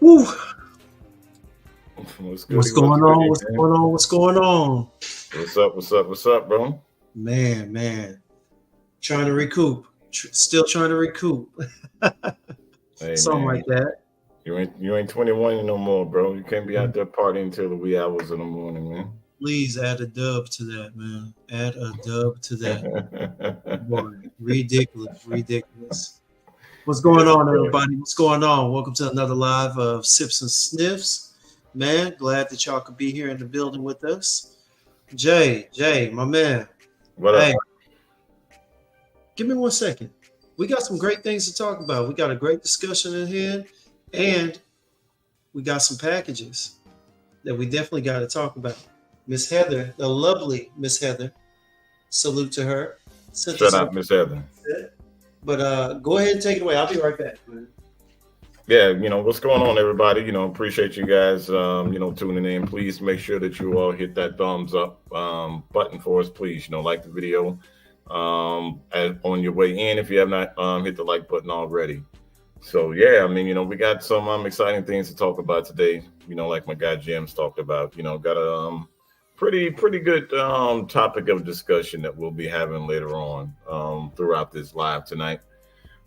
Woo. What's good? What's going on? What's going on? What's going on? What's up? What's up, bro? Man. Trying to recoup. Still trying to recoup. Hey, Something man, like that. you ain't 21 no more, bro. You can't be out there partying until the wee hours in the morning, man. Please add a dub to that, man. Add a dub to that. Boy, ridiculous. What's going Yes, on, sir. everybody? What's going on? Welcome to another live of Sips and Sniffs. Man, glad that y'all could be here in the building with us. Jay, my man. What Hey, up? give me 1 second. We got some great things to talk about. We got a great discussion in hand, and we got some packages that we definitely got to talk about. Miss Heather, the lovely Miss Heather, salute to her. Sent Shut us up, Miss Heather. but go ahead and take it away. I'll be right back, man. Yeah, what's going on, everybody? Appreciate you guys, tuning in. Please make sure that you all hit that thumbs up button for us, please. Like the video on your way in if you have not hit the like button already. So yeah, we got some exciting things to talk about today. Like my guy Jim's talked about. Got a pretty good topic of discussion that we'll be having later on throughout this live tonight.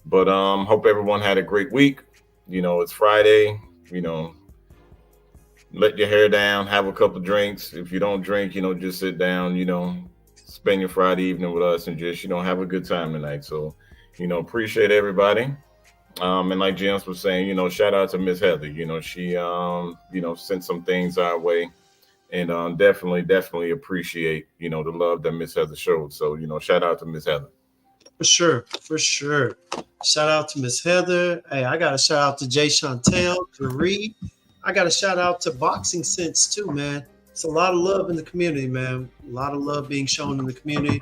But hope everyone had a great week. It's Friday. Let your hair down, have a couple drinks. If you don't drink, just sit down. Spend your Friday evening with us and just have a good time tonight. So appreciate everybody. And like James was saying, shout out to Miss Heather. She sent some things our way, and definitely appreciate the love that Miss Heather showed. So shout out to Miss Heather. For sure. Shout out to Miss Heather. Hey, I got a shout out to Jay Chantel, to Reed. I got a shout out to Boxing Sense too, man. It's a lot of love in the community, man. A lot of love being shown in the community,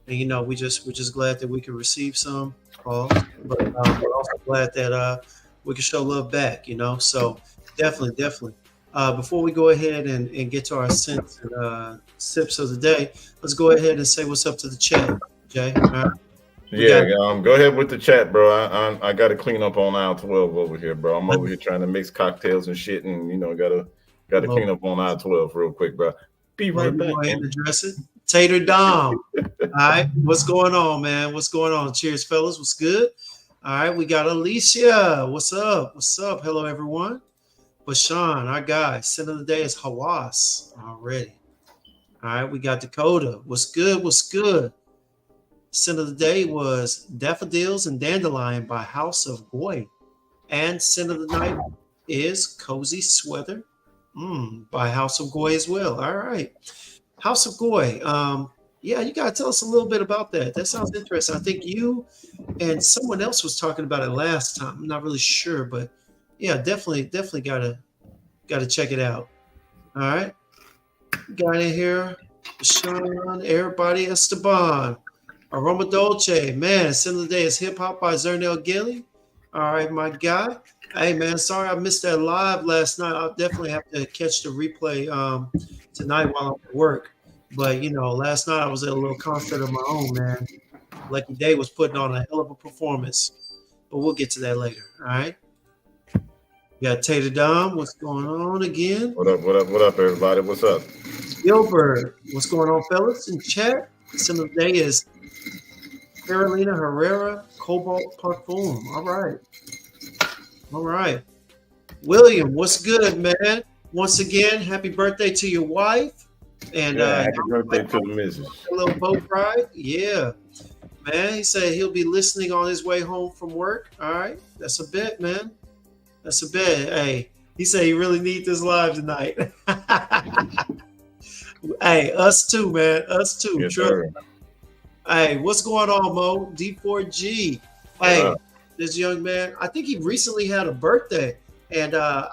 and we're just glad that we can receive some calls, but we're also glad that we can show love back. So definitely. Before we go ahead and get to our sense and sips of the day, let's go ahead and say what's up to the chat, Jay. All right. Yeah, go ahead with the chat, bro. I got to clean up on aisle 12 over here, bro. I'm over here trying to mix cocktails and shit, and gotta clean up on aisle 12 real quick, bro. Be right back. Go ahead and address it. Tater Dom. All right, what's going on, man? What's going on? Cheers, fellas. What's good? All right, we got Alicia. What's up? Hello, everyone. Bashan, our guy. Sin of the day is Hawass already. All right, we got Dakota. What's good? Sin of the day was Daffodils and Dandelion by House of Goy. And Sin of the night is Cozy Sweater by House of Goy as well. All right. House of Goy. Yeah, you got to tell us a little bit about that. That sounds interesting. I think you and someone else was talking about it last time. I'm not really sure, but yeah, definitely gotta check it out. All right. Got in here. Sean, everybody, Esteban. Aroma Dolce, man, Sin of the day is Hip Hop by Zernell Gilly. All right, my guy. Hey, man, sorry I missed that live last night. I'll definitely have to catch the replay tonight while I'm at work. But, last night I was at a little concert of my own, man. Lucky Day was putting on a hell of a performance. But we'll get to that later, all right? We got Tater Dom. What's going on again? What up, everybody? What's up? Gilbert. What's going on, fellas? In chat, Sin of the day is Carolina Herrera Cobalt Parfum. All right. William, what's good, man? Once again, happy birthday to your wife. And happy birthday to the missus. A little boat ride. Yeah. Man, he said he'll be listening on his way home from work. All right. That's a bet, man. That's a bet. Hey, he said he really need this live tonight. Hey, us too, man. Us too. Yes, sir. Hey, what's going on, Mo? D4G. Hey, this young man, I think he recently had a birthday. And I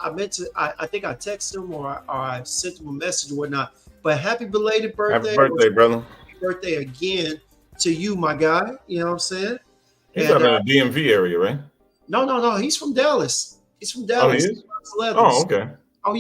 think I texted him or I sent him a message or whatnot. But happy belated birthday. Happy birthday, brother. Happy birthday again to you, my guy. You know what I'm saying? He's out in the DMV area, right? No. He's from Dallas. Oh, he is? Oh, okay. Oh,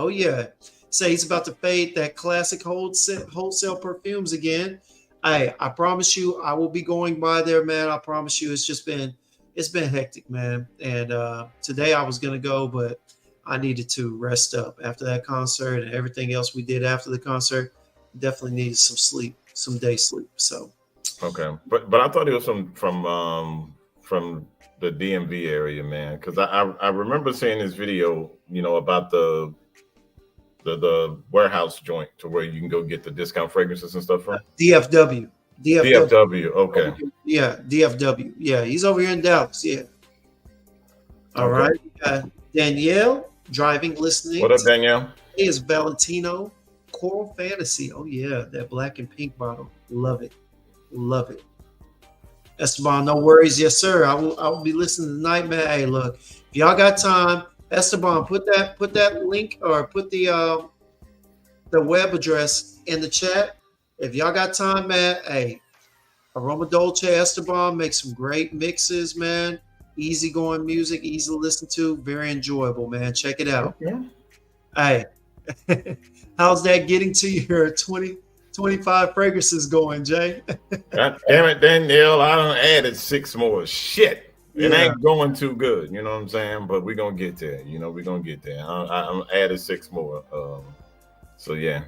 yeah. Say he's about to fade that classic wholesale perfumes again. I promise you, I will be going by there, man. I promise you, it's just been it's been hectic, man. And today I was gonna go, but I needed to rest up after that concert and everything else we did after the concert. Definitely needed some sleep, some day sleep. So Okay, but I thought it was from the DMV area, man, because I remember seeing this video, about the warehouse joint to where you can go get the discount fragrances and stuff from. DFW, DFW, DFW, okay, yeah, DFW, yeah. He's over here in Dallas, yeah. All okay. right, we got Danielle driving, listening. What up, Danielle? Today is Valentino Coral Fantasy. Oh yeah, that black and pink bottle. Love it. Love it. Esteban, no worries. Yes, sir. I will be listening tonight, man. Hey, look, if y'all got time, Esteban, put that link or put the web address in the chat. If y'all got time, man, hey, Aroma Dolce Esteban makes some great mixes, man. Easy going music, easy to listen to, very enjoyable, man. Check it out. Yeah. Hey, how's that getting to your 25 fragrances going, Jay? God damn it, Danielle, I done added 6 more. Shit. It Yeah. ain't going too good, you know what I'm saying? But we're going to get there. We're going to get there. I'm added 6 more. So, yeah,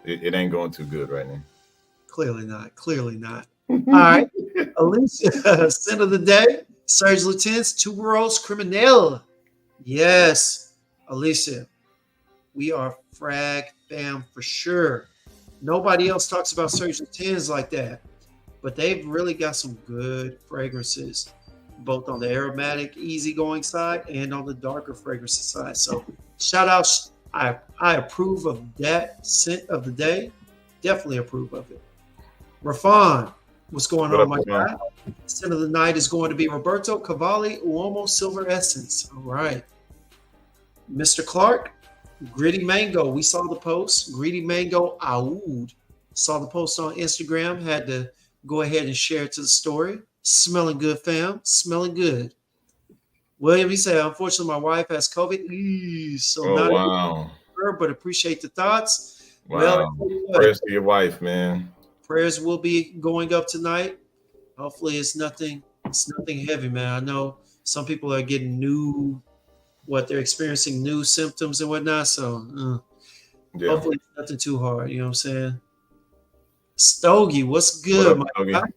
it ain't going too good right now. Clearly not. Clearly not. All right. Alicia, scent of the day. Serge Lutens, Tuberose Criminelle. Yes. Alicia, we are frag fam for sure. Nobody else talks about Serge Lutens like that. But they've really got some good fragrances, both on the aromatic, easygoing side and on the darker fragrances side. So shout out. I approve of that scent of the day. Definitely approve of it. Rafan, what's going on, my guy? Scent of the night is going to be Roberto Cavalli Uomo Silver Essence. All right. Mr. Clark, Gritty Mango. We saw the post. Gritty Mango Aoud. Saw the post on Instagram. Had to go ahead and share it to the story. Smelling good, fam. Smelling good. William, he said, unfortunately, my wife has COVID. So not wow. her, but appreciate the thoughts. Wow. Well, prayers to your wife, man. Prayers will be going up tonight. Hopefully it's nothing heavy, man. I know some people are getting they're experiencing new symptoms and whatnot. So hopefully it's nothing too hard. You know what I'm saying? Stogie, what's good, what up, my guy?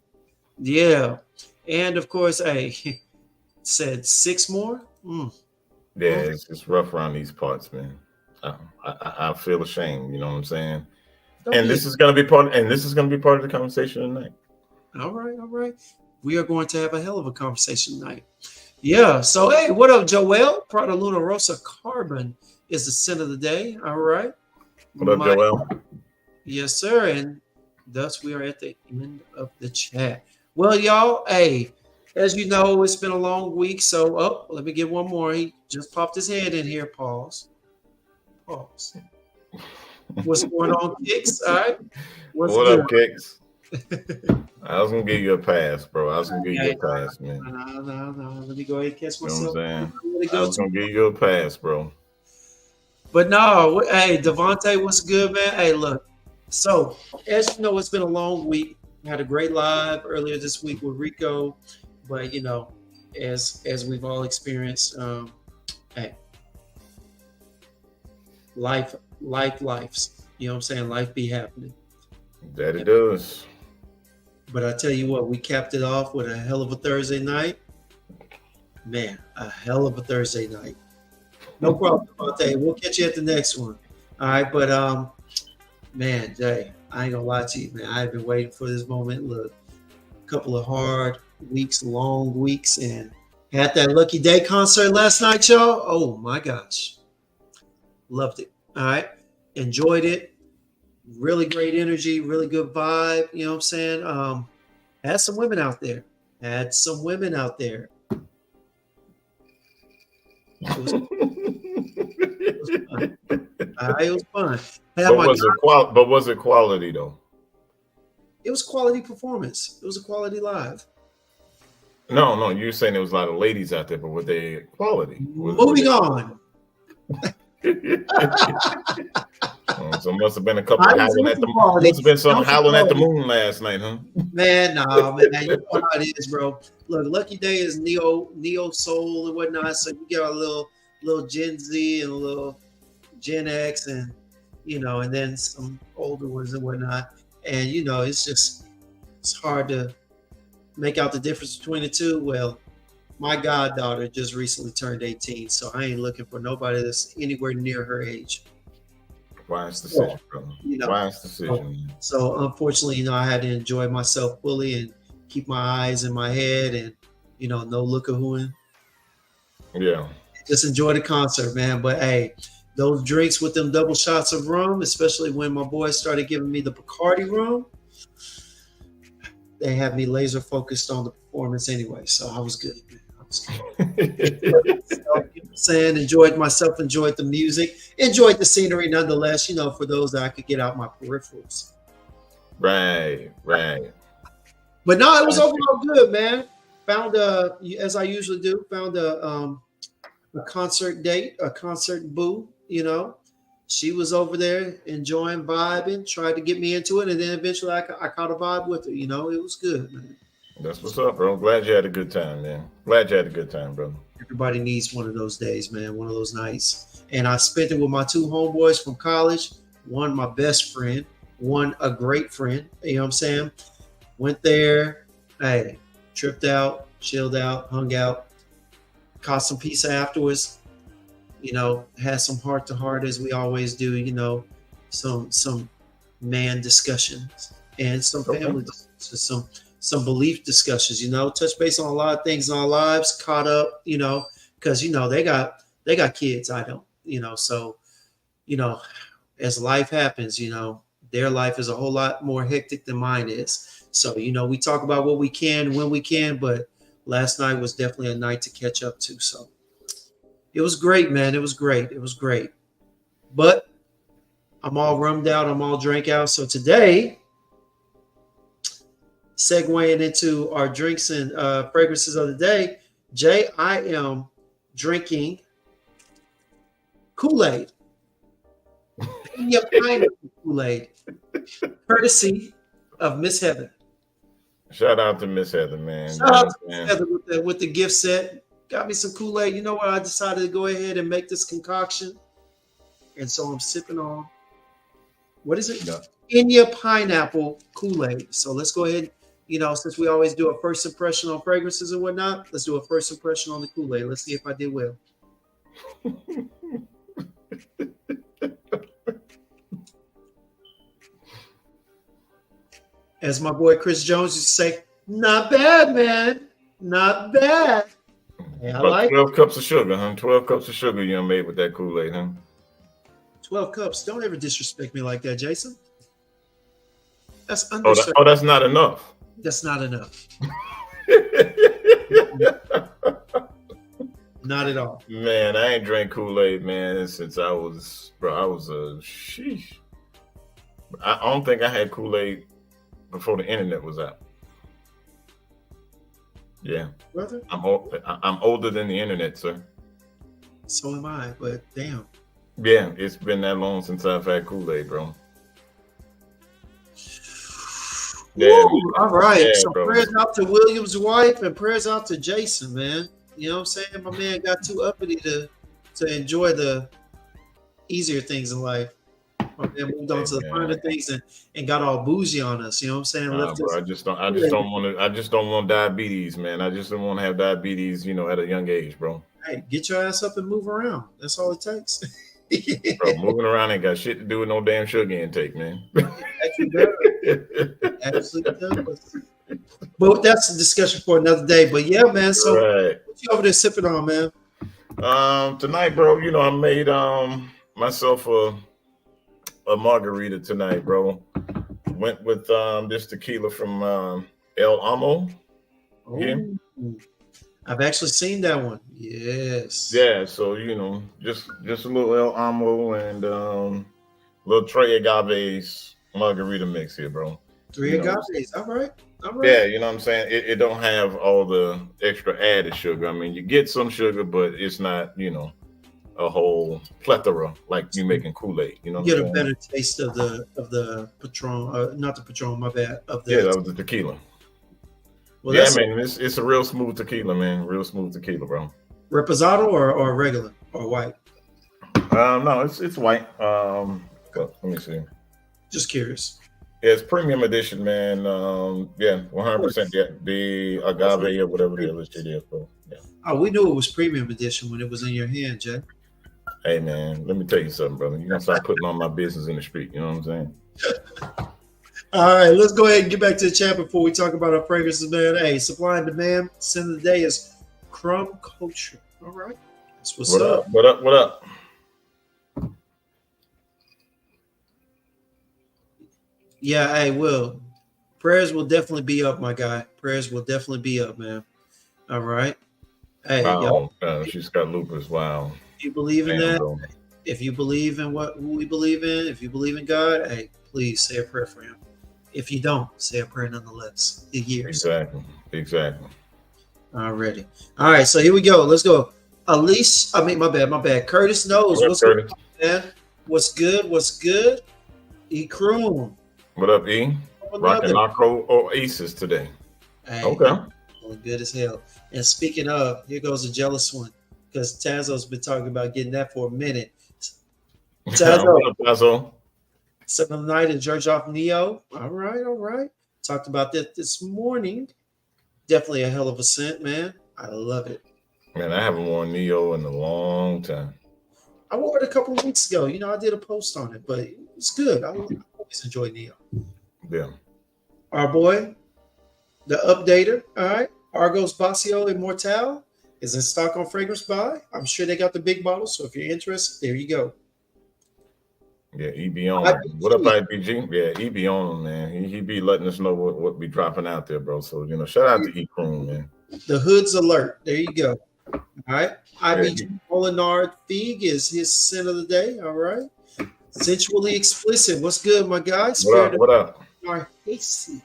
Yeah. And of course, hey, said 6 more. Yeah, it's rough around these parts, man. I feel ashamed, you know what I'm saying? This is gonna be part of the conversation tonight. All right. We are going to have a hell of a conversation tonight. Yeah. So hey, what up, Joel? Prada Luna Rosa Carbon is the scent of the day. All right. What up, Joel? Yes, sir. And thus we are at the end of the chat. Well, y'all, hey, as you know, it's been a long week. So let me get one more. He just popped his head in here. Pause. What's going on, Kicks? All right. What up, Kicks? I was gonna give you a pass, bro. I was gonna give you a pass, man. No. Let me go ahead and catch myself. You know what I'm saying? I was gonna give you a pass, bro. But no, hey, Devontae, what's good, man? Hey, look. So, as you know, it's been a long week. We had a great live earlier this week with Rico, but as we've all experienced, hey, lives. You know what I'm saying? Life be happening. That it does. But I tell you what, we capped it off with a hell of a Thursday night. Man, a hell of a Thursday night. No problem about that. We'll catch you at the next one. All right, but man, Jay, I ain't gonna lie to you, man. I've been waiting for this moment. Look, a couple of hard weeks, long weeks, and had that Lucky Day concert last night, y'all. Oh my gosh. Loved it. All right. Enjoyed it. Really great energy, really good vibe. You know what I'm saying? Had some women out there. It was fun. But was it quality though? It was quality performance. It was a quality live. No, you're saying there was a lot of ladies out there, but were they quality? Moving on. So must have been a couple of howling at the moon. Must have been some howling at the moon last night, huh? Man, nah, man, you know how it is, bro. Look, Lucky Day is neo soul and whatnot. So you got a little Gen Z and a little Gen X, and and then some older ones and whatnot. And it's hard to make out the difference between the two. Well, my goddaughter just recently turned 18, so I ain't looking for nobody that's anywhere near her age. Wise decision, brother. Wise decision. So unfortunately, I had to enjoy myself fully and keep my eyes in my head and no look-a-hooing. Yeah. Just enjoy the concert, man. But hey, those drinks with them double shots of rum, especially when my boys started giving me the Bacardi rum, they had me laser focused on the performance anyway. So I was good, man. Enjoyed myself, enjoyed the music, enjoyed the scenery nonetheless, for those that I could get out my peripherals. Right. But no, it was overall good, man. Found as I usually do, found a concert date, a concert boo, She was over there enjoying, vibing, tried to get me into it, and then eventually I caught a vibe with her. It was good, man. That's what's up, bro. Glad you had a good time, man. Glad you had a good time, brother. Everybody needs one of those days, man. One of those nights. And I spent it with my two homeboys from college. One, my best friend. One, a great friend. You know what I'm saying? Went there. Hey, tripped out, chilled out, hung out. Caught some pizza afterwards. Had some heart to heart as we always do. Some man discussions and some family discussions, some belief discussions, touch base on a lot of things in our lives, caught up, because they got kids, I don't, so as life happens, their life is a whole lot more hectic than mine is. So we talk about what we can when we can, but last night was definitely a night to catch up to. So it was great, man. It was great. But I'm all rummed out, I'm all drank out. So today, segueing into our drinks and fragrances of the day, Jay, I am drinking Kool-Aid. Pineapple Kool-Aid, courtesy of Miss Heather. Shout out to Miss Heather, man. Shout out to Miss Heather with the gift set. Got me some Kool-Aid. You know what? I decided to go ahead and make this concoction. And so I'm sipping on, what is it? Kenya pineapple Kool-Aid. So let's go ahead. Since we always do a first impression on fragrances and whatnot, let's do a first impression on the Kool-Aid. Let's see if I did well. As my boy Chris Jones used to say, not bad, man. Not bad. Yeah, I like 12 cups of sugar, huh? 12 cups of sugar you made with that Kool-Aid, huh? 12 cups. Don't ever disrespect me like that, Jason. That's that's not enough. That's not enough. Not at all. Man, I ain't drank Kool-Aid, man, since I was sheesh. I don't think I had Kool-Aid before the internet was out. Yeah. Brother? I'm older than the internet, sir. So am I, but damn. Yeah, it's been that long since I've had Kool-Aid, bro. Yeah, all right. Yeah, so bro. Prayers out to William's wife and prayers out to Jason, man. You know what I'm saying? My man got too uppity to enjoy the easier things in life. My man moved on to the finer things and got all bougie on us. You know what I'm saying? Bro, I just don't want diabetes, man. I just don't want to have diabetes, at a young age, bro. Hey, get your ass up and move around. That's all it takes. Bro, moving around ain't got shit to do with no damn sugar intake, man. Actually does. But that's a discussion for another day. But yeah, man. So what you over there sipping on, man? Tonight, bro, I made myself a margarita tonight, bro. Went with this tequila from El Amo. Yeah. I've actually seen that one. Yes. Yeah, so just a little El Amo and little Tres Agaves margarita mix here, bro. Tres Agaves, all right. Yeah, you know what I'm saying? It don't have all the extra added sugar. I mean, you get some sugar, but it's not, a whole plethora like you making Kool-Aid. You know what Get I'm a saying? better taste of the Patron, not the Patron, my bad. Of Yeah, the that was the tequila. well, Yeah, that's man, it's a real smooth tequila, man. Real smooth tequila, bro. reposado or regular or white. No, it's white. Well, let me see. Just curious. Yeah, it's premium edition, man. Yeah, Of 100%. course. Yeah, the Of course we agave or whatever the premium. hell shit is, bro. Yeah. Oh, we knew it was premium edition when it was in your hand, Jay. Hey, man, let me tell you something, brother. You're gonna start putting on my business in the street. You know what I'm saying? All right, let's go ahead and get back to the chat before we talk about our fragrances, man. Hey, supply and demand. Scent of the day is crumb culture. All right, that's what's What up. up? What up? What up? Yeah, hey, Will. Prayers will definitely be up, my guy. Prayers will definitely be up, man. All right. Hey, y'all, Wow, she's got lupus. Wow, if you believe in damn, that, bro. if you believe in who we believe in, if you believe in God, hey, please say a prayer for him. If you don't, say a prayer nonetheless. The years. Exactly, exactly. Already. All right, so here we go. Let's go. Elise, I mean, my bad. Curtis knows What up, what's going Curtis? on, man. What's good? What's good? E. Kroon. What up, E? Rocking Another. Narco Oasis today. Hey, Okay. feeling good as hell. And speaking of, here goes a jealous one because Tazo's been talking about getting that for a minute. Tazo, What up, Tazo? 7 of the night and George off Neo. All right, all right. Talked about that this morning. Definitely a hell of a scent, man. I love it. Man, I haven't worn Neo in a long time. I wore it a couple of weeks ago. You know, I did a post on it, but it's good. I always enjoy Neo. Yeah. Our boy, the updater, all right. Argos Basio Immortal is in stock on Fragrance Buy. I'm sure they got the big bottle, so if you're interested, there you go. Yeah, he be on. What up, IBG, IBG? Yeah, he be on him, man. He be letting us know what be dropping out there, bro. So, shout out to E Crew, man. the Hood's Alert. There you go. All right. Yeah, IBG Molinard Fig is his scent of the day. All right. Sensually explicit. What's good, my guy? what Spirit up? of What up? Narhasi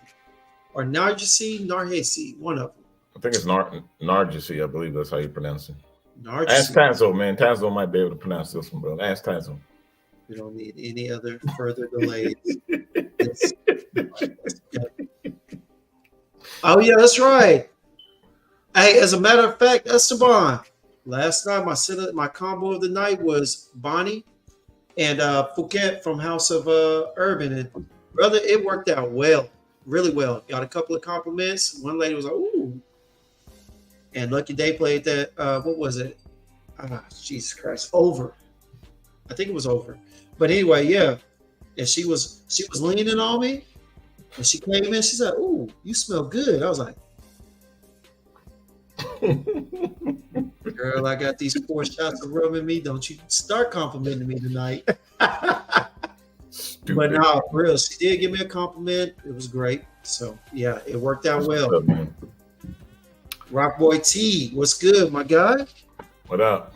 or Nargisi, Narhasi, one of them. I think it's Nargissi, I believe that's how you pronounce it. Ask Nargisi. Tazo, man. Tazo might be able to pronounce this one, bro. Ask Tazo. We don't need any other further delays. Oh yeah, that's right. Hey, as a matter of fact, Esteban, last night my combo of the night was Bonnie and Phuket from House of Urban, and brother, it worked out well, really well. Got a couple of compliments. One lady was like, "Ooh," and Lucky Day played that. What was it? Jesus Christ, Over. I think it was Over. But anyway, yeah. And she was leaning on me, and she came in. She said, "Ooh, you smell good." I was like, "Girl, I got these 4 shots of rum in me. Don't you start complimenting me tonight." But no, for real, she did give me a compliment. It was great. So yeah, it worked out well. What's up, man? Rock Boy T, what's good, my guy? What up?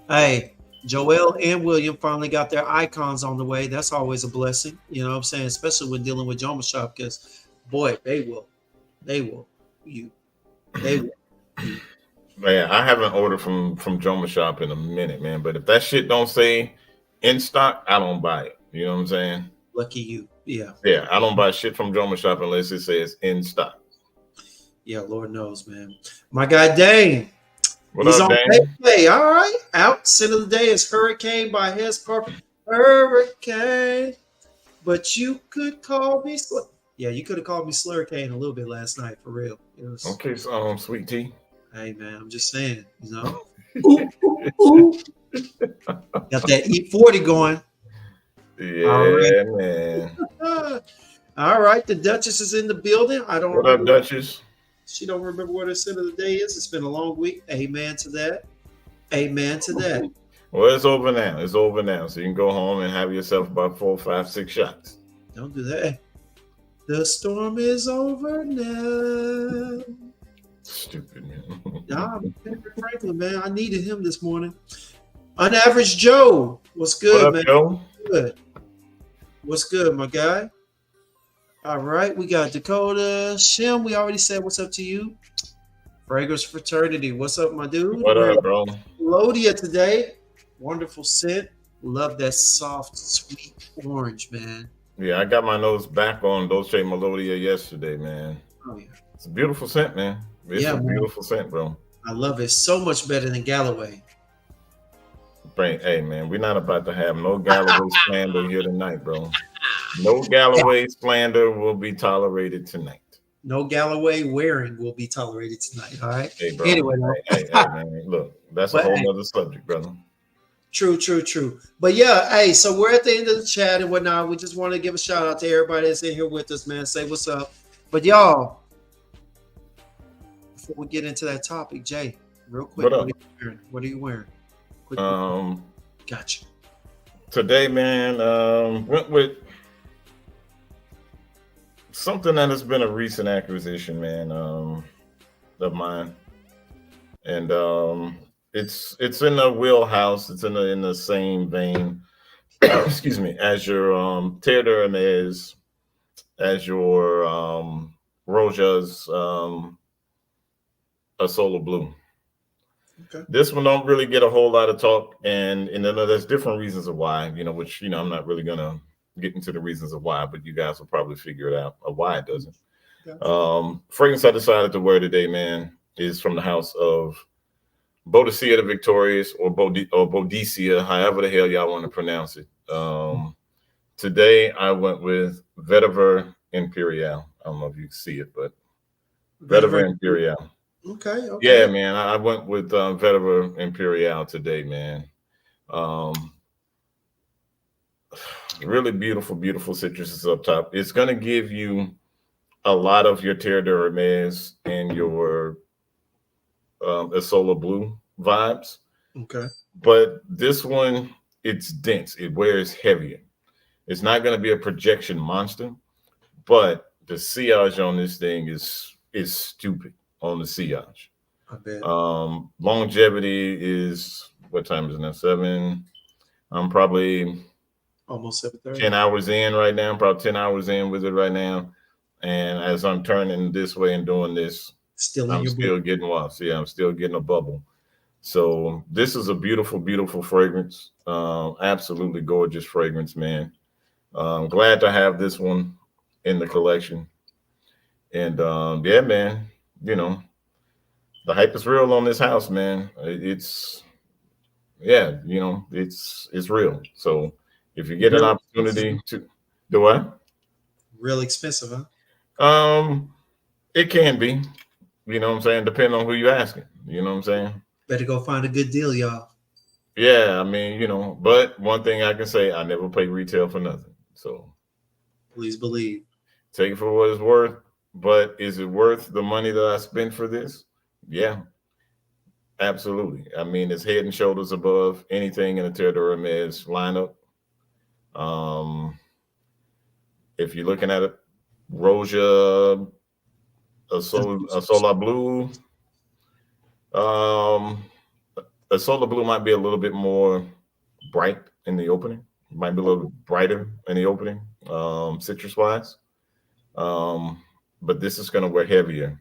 Hey, Joel and William finally got their icons on the way. That's always a blessing. You know what I'm saying? Especially when dealing with Joma Shop, because boy, they will. They will. Man, I haven't ordered from Joma Shop in a minute, man. But if that shit don't say in stock, I don't buy it. You know what I'm saying? Lucky you. Yeah. Yeah, I don't buy shit from Joma Shop unless it says in stock. Yeah, Lord knows, man. My guy Dane. What He's up, on Dan? Hey, all right. Out. Scent of the day is Hurricane by Hes Carpenter. Hurricane. But you could call me Yeah, you could have called me Slurricane a little bit last night, for real. It was, Okay, so Sweet Tea. hey, man, I'm just saying, you know. Ooh, ooh, ooh. Got that E40 going. Yeah, man. All right, the Duchess is in the building. I don't What up, Duchess? She don't remember what her scent of the day is. It's been a long week. Amen to that. Amen to that. Well, it's over now. It's over now. So you can go home and have yourself about 4, 5, 6 shots. Don't do that. The storm is over now. Stupid, man. Nah, Benjamin Franklin, man. I needed him this morning. Unaverage Joe. What's good, What up, man? Joe? Good. What's good, my guy? All right, we got Dakota Shim. We already said what's up to you. Fragrance Fraternity. What's up, my dude? What up, bro? Lodia today. Wonderful scent. Love that soft, sweet orange, man. Yeah, I got my nose back on Dolce Melodia yesterday, man. Oh yeah. It's a beautiful scent, man. It's Yeah, a man. beautiful scent, bro. I love it so much better than Galloway. Hey, man, we're not about to have no Galloway slander here tonight, bro. No Galloway slander will be tolerated tonight. No Galloway wearing will be tolerated tonight. All right. Hey, bro. Anyway, though. Hey, man. Look, that's a But whole hey, nother subject, brother. true, true, true. But yeah, hey, so we're at the end of the chat and whatnot. We just want to give a shout out to everybody that's in here with us, man. Say what's up. But y'all, before we get into that topic, Jay, real quick, What up? What are you wearing? Quick, Um, gotcha. Today, man, went with something that has been a recent acquisition, man, of mine, and it's in the wheelhouse. It's in the same vein, excuse me, as your Terre de Hermes, as your Roja's a Solar Blue. Okay. This one don't really get a whole lot of talk, and then there's different reasons of why, which I'm not really gonna get into the reasons of why, but you guys will probably figure it out of why it doesn't. Gotcha. Fragrance I decided to wear today, man, is from the house of Boadicea the Victorious, or Boadicea, however the hell y'all want to pronounce it. Today I went with Vetiver Imperial. I don't know if you can see it, but Vetiver Imperial. Okay. Yeah, Okay. man. I went with Vetiver Imperial today, man. Um, really beautiful, beautiful citruses up top. It's gonna give you a lot of your Terre de Hermes and your Isola Blue vibes, Okay. but this one, it's dense. It wears heavier. It's not gonna be a projection monster, but the sillage on this thing is stupid on the sillage. I bet. Longevity is, what time is it now? 7. I'm probably Almost 7:30. 10 hours in right now. I'm probably 10 hours in with it right now. And as I'm turning this way and doing this, Still in I'm your book. still getting washed. Yeah, I'm still getting a bubble. So this is a beautiful, beautiful fragrance. Absolutely gorgeous fragrance, man. Glad to have this one in the collection. And yeah, man, you know, the hype is real on this house, man. It's yeah, it's real. So if you get an Real expensive. opportunity to do what, Real expensive, huh? um, it can be. You know what I'm saying? Depending on who you asking. You know what I'm saying? Better go find a good deal, y'all. Yeah, I mean, but one thing I can say, I never pay retail for nothing. So Please believe. take it for what it's worth. But is it worth the money that I spent for this? Yeah, absolutely. I mean, it's head and shoulders above anything in the Terra Hermes lineup. Um, if you're looking at it, Roja, a Solar Blue, um, a Solar Blue might be a little bit more bright in the opening. Might be a little brighter in the opening, citrus wise. Um, but this is going to wear heavier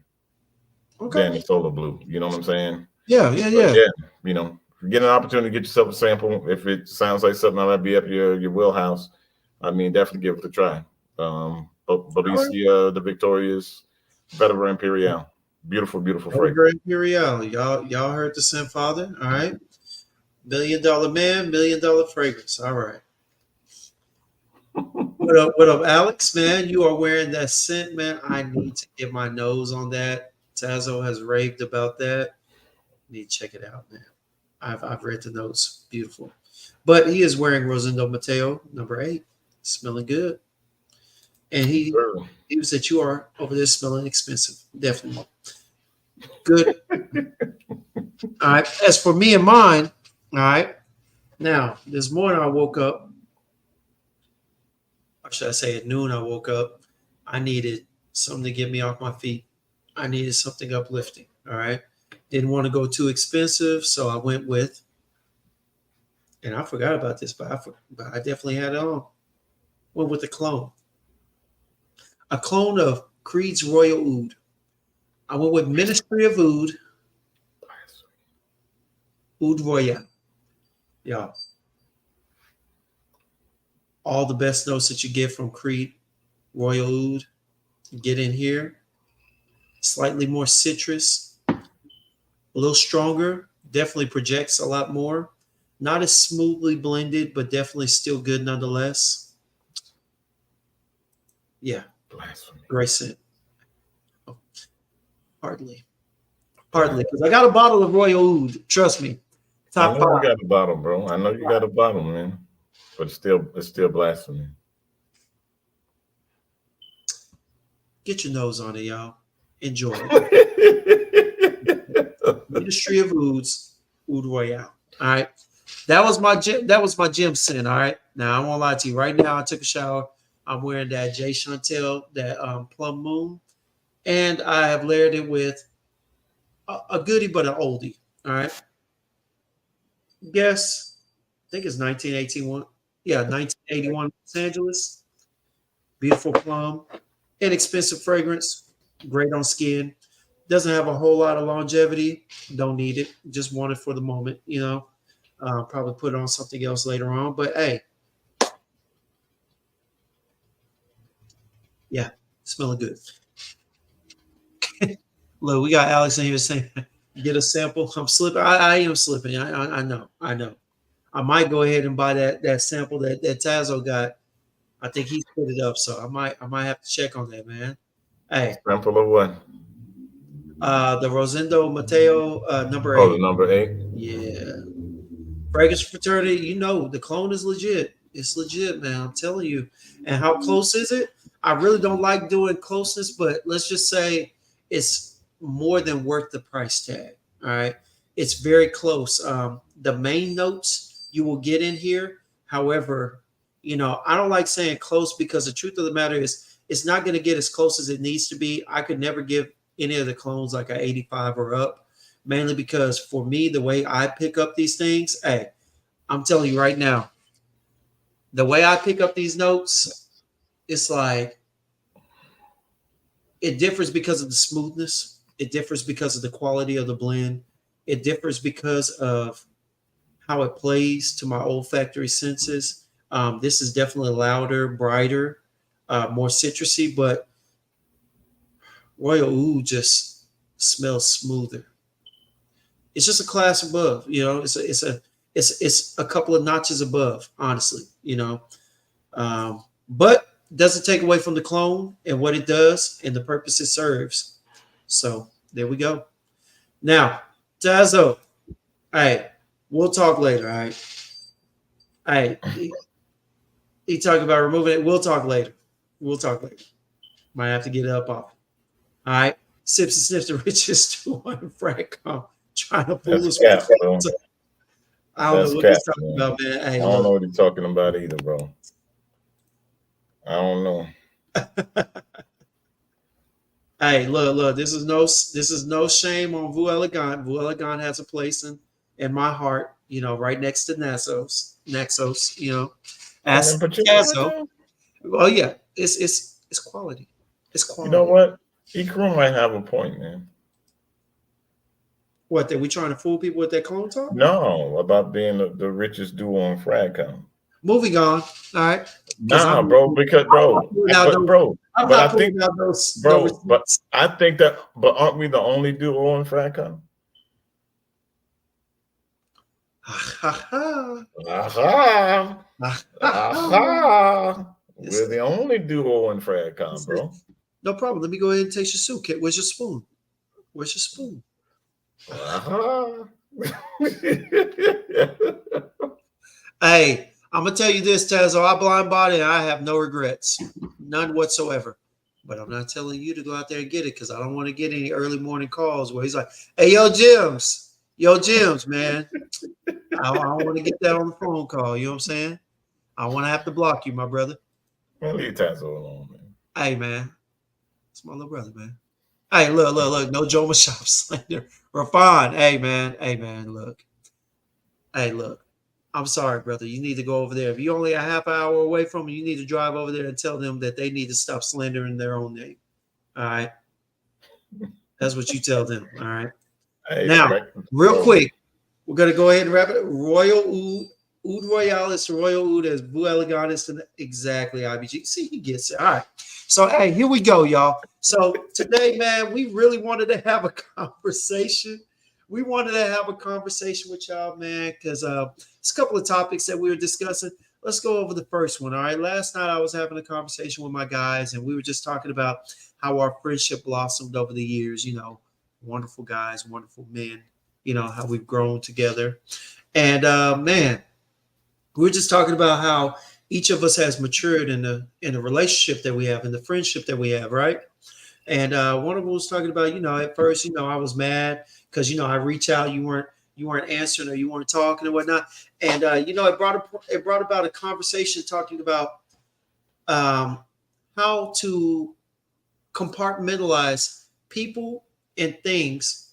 than Okay. the Solar Blue. You know what I'm saying? Yeah, yeah, But yeah. yeah, if you get an opportunity to get yourself a sample, if it sounds like something that might be up your wheelhouse, I mean, definitely give it a try. All right. Belicia, the Victorious, Vetiver Imperial. Beautiful, beautiful fragrance. Over Imperial. Y'all heard the Sin Father. All right. $1 million man, $1 million fragrance. All right. What up, Alex? Man, you are wearing that scent, man. I need to get my nose on that. Tazo has raved about that. Need to check it out, man. I've read the notes. Beautiful. But he is wearing Rosendo Mateo, number 8. Smelling good. And Sure. he was that you are over there smelling expensive. Definitely. Good. All right. As for me and mine, all right. Now, this morning I woke up, or should I say at noon I woke up. I needed something to get me off my feet. I needed something uplifting. All right. Didn't want to go too expensive, so I went with, and I forgot about this, but I definitely had it on. Went with a clone. A clone of Creed's Royal Oud. I went with Ministry of Oud, Oud Royal. Yeah. All the best notes that you get from Creed Royal Oud get in here. Slightly more citrus, a little stronger, definitely projects a lot more. Not as smoothly blended, but definitely still good nonetheless. Yeah, Blasphemy. great scent. Oh, hardly. Hardly, because I got a bottle of Royal Oud. Trust me. I Top know you five. got a bottle, bro. I know you got a bottle, man. But it's still blasphemy. Get your nose on it, y'all. Enjoy it. Ministry of Ouds, Oud Royale. All right. That was my gym scent. All right. Now I won't lie to you. Right now, I took a shower. I'm wearing that J Chantel, that Plum Moon, and I have layered it with a goodie but an oldie. All right. Guess I think it's 1981. Yeah, 1981 Los Angeles. Beautiful plum, inexpensive fragrance, great on skin. Doesn't have a whole lot of longevity. Don't need it. Just want it for the moment. Probably put it on something else later on. But hey, yeah, smelling good. Look, we got Alex in here saying, "Get a sample." I'm slipping. I am slipping. I know. I know. I might go ahead and buy that sample that Tazo got. I think he's put it up, so I might have to check on that, man. Hey, Sample of what? the Rosendo Mateo number Oh, the 8. number 8. Yeah, Fragrance Fraternity. The clone is legit. It's legit, man. I'm telling you. And how close is it? I really don't like doing closeness, but let's just say it's more than worth the price tag. All right, it's very close. The main notes you will get in here. However, I don't like saying close because the truth of the matter is it's not going to get as close as it needs to be. I could never give any of the clones like a 85 or up, mainly because for me, the way I pick up these things, hey, I'm telling you right now, the way I pick up these notes, it's like it differs because of the smoothness. It differs because of the quality of the blend. It differs because of how it plays to my olfactory senses. This is definitely louder, brighter, more citrusy, but Royal Oud just smells smoother. It's just a class above. It's a couple of notches above, honestly. But doesn't take away from the clone and what it does and the purpose it serves. So there we go. Now, Tazo, hey, we'll talk later. All right. Hey, he talked about removing it. We'll talk later. We'll talk later. Might have to get it up off. All right. Sips and sniffs the richest one frack trying to fool That's us. cap, bro. I don't know That's what cap, he's talking man. about, man. I Hey, don't know look. what he's talking about either, bro. I don't know. Hey, look. This is no shame on Vu Elegant. Vu Elegant has a place in my heart. Right next to Naxos. Man, Ask but Tazo. Oh yeah, it's quality. It's you know quality. what? Ikram might have a point, man. What? That we trying to fool people with that clone talk? No, about being the richest duo on Fragcom. Moving on. All right, because Nah, bro, because I'm not bro, pulling out but those. bro, I'm but not I pulling think, out those no bro, but receipts. I think that, but aren't we the only duo on Fragcom? Ha ha Aha, ha ha ha. aha. Yes, We're the only duo on Fragcom, yes. bro. No problem. Let me go ahead and taste your soup, kid. Where's your spoon? Where's your spoon? Aha. Hey, I'm gonna tell you this, Tazo. I blind body and I have no regrets, none whatsoever. But I'm not telling you to go out there and get it because I don't want to get any early morning calls where he's like, "Hey, yo, Jims, man, I don't want to get that on the phone call." You know what I'm saying? I want to have to block you, my brother. Man, leave Tazo alone, man. Hey, man, it's my little brother, man. Hey, look. No Joe Machop slander. Rafan, hey, man, look. Hey, look. I'm sorry, brother. You need to go over there. If you're only a half hour away from me, you need to drive over there and tell them that they need to stop slandering their own name. All right. That's what you tell them. All right. Hey, Now, back to real bro. quick, we're going to go ahead and wrap it. Royal Oud Oud Royalis, Royal Oud as Boo Elegantis, and exactly IBG. See, he gets it. All right. So, hey, here we go, y'all. So, today, man, we really wanted to have a conversation. We wanted to have a conversation with y'all, man, because it's a couple of topics that we were discussing. Let's go over the first one. All right. Last night, I was having a conversation with my guys, and we were just talking about how our friendship blossomed over the years. Wonderful guys, wonderful men, how we've grown together. And, man, we're just talking about how each of us has matured in the relationship that we have, in the friendship that we have, right? And one of them was talking about, at first, I was mad because I reach out, you weren't answering or you weren't talking and whatnot, and it brought about a conversation talking about um, how to compartmentalize people and things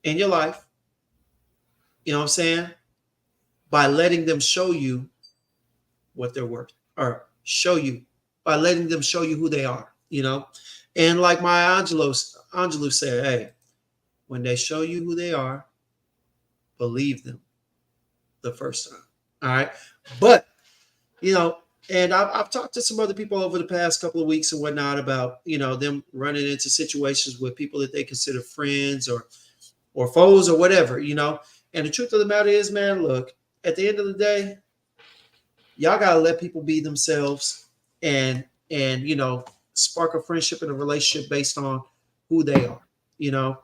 in your life. You know what I'm saying? By letting them show you what they're worth, or show you by letting them show you who they are. And like my Angelou said, hey, when they show you who they are, believe them the first time. All right. But, you know, and I've talked to some other people over the past couple of weeks and whatnot about, them running into situations with people that they consider friends or foes or whatever. And the truth of the matter is, man, look, at the end of the day, y'all gotta let people be themselves and spark a friendship and a relationship based on who they are. You know,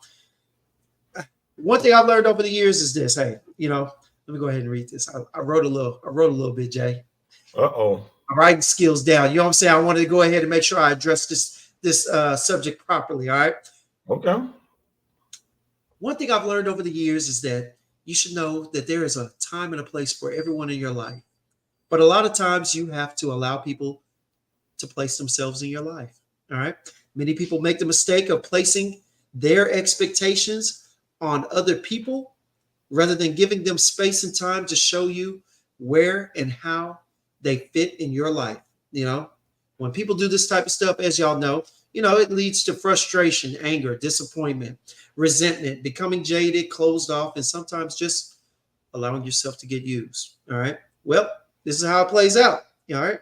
one thing I've learned over the years is this. Hey, let me go ahead and read this. I wrote a little bit, Jay. Uh-oh. My writing skills down. You know what I'm saying? I wanted to go ahead and make sure I address this subject properly. All right. Okay. One thing I've learned over the years is that you should know that there is a time and a place for everyone in your life. But a lot of times you have to allow people to place themselves in your life. All right. Many people make the mistake of placing their expectations on other people rather than giving them space and time to show you where and how they fit in your life. When people do this type of stuff, as y'all know, it leads to frustration, anger, disappointment, resentment, becoming jaded, closed off, and sometimes just allowing yourself to get used. All right. Well, this is how it plays out. All right.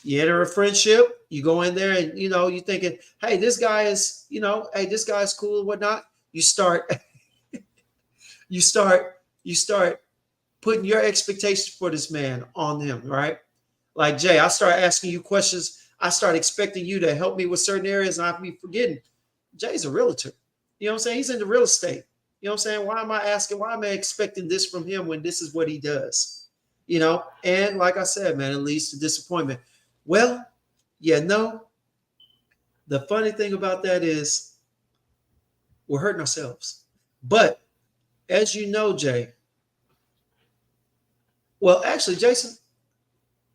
You enter a friendship, you go in there and you're thinking, hey, this guy is, hey, this guy's cool and whatnot. You start, you start putting your expectations for this man on him, right? Like Jay, I start asking you questions. I start expecting you to help me with certain areas, and I be forgetting. Jay's a realtor. You know what I'm saying? He's into real estate. You know what I'm saying? Why am I asking? Why am I expecting this from him when this is what he does? And like I said, man, it leads to disappointment. Well, the funny thing about that is we're hurting ourselves. But as you know, Jay, well, actually, Jason,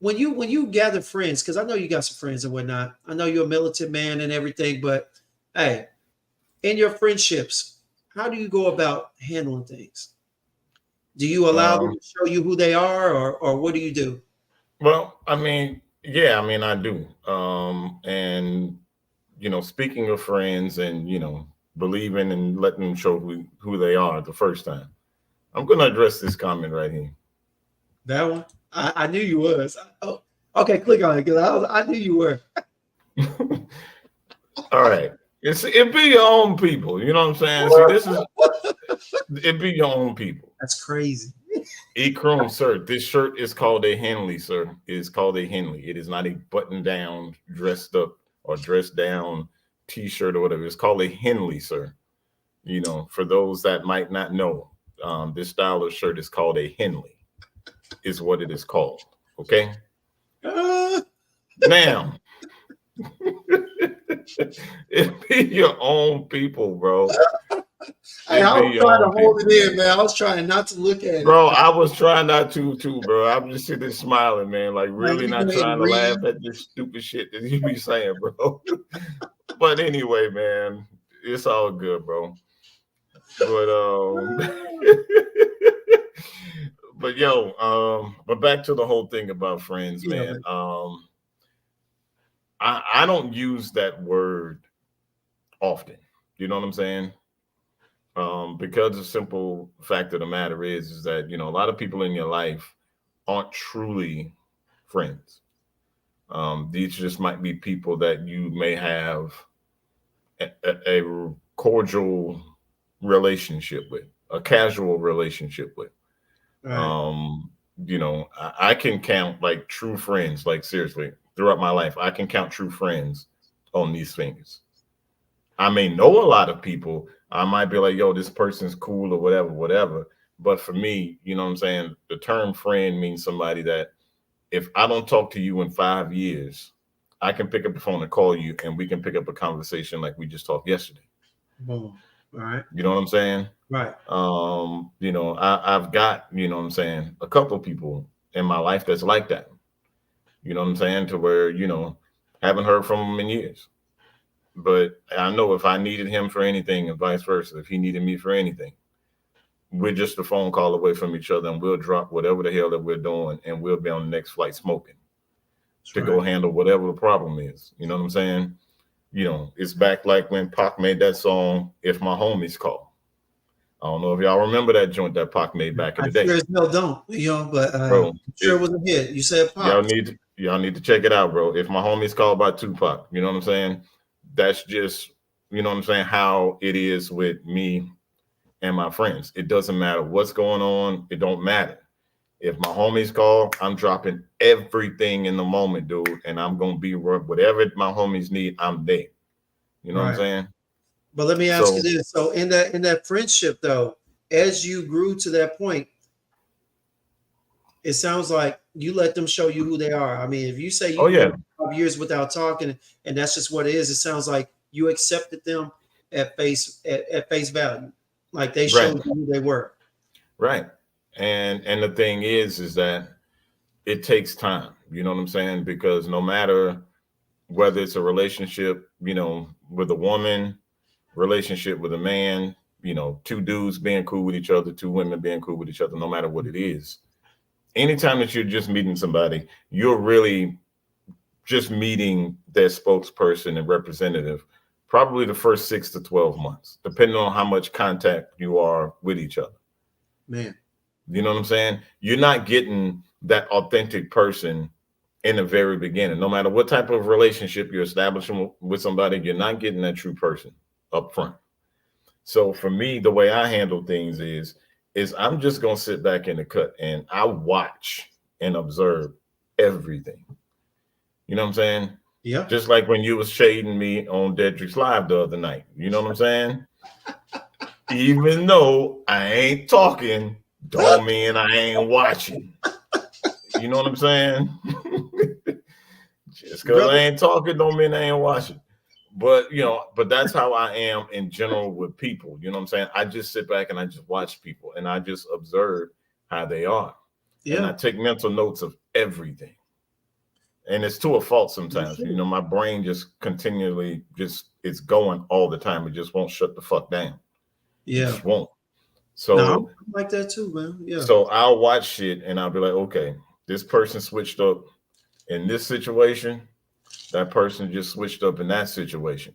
when you gather friends, because I know you got some friends and whatnot. I know you're a militant man and everything, but hey, in your friendships, how do you go about handling things? Do you allow them Um, to show you who they are, or what do you do? well, I mean, yeah, I mean, I do. And speaking of friends and believing and letting them show who they are the first time. I'm gonna address this comment right here. That one, I knew you was. Oh, okay, click on it because I knew you were. All right. It be your own people. You know what I'm saying? See, this is it be your own people. That's crazy. Chrome, sir. This shirt is called a Henley, sir. It is called a Henley. It is not a button down, dressed up or dressed down t-shirt or whatever. It's called a Henley, sir. For those that might not know, this style of shirt is called a Henley, is what it is called. Okay. Uh, Now, it be your own people, bro. Hey, It I be was your trying to own hold people. it in, man. I was trying not to look at it. Bro, I was trying not to too, bro. I'm just sitting there smiling, man. Like Man, really you go not ahead trying and to laugh read. at this stupid shit that you be saying, bro. But anyway, man, it's all good, bro. But but yo, but back to the whole thing about friends, Yeah, man. man. I don't use that word often. You know what I'm saying? Because the simple fact of the matter is that a lot of people in your life aren't truly friends. These just might be people that you may have a cordial relationship with, a casual relationship with. Right. Um, I can count like true friends, like seriously, throughout my life, I can count true friends on these fingers. I may know a lot of people. I might be like, yo, this person's cool or whatever, whatever. But for me, you know what I'm saying? The term friend means somebody that if I don't talk to you in 5 years, I can pick up the phone and call you and we can pick up a conversation like we just talked yesterday. Boom. All right. You know what I'm saying? Right. I've got, what I'm saying, a couple of people in my life that's like that. You know what I'm saying? To where, haven't heard from them in years. But I know if I needed him for anything and vice versa, if he needed me for anything, we're just a phone call away from each other and we'll drop whatever the hell that we're doing and we'll be on the next flight smoking That's to go right. handle whatever the problem is. You know what I'm saying? It's back like when Pac made that song, If My Homies Call. I don't know if y'all remember that joint that Pac made back in I the day. sure as hell don't, but Bro, I'm sure it was a hit. You said y'all pops. need y'all need to check it out, bro. If My Homies Call by Tupac. You know what I'm saying? That's just, what I'm saying, how it is with me and my friends. It doesn't matter what's going on. It don't matter. If my homies call, I'm dropping everything in the moment, dude, and I'm gonna be whatever my homies need. I'm there. You know what I'm Right. saying? But let me ask you So, this. So in that friendship though, as you grew to that point, it sounds like you let them show you who they are. I mean, if you say oh you yeah, go 5 years without talking and that's just what it is, it sounds like you accepted them at face value. Like they right, showed you who they were. right. And the thing is that it takes time. You know what I'm saying? Because no matter whether it's a relationship, with a woman, relationship with a man, two dudes being cool with each other, two women being cool with each other, no matter what it is. Anytime that you're just meeting somebody, you're really just meeting their spokesperson and representative probably the first 6 to 12 months, depending on how much contact you are with each other. Man. You know what I'm saying? You're not getting that authentic person in the very beginning. No matter what type of relationship you're establishing with somebody, you're not getting that true person up front. So for me, the way I handle things is I'm just gonna sit back in the cut and I watch and observe everything. You know what I'm saying? Yeah. Just like when you was shading me on Dedrick's live the other night. You know what I'm saying? Even though I ain't talking, don't mean I ain't watching. You know what I'm saying? Just because I Brother. ain't talking, don't mean I ain't watching. But that's how I am in general with people. You know what I'm saying? I just sit back and I just watch people and I just observe how they are. And I Yeah. take mental notes of everything. And it's to a fault You sometimes. should. My brain just continually just it's going all the time. It just won't shut the fuck down. It Yeah. just won't. No, So I'm like that too, man. Yeah. so I'll watch shit and I'll be like, okay, this person switched up in this situation. That person just switched up in that situation.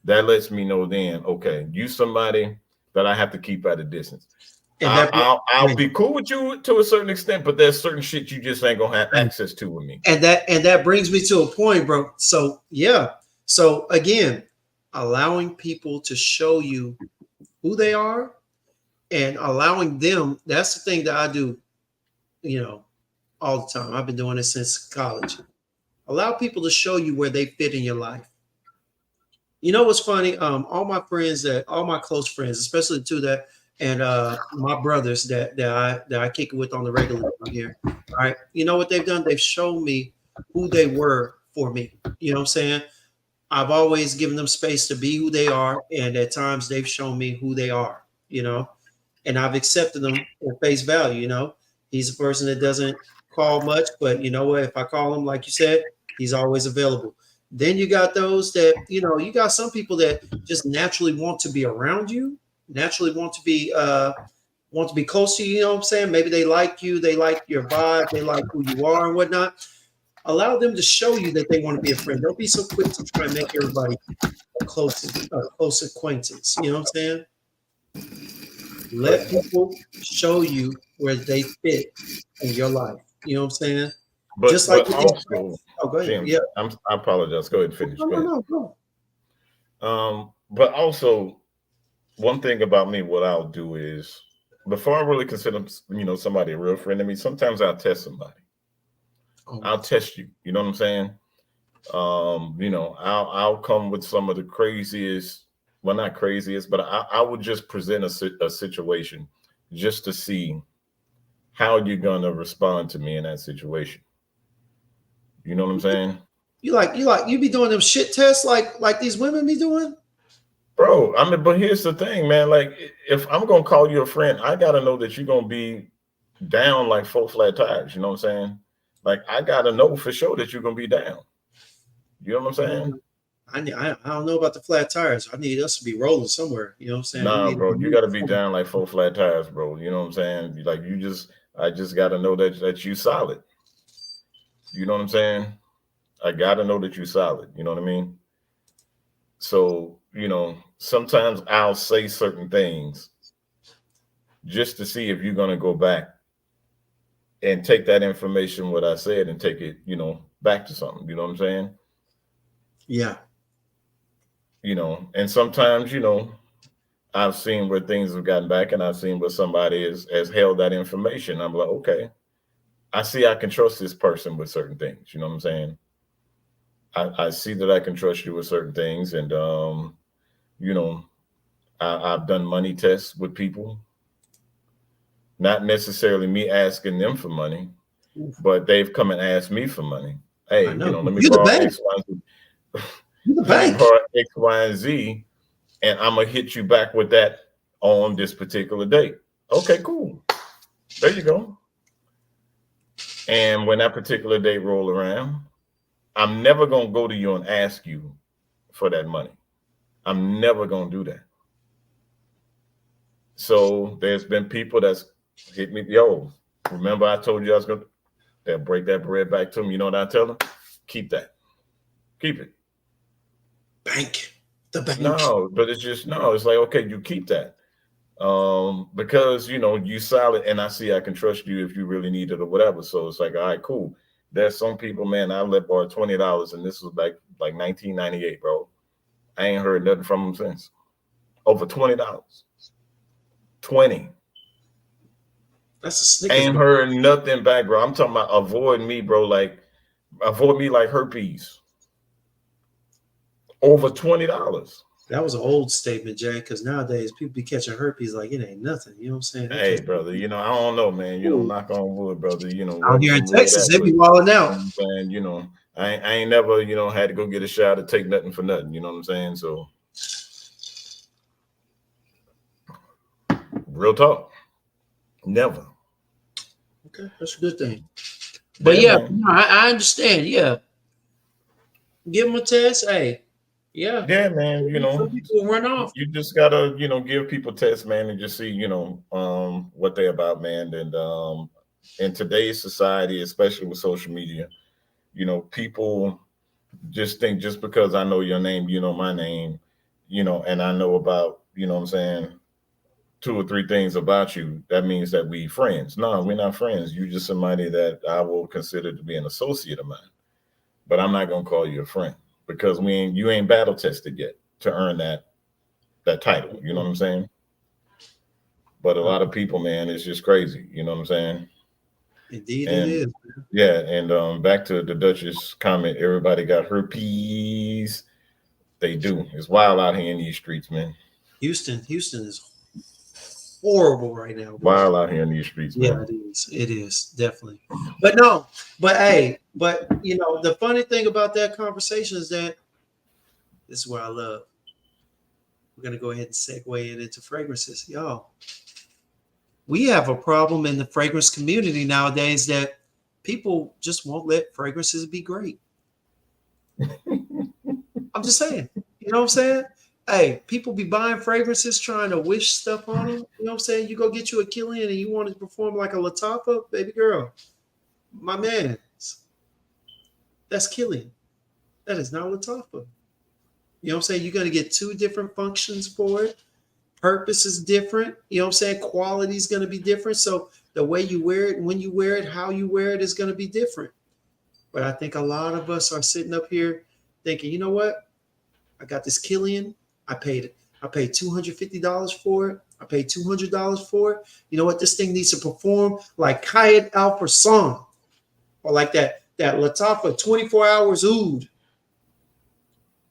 That lets me know then, okay, you somebody that I have to keep at a distance. And I'll, that I'll I'll be cool with you to a certain extent, but there's certain shit you just ain't gonna have access to with me. and that brings me to a point, bro. So yeah. So again, allowing people to show you who they are and allowing them, that's the thing that I do, you know, all the time. I've been doing it since college. Allow people to show you where they fit in your life. You know what's funny? All my close friends, especially the two that, and my brothers that I kick it with on the regular down here. All right, you know what they've done? They've shown me who they were for me. You know what I'm saying? I've always given them space to be who they are, and at times they've shown me who they are. You know, and I've accepted them at face value. He's a person that doesn't call much, but you know what? If I call him, like you said, he's always available. Then you got those that you got some people that just naturally want to be around you, naturally want to be close to you. You know what I'm saying? Maybe they like you, they like your vibe, they like who you are and whatnot. Allow them to show you that they want to be a friend. Don't be so quick to try and make everybody a close acquaintance. You know what I'm saying? Let people show you where they fit in your life. You know what I'm saying? Just like But with these also, friends. Oh, go ahead. Jim, Yeah. I apologize. Go ahead and finish. No, Go no, ahead. no, no. But also, one thing about me, what I'll do is before I really consider somebody a real friend to me, sometimes I'll test somebody. Oh, I'll test you. You know what I'm saying? I'll come with some of the craziest, well, not craziest, but I would just present a situation just to see how you're gonna respond to me in that situation. You know what I'm saying? you be doing them shit tests like these women be doing? Bro, I mean, but here's the thing, man. Like, if I'm gonna call you a friend, I gotta know that you're gonna be down like 4 flat tires. You know what I'm saying? Like, I gotta know for sure that you're gonna be down. You know what I'm saying? I don't know about the flat tires. I need us to be rolling somewhere. You know what I'm saying? We Nah, need to bro, be you moving gotta be somewhere. down like 4 flat tires, bro. You know what I'm saying? Like, I just gotta know that you solid. You know what I'm saying? I gotta know that you solid. You know what I mean? So, sometimes I'll say certain things just to see if you're gonna go back and take that information what I said and take it, back to something. You know what I'm saying? Yeah. And sometimes, I've seen where things have gotten back and I've seen where somebody has held that information. I'm like, okay, I see I can trust this person with certain things. You know what I'm saying? I see that I can trust you with certain things. And, you know, I've done money tests with people, not necessarily me asking them for money, Oof, but they've come and asked me for money. I Hey, know. let me You're the borrow bank. X, Y, and Z. You're the Let me bank. borrow X, Y, and Z, and I'm gonna hit you back with that on this particular date. Okay, cool. There you go. And when that particular date roll around, I'm never gonna go to you and ask you for that money. I'm never gonna do that. So there's been people that's hit me, yo, remember I told you I was gonna, they'll break that bread back to me. You know what I tell them? Keep that. Keep it. Bank. The bank. No, but it's just no, it's like, okay, you keep that. Because you solid and I see I can trust you if you really need it or whatever. So it's like, all right, cool. There's some people, man, I let borrow $20 and this was back like 1998, bro. I ain't heard nothing from them since. Over $20. 20. That's a Snickers Ain't bar. heard nothing back, bro. I'm talking about avoid me, bro. Like avoid me like herpes. Over $20. That was an old statement, Jay, because nowadays people be catching herpes like it ain't nothing. You know what I'm saying? They Hey, catch brother, I don't know, man. ooh, Knock on wood, brother. out Wherever here in some wood Texas, at, they but be walling you know out. what I'm saying, I ain't never, had to go get a shot or take nothing for nothing. You know what I'm saying? So real talk, never. Okay, that's a good thing. But Yeah, yeah, man. no, I understand. Yeah, give them a test. Hey, yeah, Yeah, man. some people will run off. You just gotta, give people tests, man, and just see, what they about, man. And in today's society, especially with social media, people just think just because I know your name, you know my name, and I know about, what I'm saying, two or three things about you, that means that we friends. No, we're not friends. You're just somebody that I will consider to be an associate of mine. But I'm not gonna call you a friend because you ain't battle tested yet to earn that title. You know what I'm saying? But a lot of people, man, it's just crazy. You know what I'm saying? Indeed, it And is. yeah, and back to the Duchess comment, everybody got herpes. They do. It's wild out here in these streets, man. Houston is horrible right now, bro. Wild out here in these streets, Yeah, man. it is. It is definitely. But no, but hey, but the funny thing about that conversation is that this is what I love. We're gonna go ahead and segue it into fragrances, y'all. We have a problem in the fragrance community nowadays that people just won't let fragrances be great. I'm just saying. You know what I'm saying? Hey, people be buying fragrances trying to wish stuff on them. You know what I'm saying? You go get you a Killian and you want to perform like a Latifah, baby girl. My man, that's Killian. That is not Latifah. You know what I'm saying? You're going to get two different functions for it. purpose is different. You know what I'm saying? Quality is going to be different. So the way you wear it, when you wear it, how you wear it is going to be different. But I think a lot of us are sitting up here thinking, you know what? I got this Killian. I paid it. I paid $250 for it. I paid $200 for it. You know what? This thing needs to perform like Kayat Alpha song, or like that Latafa 24 hours oud.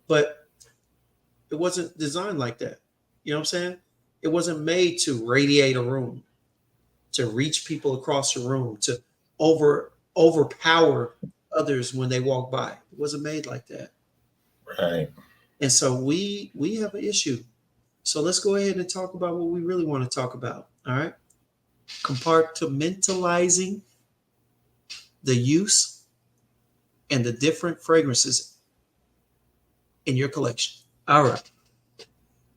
But it wasn't designed like that. You know what I'm saying? It wasn't made to radiate a room, to reach people across the room, to overpower others when they walk by. It wasn't made like that. Right. And so we have an issue. So let's go ahead and talk about what we really want to talk about. All right. Compartmentalizing the use and the different fragrances in your collection. All right.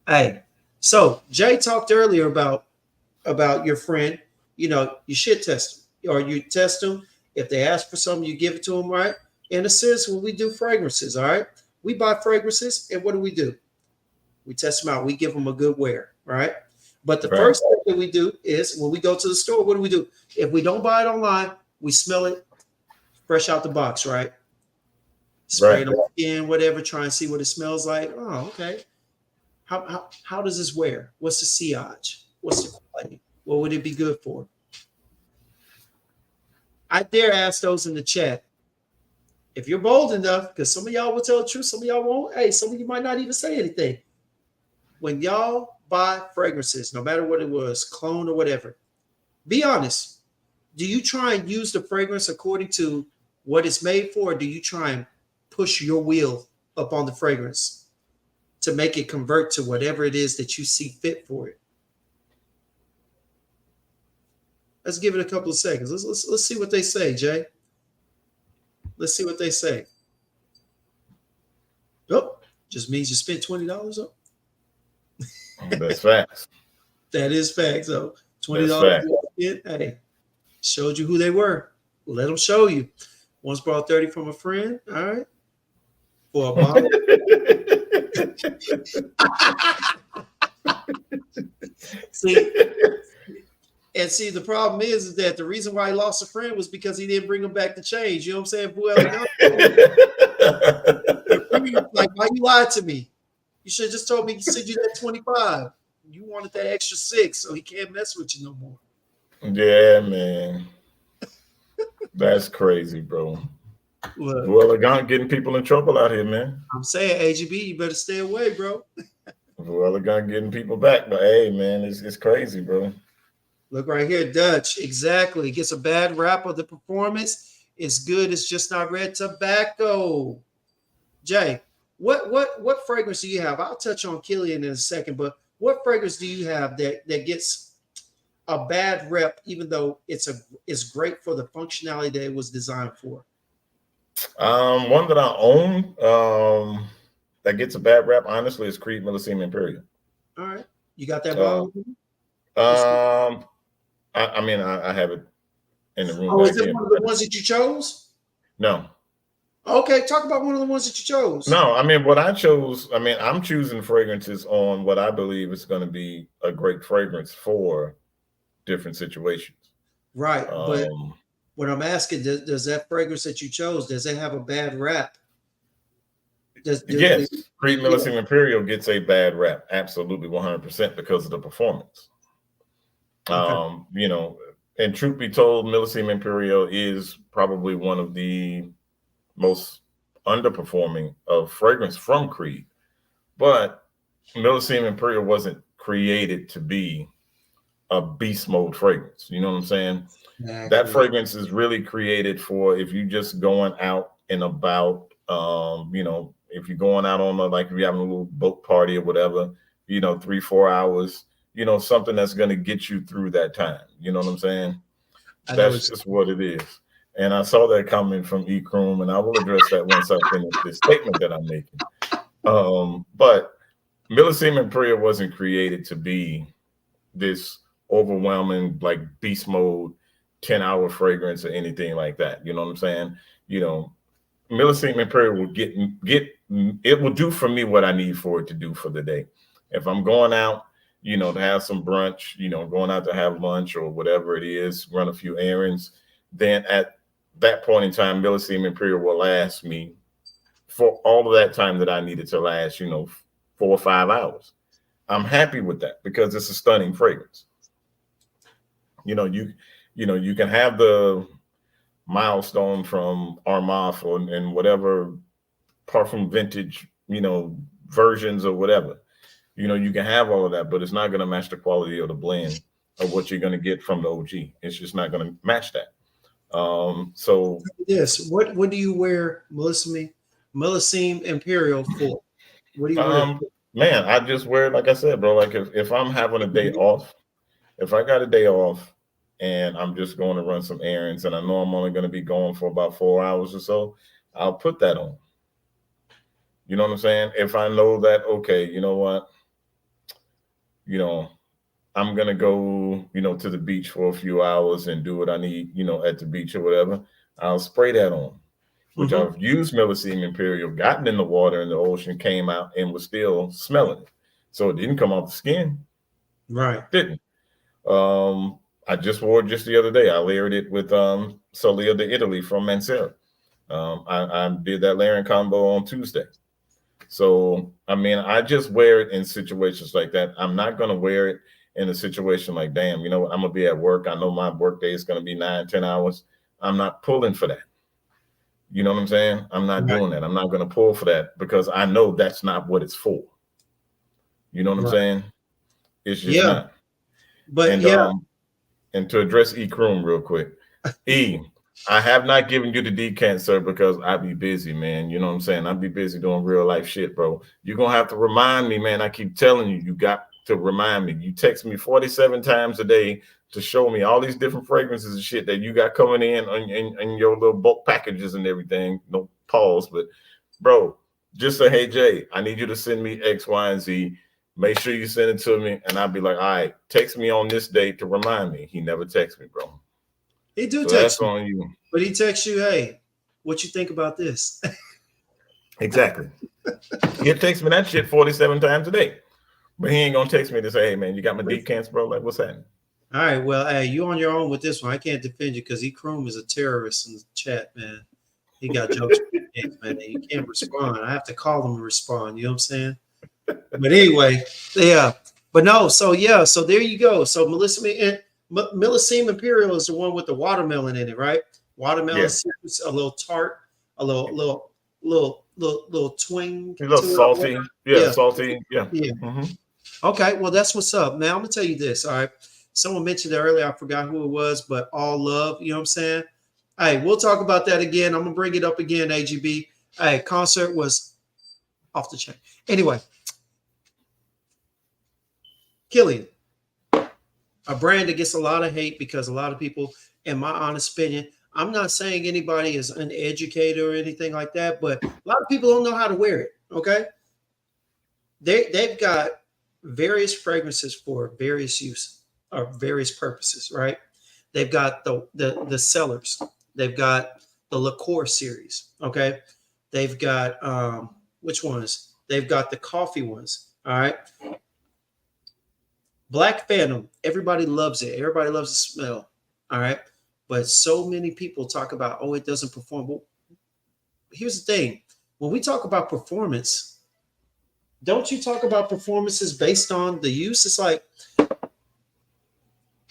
Hey, so Jay talked earlier about your friend. You know, you shit test them, or you test them. If they ask for something, you give it to them, right? In a sense, when we do fragrances, all right, we buy fragrances, and what do? We test them out. We give them a good wear, right? But the first thing that we do is when we go to the store, what do? If we don't buy it online, we smell it fresh out the box, right? Spray it on the skin, whatever, try and see what it smells like. Oh, okay. How does this wear? What's the sillage? What's the quality? What would it be good for? I dare ask those in the chat. If you're bold enough, because some of y'all will tell the truth, some of y'all won't. Hey, some of you might not even say anything. When y'all buy fragrances, no matter what it was, clone or whatever, be honest. Do you try and use the fragrance according to what it's made for? Or do you try and push your wheel up on the fragrance to make it convert to whatever it is that you see fit for it? Let's give it a couple of seconds. Let's see what they say, Jay. Let's see what they say. Oh, just means you spent $20 up. That's facts. That is facts. So $20. Hey, showed you who they were. Let them show you. Once brought 30 from a friend. All right. For a bottle. See, the problem is that the reason why he lost a friend was because he didn't bring him back to change. You know what I'm saying? Like, why you lied to me? You should have just told me you said you had 25. You wanted that extra 6, so he can't mess with you no more. Yeah, man. That's crazy, bro. Look, well, Elegant getting people in trouble out here, man. I'm saying, AGB, you better stay away, bro. Well, Elegant getting people back, but hey, man, it's crazy, bro. Look right here, Dutch. Exactly. Gets a bad rap of the performance. It's good. It's just not red tobacco. Jay, what fragrance do you have? I'll touch on Killian in a second, but what fragrance do you have that gets a bad rep, even though it's great for the functionality that it was designed for? One that I own that gets a bad rep, honestly, is Creed Millesime Imperial. All right, you got that bottle? I mean, I have it in the room. Oh, is it one of the ones that you chose? No. Okay, talk about one of the ones that you chose. No, I mean, what I chose, I mean, I'm choosing fragrances on what I believe is going to be a great fragrance for different situations. Right, but what I'm asking, does that fragrance that you chose, does it have a bad rap? Yes, Creed Millesime Imperial gets a bad rap, absolutely 100% because of the performance. Okay. You know, and truth be told, Millesime Imperial is probably one of the most underperforming of fragrance from Creed. But Millesime Imperial wasn't created to be a beast mode fragrance. You know what I'm saying? Exactly. That fragrance is really created for if you just going out and about, you know, if you're going out on like if you're having a little boat party or whatever, you know, 3-4 hours, you know, something that's going to get you through that time. You know what I'm saying? That's just what it is. And I saw that coming from E. Kroom, and I will address that once I finish this statement that I'm making. But Millesime Imperial wasn't created to be this overwhelming, like beast mode, 10-hour fragrance or anything like that. You know what I'm saying? You know, Millesime Imperial will it will do for me what I need for it to do for the day. If I'm going out, to have some brunch, going out to have lunch or whatever it is, run a few errands. Then at that point in time, Millesime Imperial will last me for all of that time that I needed to last, 4 or 5 hours. I'm happy with that because it's a stunning fragrance. You know, you you can have the milestone from Armaf and whatever parfum vintage, versions or whatever. You can have all of that, but it's not going to match the quality of the blend of what you're going to get from the OG. It's just not going to match that. So Yes. What do you wear, Millesime Imperial for? What do you wear? man, I just wear it like I said, bro. Like if I'm having a day off, if I got a day off and I'm just going to run some errands and I know I'm only going to be going for about 4 hours or so, I'll put that on. You know what I'm saying? If I know that, okay, you know what, you know, I'm gonna go, to the beach for a few hours and do what I need, at the beach or whatever. I'll spray that on, which Mm-hmm. I've used Millesime Imperial, gotten in the water in the ocean, came out and was still smelling it. So it didn't come off the skin. Right. Didn't. I just wore it just the other day. I layered it with Solia de Italy from Mancera. I did that layering combo on Tuesday. So I mean, I just wear it in situations like that. I'm not gonna wear it in a situation like, damn, I'm gonna be at work. I know my work day is gonna be 9, 10 hours. I'm not pulling for that. You know what I'm saying? I'm not Right. doing that. I'm not gonna pull for that because I know that's not what it's for. You know what I'm Right. saying? It's just Yeah. not. But And yeah. and to address E Kroom real quick. E, I have not given you the decant, sir, because I be busy, man. You know what I'm saying? I be busy doing real life shit, bro. You're gonna have to remind me, man. I keep telling you, you got to remind me. You text me 47 times a day to show me all these different fragrances and shit that you got coming in your little bulk packages and everything. No pause, but bro, just say, hey Jay, I need you to send me X, Y, and Z. Make sure you send it to me, and I'll be like, all right, text me on this date to remind me. He never texts me, bro. He do So text that's you, on you. but he texts you, hey, what you think about this? Exactly. He'll text me that shit 47 times a day. But he ain't gonna text me to say, hey man, you got my decants, bro? Like, what's happening? All right, well, hey, you on your own with this one. I can't defend you because E. Kroom is a terrorist in the chat, man. He got jokes, man. You can't respond. I have to call him to respond. You know what I'm saying? But anyway, yeah. But no, so yeah, so there you go. So Millesime Imperial is the one with the watermelon in it, right? Watermelon Yeah. citrus, a little tart, a little twing He's a little to it. salty. Yeah, Yeah, salty. Yeah. yeah. Mm-hmm. Okay, well, that's what's up. Now I'm gonna tell you this. All right. Someone mentioned it earlier, I forgot who it was, but all love, you know what I'm saying? Hey, we'll talk about that again. I'm gonna bring it up again, AGB. Hey, concert was off the chain. Anyway, Killian, a brand that gets a lot of hate because a lot of people, in my honest opinion, I'm not saying anybody is uneducated or anything like that, but a lot of people don't know how to wear it. Okay. They've got various fragrances for various use or various purposes, right? They've got the cellars, they've got the liqueur series, okay? They've got which ones? They've got the coffee ones, all right? Black Phantom, everybody loves it. Everybody loves the smell, all right? But so many people talk about, oh, it doesn't perform. Well, here's the thing: when we talk about performance, don't you talk about performances based on the use? It's like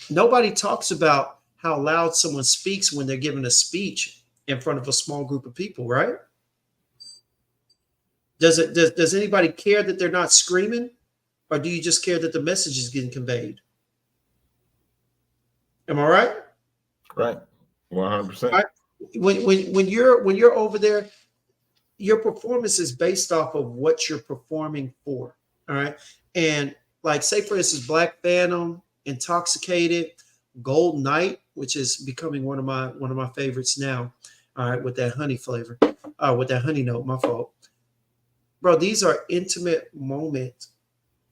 nobody talks about how loud someone speaks when they're giving a speech in front of a small group of people, right? Does anybody care that they're not screaming, or do you just care that the message is getting conveyed? Am I right? Right. 100%. Right. When you're over there, your performance is based off of what you're performing for. All right. And like say for instance, Black Phantom, Intoxicated, Gold Night, which is becoming one of my favorites now. All right, with that honey flavor, with that honey note, my fault. Bro, these are intimate moment,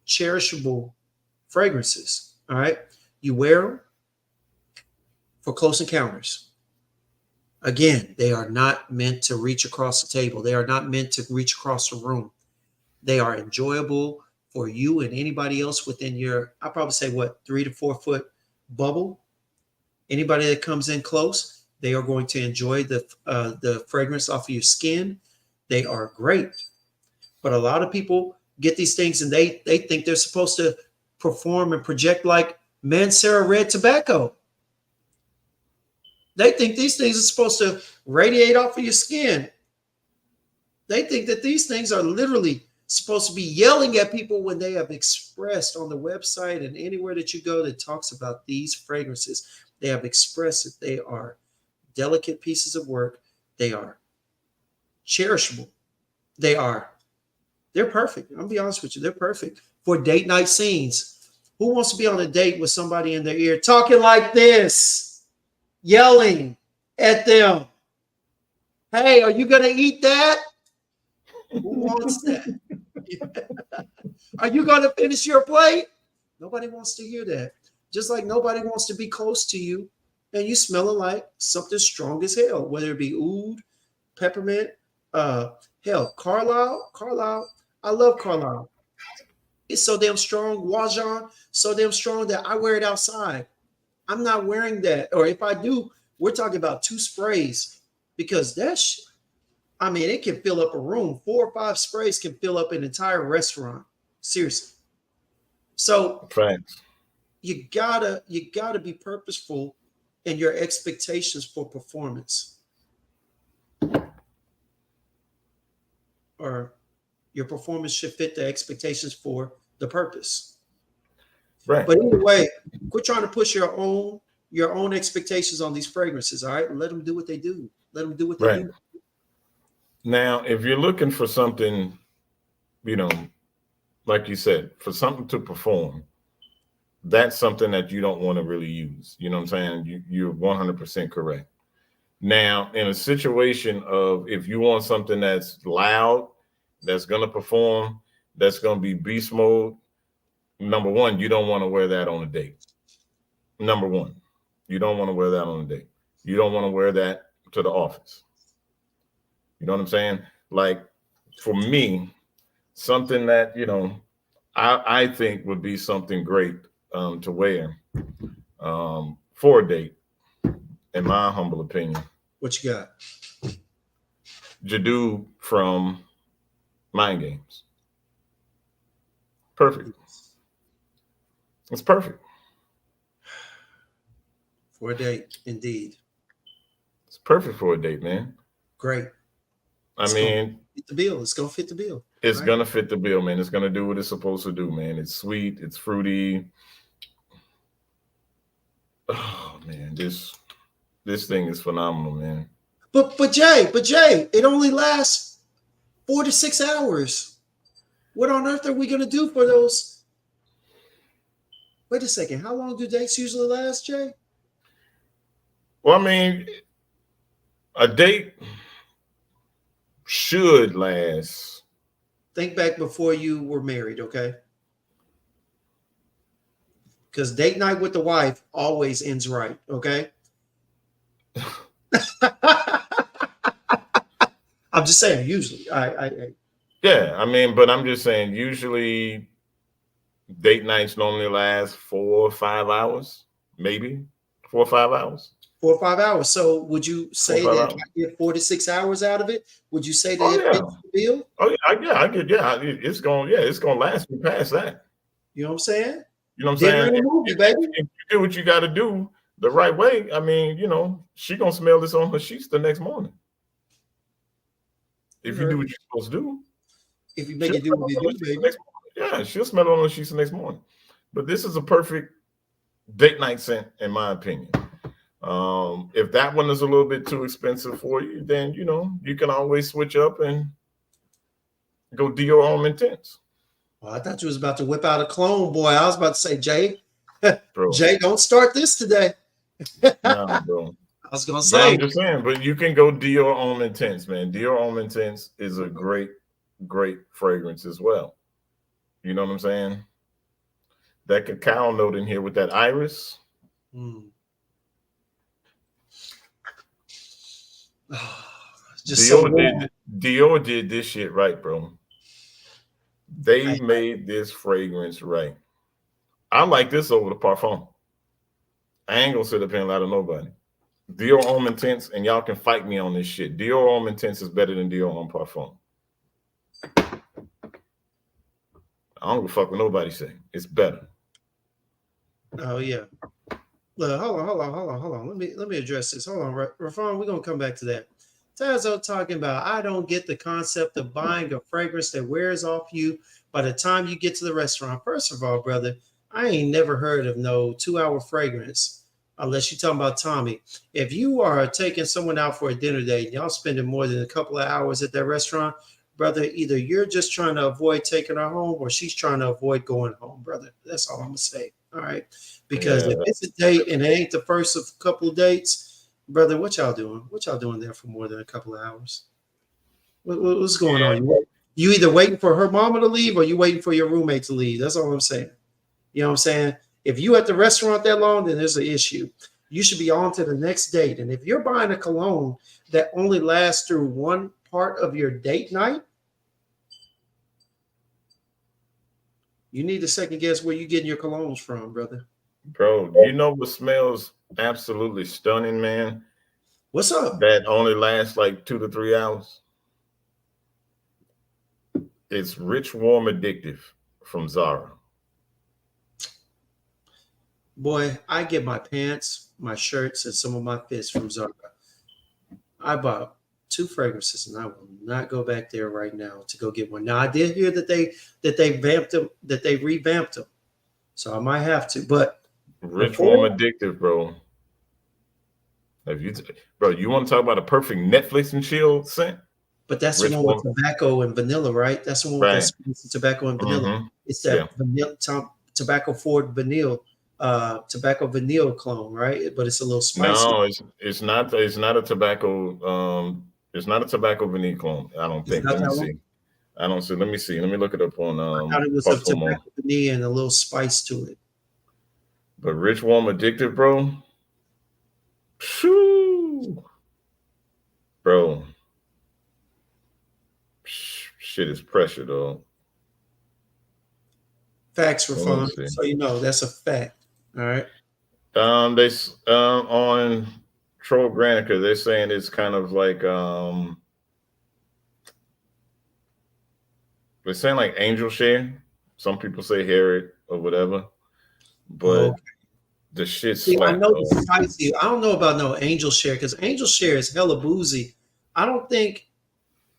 cherishable fragrances. All right. You wear them for close encounters. Again, they are not meant to reach across the table. They are not meant to reach across the room. They are enjoyable for you and anybody else within your, I probably say what, 3 to 4 foot bubble. Anybody that comes in close, they are going to enjoy the fragrance off of your skin. They are great. But a lot of people get these things and they think they're supposed to perform and project like Mancera red tobacco. They think these things are supposed to radiate off of your skin. They think that these things are literally supposed to be yelling at people when they have expressed on the website and anywhere that you go that talks about these fragrances. They have expressed that they are delicate pieces of work. They are cherishable. They're perfect. I'll be honest with you. They're perfect for date night scenes. Who wants to be on a date with somebody in their ear talking like this, yelling at them? Hey, are you going to eat that? Who wants that? Are you going to finish your plate? Nobody wants to hear that. Just like nobody wants to be close to you and you smelling like something strong as hell, whether it be oud, peppermint, hell, Carlisle. I love Carlisle. It's so damn strong. Wajan, so damn strong that I wear it outside. I'm not wearing that. Or if I do, we're talking about 2 sprays because I mean, it can fill up a room. 4 or 5 sprays can fill up an entire restaurant. Seriously. So Thanks. you gotta be purposeful in your expectations for performance. Or your performance should fit the expectations for the purpose. Right. But anyway, quit trying to push your own expectations on these fragrances. All right, let them do what they do. Let them do what they do. Now, if you're looking for something, like you said, for something to perform, that's something that you don't want to really use. You know what I'm saying? You're 100% correct. Now, in a situation of if you want something that's loud, that's going to perform, that's going to be beast mode, number one, you don't want to wear that on a date. Number one, you don't want to wear that on a date. You don't want to wear that to the office. You know what I'm saying? Like for me, something that, I think would be something great to wear for a date, in my humble opinion. What you got? Jadu from Mind Games. Perfect. It's perfect. For a date, indeed. It's perfect for a date, man. Great. I mean, fit the bill. It's gonna fit the bill. It's right? Gonna fit the bill, man. It's gonna do what it's supposed to do, man. It's sweet. It's fruity. Oh man, this thing is phenomenal, man. But Jay, it only lasts 4 to 6 hours. What on earth are we gonna do for those? Wait a second. How long do dates usually last, Jay? Well, I mean, a date should last. Think back before you were married, okay? Because date night with the wife always ends right, okay? I'm just saying, usually. Yeah, I mean, but I'm just saying, usually date nights normally last 4 or 5 hours, maybe 4 or 5 hours. 4 or 5 hours. So would you say that if I get 4 to 6 hours out of it, would you say that it fits the bill? Oh yeah, I get it's gonna last me past that. You know what I'm saying? You know what I'm saying? If you do what you got to do the right way, I mean, she gonna smell this on her sheets the next morning. If you do what you're supposed to do. If you make it do what you do, baby. Yeah, she'll smell it on her sheets the next morning. But this is a perfect date night scent, in my opinion. If that one is a little bit too expensive for you, then you can always switch up and go Dior Homme Intense. Well, I thought you was about to whip out a clone, boy. I was about to say, Jay, Jay, don't start this today. No, bro. I was gonna say, I'm just saying, but you can go Dior Homme Intense, man. Dior Homme Intense is a great fragrance as well. You know what I'm saying? That cacao note in here with that iris. Just Dior Dior did this shit right, bro. They made this fragrance right. I like this over the Parfum. I ain't gonna sit up here and lie to nobody. Dior Homme Intense, and y'all can fight me on this shit. Dior Homme Intense is better than Dior Homme Parfum. I don't give a fuck what nobody say. It's better. Oh yeah. Look, hold on. Let me address this. Hold on, Rafon, we're gonna come back to that. Tazo talking about I don't get the concept of buying a fragrance that wears off you by the time you get to the restaurant. First of all, brother, I ain't never heard of no 2 hour fragrance unless you're talking about Tommy. If you are taking someone out for a dinner date and y'all spending more than a couple of hours at that restaurant, brother, either you're just trying to avoid taking her home or she's trying to avoid going home, brother. That's all I'm gonna say. All right. Because Yeah, if it's a date and it ain't the first of a couple of dates, brother, what y'all doing? What y'all doing there for more than a couple of hours? What's going on? You either waiting for her mama to leave or you waiting for your roommate to leave. That's all I'm saying. You know what I'm saying? If you at the restaurant that long, then there's an issue. You should be on to the next date. And if you're buying a cologne that only lasts through one part of your date night, you need to second guess where you getting your colognes from, brother. bro. You know what smells absolutely stunning, man? What's up? That only lasts like 2 to 3 hours. It's Rich Warm Addictive from Zara. Boy, I get my pants, my shirts, and some of my fits from Zara. I bought two fragrances, and I will not go back there right now to go get one. Now I did hear that they vamped them, that they revamped them, so I might have to. But Rich Warm before, Addictive, bro. If you, bro, you want to talk about a perfect Netflix and chill scent? but that's the Rich one with Warm, tobacco and vanilla, right? That's the one with that right? spicy tobacco and vanilla. Mm-hmm. It's Yeah. that vanilla tobacco forward vanilla, tobacco vanilla clone, right? But it's a little spicy. No, it's not. It's not a tobacco. It's not a tobacco vanilla clone. I don't It's think. not Let me that one. see. I don't see. Let me see. Let me look it up on I thought it was a Parfumo. tobacco vanilla and a little spice to it. But Rich Warm Addictive, bro. Shoo, bro. Shit is pressure, though. Facts were Let me fun, see. so you know that's a fact. All right. They on Troll Granica, they're saying it's kind of like they're saying like angel share. Some people say Harriet or whatever, but Oh, the shit see, I slap know the though. spicy. I don't know about no angel share because angel share is hella boozy. I don't think,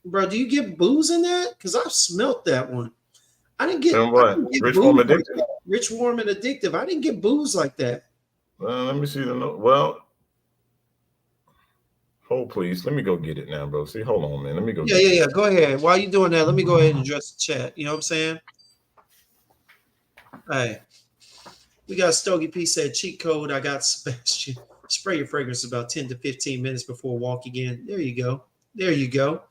bro. Do you get booze in that? Because I've smelt that one. And I what? didn't get Rich Warm booze like Addictive? that. Rich, warm, and addictive. I didn't get booze like that. Let me see the note. Well, hold please. Let me go get it now, bro. See, hold on, man. Let me go Yeah, get yeah, this. yeah. Go ahead. While you doing that, let me go ahead and address the chat. You know what I'm saying? Hey, we got Stogie P said cheat code. I got Sebastian. Spray your fragrance about 10 to 15 minutes before walking in. There you go. There you go.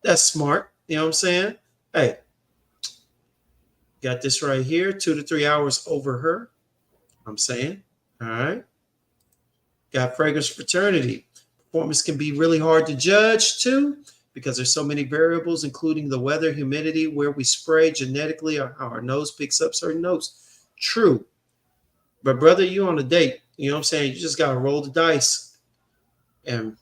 That's smart. You know what I'm saying? Hey, got this right here. 2 to 3 hours over her. I'm saying. All right. Got fragrance fraternity. Performance can be really hard to judge too because there's so many variables, including the weather, humidity, where we spray genetically, or how our nose picks up certain notes. True. But brother, you on a date. You know what I'm saying? You just gotta roll the dice. And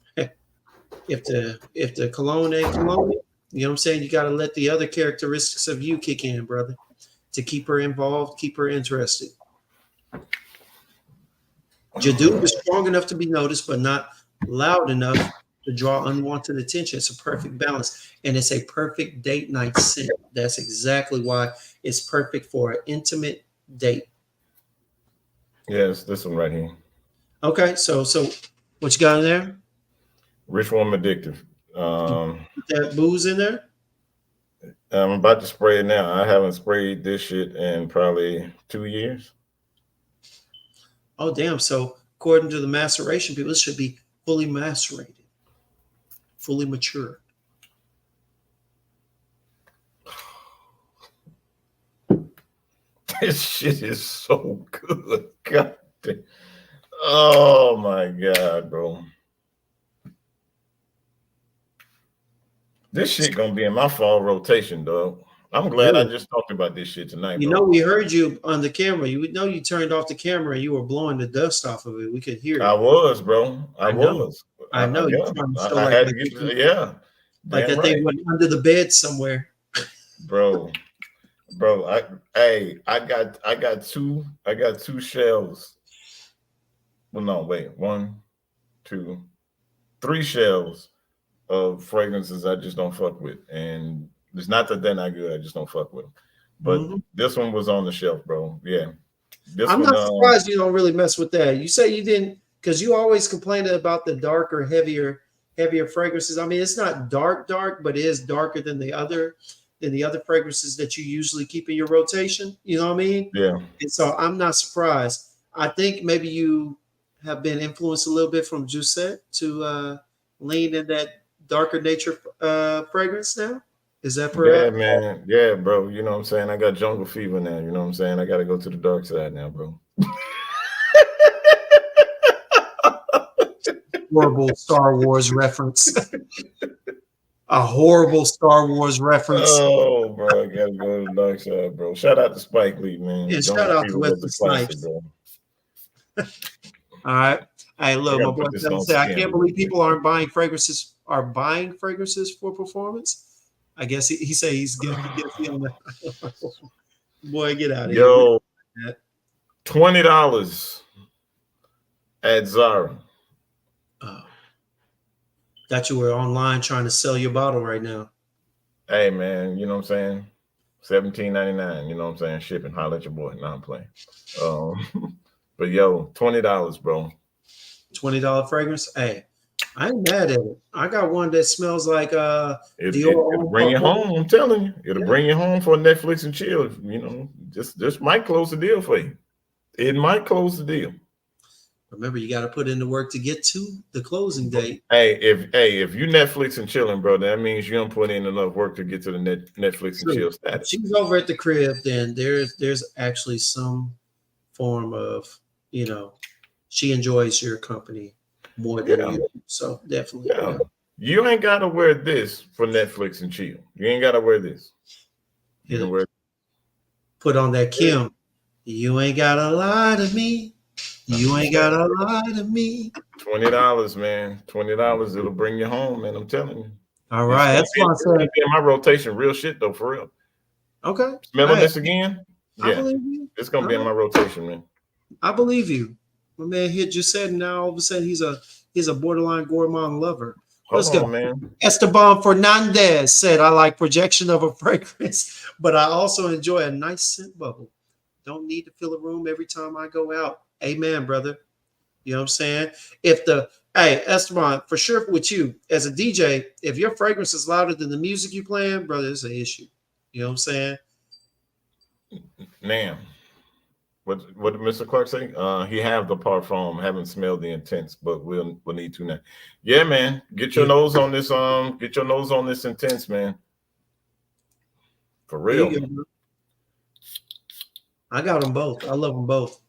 if the cologne ain't cologne, you know what I'm saying? You gotta let the other characteristics of you kick in, brother, to keep her involved, keep her interested. Jadub is strong enough to be noticed, but not loud enough to draw unwanted attention. It's a perfect balance, and it's a perfect date night scent. That's exactly why it's perfect for an intimate date. Yes, this one right here. Okay, so what you got in there? Rich Warm Addictive. You Um, put that booze in there? I'm about to spray it now. I haven't sprayed this shit in probably 2 years. Oh, damn. So according to the maceration people, it should be fully macerated, fully mature. This shit is so good. God damn. Oh my god, bro. This shit gonna be in my fall rotation, dog. I'm glad I Really? just talked about this shit tonight, You know, bro. we heard you on the camera. You would know you turned off the camera and you were blowing the dust off of it. We could hear I it. was, bro. I I know. was. I know. You're Yeah, trying to show I had to get to, yeah, like damn that thing right, went under the bed somewhere. bro. Bro, I got two shelves. Well, no, wait, one, two, three shelves of fragrances I just don't fuck with, and it's not that they're not good. I just don't fuck with them. But Mhm. this one was on the shelf, bro. Yeah, this I'm one. not surprised you don't really mess with that. You say you didn't because you always complained about the darker, heavier fragrances. I mean, it's not dark, dark, but it is darker than the other fragrances that you usually keep in your rotation. You know what I mean? Yeah, And so I'm not surprised. I think maybe you have been influenced a little bit from Giuseppe to lean in that darker nature fragrance now. Is that yeah, perhaps? man. Yeah, bro. You know what I'm saying? I got jungle fever now. You know what I'm saying? I got to go to the dark side now, bro. Horrible Star Wars reference. A horrible Star Wars reference. Oh, bro, I gotta go to the dark side, bro. Shout out to Spike Lee, man. And shout Jungle out to Fever was Wesley a classic, Snipes. bro. All right. Hey, I look, my gotta boy put this Phil on said, I skin can't real believe quick. people aren't buying fragrances for performance. I guess he said he gets on that. Boy, get out of here. We Yo, don't do $20 at Zara. that. Thought you were online trying to sell your bottle right now. Hey, man, you know what I'm saying? 17.99. You know what I'm saying? Shipping. Holla at your boy. Nah, I'm playing. But yo, $20, bro. $20 fragrance. Hey, I ain't mad at it. I got one that smells like It'll Dior bring you Homme home. I'm telling you, it'll Yeah. bring you home for Netflix and chill. You know, just might close the deal for you. It might close the deal. Remember, you got to put in the work to get to the closing date. If you Netflix and chilling, bro, that means you don't put in enough work to get to the Netflix and True. chill If status. she's over at the crib, then there's actually some form of, you know, she enjoys your company more than Yeah, you. So definitely, yeah. yeah. You ain't gotta wear this for Netflix and chill. You ain't gotta wear this. You Hit can it. wear Put on that Kim. You ain't gotta lie to me. You ain't gotta lie to me. $20, man. $20. It'll bring you home, man. I'm telling you. All right, that's why I It's gonna said, be in my rotation, real shit though, for real. okay. Smelling Hey, this again? I Yeah, believe you. it's gonna All be in right. my rotation, man. I believe you. My man here just said now all of a sudden he's a borderline gourmand lover. Hold Let's go. on, man. Esteban Fernandez said, I like projection of a fragrance, but I also enjoy a nice scent bubble. Don't need to fill a room every time I go out. Amen, brother. You know what I'm saying? If the hey Esteban, for sure with you as a DJ, if your fragrance is louder than the music you playing, brother, it's an issue. You know what I'm saying? Damn. What did Mr. Clark say? He have the parfum, haven't smelled the intense, but we'll need to now. Yeah, man. Get your Yeah. nose on this. Get your nose on this intense, man. For There real. you go, bro. I got them both. I love them both.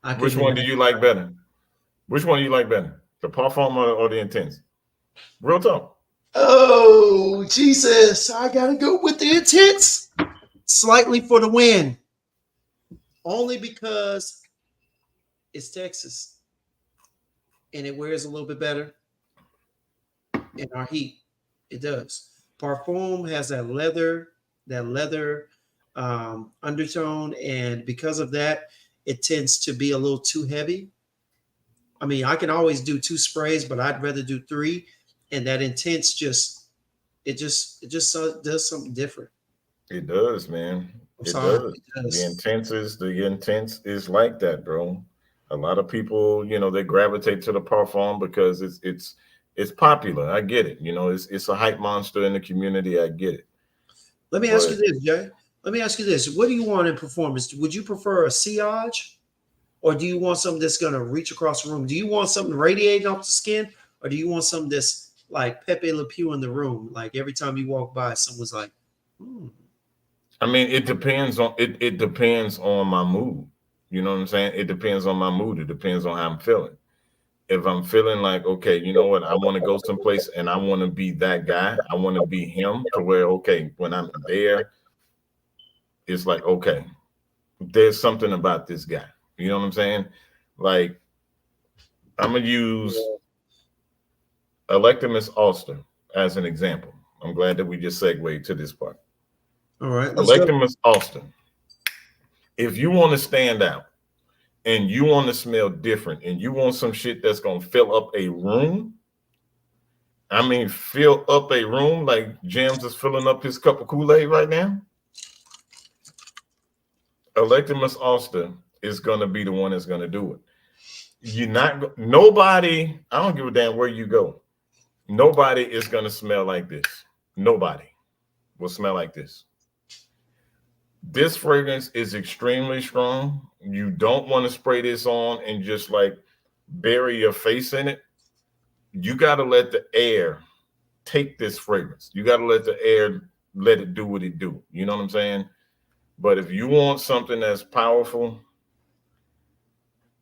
I Which couldn't one do imagine. you like better? Which one do you like better? The parfum or the intense? Real talk. Oh, Jesus. I got to go with the intense. Slightly for the win. Only because it's Texas and it wears a little bit better in our heat. It does. Parfum has that leather undertone, and because of that, it tends to be a little too heavy. I mean, I can always do two sprays, but I'd rather do three. And that intense does something different. It does, man. I'm It sorry, does. it does. The intense is like that, bro. A lot of people, they gravitate to the parfum because it's popular. I get it. It's a hype monster in the community. I get it. Let me ask But you this, Jay. Let me ask you this. What do you want in performance? Would you prefer a sillage, or do you want something that's going to reach across the room? Do you want something radiating off the skin, or do you want something that's like Pepe Le Pew in the room? Like every time you walk by, someone's like, hmm. I mean, it depends on my mood. You know what I'm saying? It depends on my mood. It depends on how I'm feeling. If I'm feeling like, okay, you know what, I want to go someplace and I want to be that guy. I want to be him to where, okay, when I'm there, it's like, okay, there's something about this guy. You know what I'm saying? Like, I'm gonna use Electimus Alston as an example. I'm glad that we just segued to this part. All right, let's go. Electimus Alston. If you want to stand out and you want to smell different and you want some shit that's gonna fill up a room, I mean, fill up a room like James is filling up his cup of Kool-Aid right now. Electimus Alston is gonna be the one that's gonna do it. You're not nobody. I don't give a damn where you go. Nobody is gonna smell like this. Nobody will smell like this. This fragrance is extremely strong. You don't want to spray this on and just like bury your face in it. You got to let the air take this fragrance. You got to let the air let it do what it do. You know what I'm saying? But if you want something that's powerful,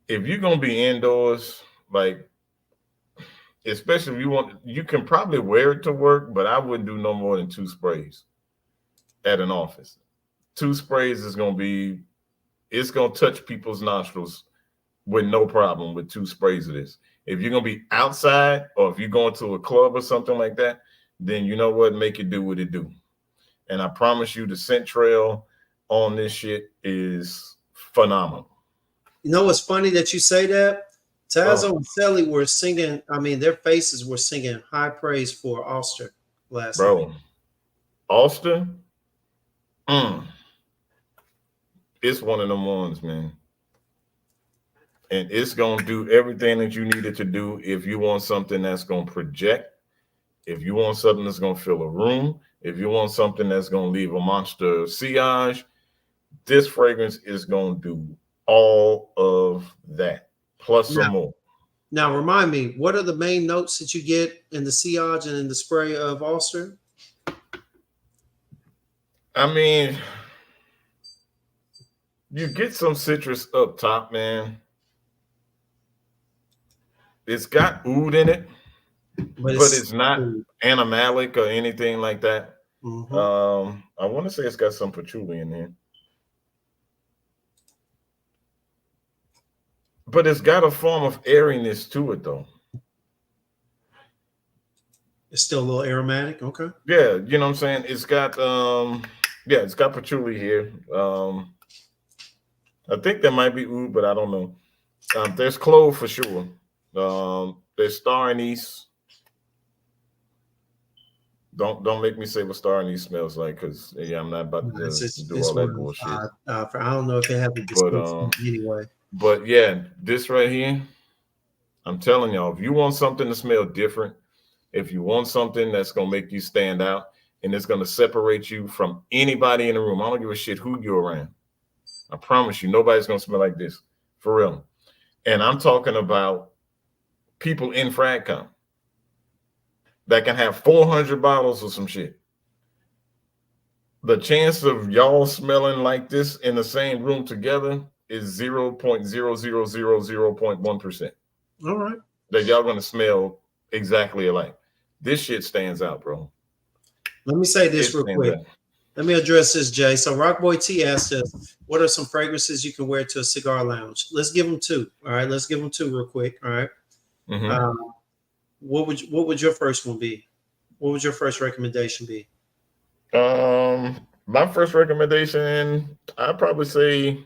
if you're gonna be indoors, like especially if you want, you can probably wear it to work, but I wouldn't do no more than 2 sprays at an office. 2 sprays is gonna be, it's gonna touch people's nostrils with no problem with 2 sprays of this. If you're gonna be outside or if you're going to a club or something like that, then you know what, make it do what it do. And I promise you, the scent trail on this shit is phenomenal. You know what's funny that you say that? Tazo and Sally were singing. I mean, their faces were singing high praise for Ulster last night. Ulster, it's one of them ones, man. And it's gonna do everything that you need it to do. If you want something that's gonna project, if you want something that's gonna fill a room, if you want something that's gonna leave a monster sillage, this fragrance is gonna do all of that plus some more. Now, remind me, what are the main notes that you get in the sillage and in the spray of Ulster? I mean, you get some citrus up top, man. It's got oud in it, but it's not animalic or anything like that. Mm-hmm. I want to say it's got some patchouli in there. But it's got a form of airiness to it, though. It's still a little aromatic, okay. Yeah, you know what I'm saying? It's got it's got patchouli here. I think there might be oud, but I don't know. There's clove for sure. There's star anise. Don't make me say what star anise smells like, because I'm not about to do all that bullshit. I don't know if they have the anyway. But yeah, this right here, I'm telling y'all, if you want something to smell different, if you want something that's gonna make you stand out and it's gonna separate you from anybody in the room, I don't give a shit who you're around. I promise you, nobody's gonna smell like this, for real. And I'm talking about people in FragCom that can have 400 bottles of some shit. The chance of y'all smelling like this in the same room together is 0.0000.1%. All right. That y'all gonna smell exactly alike. This shit stands out, bro. Let me say this real quick. Let me address this, Jay. So Rockboy T asked us, what are some fragrances you can wear to a cigar lounge? Let's give them 2. All right, let's give them 2 real quick. All right. Mm-hmm. What would your first one be? What would your first recommendation be? My first recommendation, I'd probably say,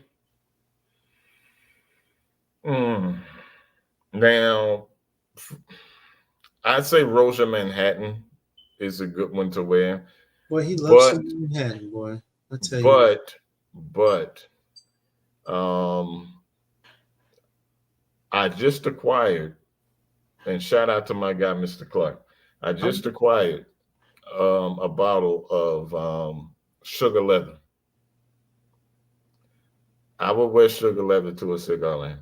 now, I'd say Roja Manhattan is a good one to wear. Boy, he loves some Manhattan, boy. I tell you. But I just acquired, and shout out to my guy, Mr. Clark. I just acquired a bottle of sugar leather. I would wear sugar leather to a cigar lounge.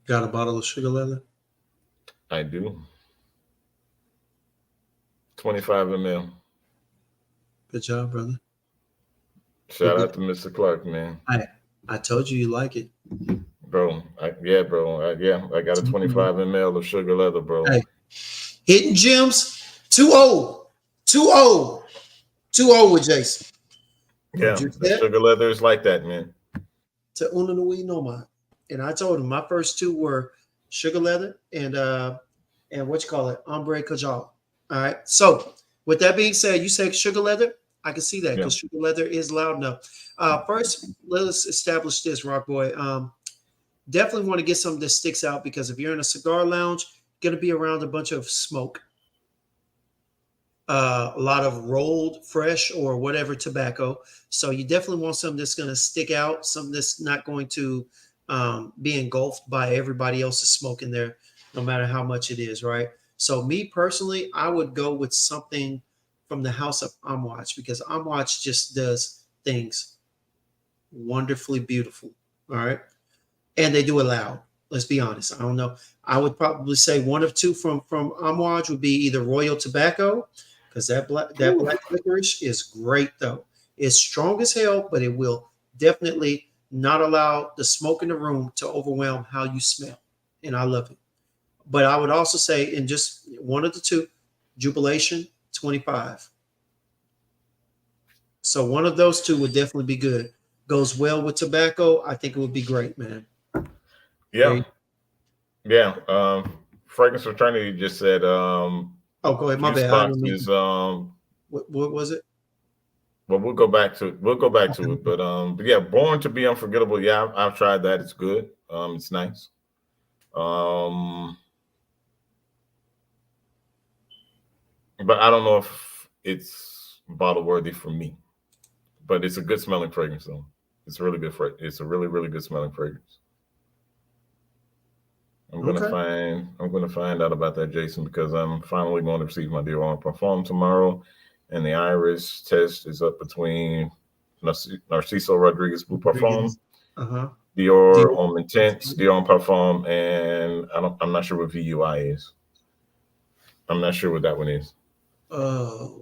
Got a bottle of sugar leather? I do. 25 ml. Good job, brother. Shout out to Mr. Clark, man. I told you like it. Bro, I got a 25 ml of sugar leather, bro. Hey, Hidden Gems, 2-0 with Jason. Would Yeah, you the accept? sugar leather is like that, man. To uno no we no ma. And I told him my first two were sugar leather and what you call it, ombre cajal. All right. So with that being said, you say sugar leather. I can see that Yeah. because sugar leather is loud enough. First, let us establish this, Rock Boy. Definitely want to get something that sticks out because if you're in a cigar lounge, you're gonna be around a bunch of smoke, a lot of rolled fresh or whatever tobacco. So you definitely want something that's going to stick out, something that's not going to be engulfed by everybody else's smoke in there, no matter how much it is, right? So me personally, I would go with something from the house of Amwatch because Amwatch just does things wonderfully beautiful. All right. And they do it loud. Let's be honest. I don't know. I would probably say one of two from Amouage would be either Royal Tobacco, because Whew. that black licorice is great though. It's strong as hell, but it will definitely not allow the smoke in the room to overwhelm how you smell, and I love it. But I would also say in just one of the two, Jubilation 25. So one of those two would definitely be good. Goes well with tobacco. I think it would be great, man. There Yeah, you yeah. Fragrance Fraternity just said Oh, go ahead. My juice bad. I box didn't mean to. is What was it? well, we'll go back to it. Okay. But yeah, Born to Be Unforgettable. Yeah, I've tried that. It's good. It's nice. Um, but I don't know if it's bottle worthy for me. But it's a good smelling fragrance though. It's really good. It's a really really good smelling fragrance. Okay. I'm gonna find out about that, Jason, because I'm finally going to receive my Dior Parfum tomorrow, and the iris test is up between Narciso Rodriguez Blue Parfum, Rodriguez. Uh-huh. Dior Dior. Homme Intense, Dior Parfum, and I'm not sure what VUI is. I'm not sure what that one is. Oh,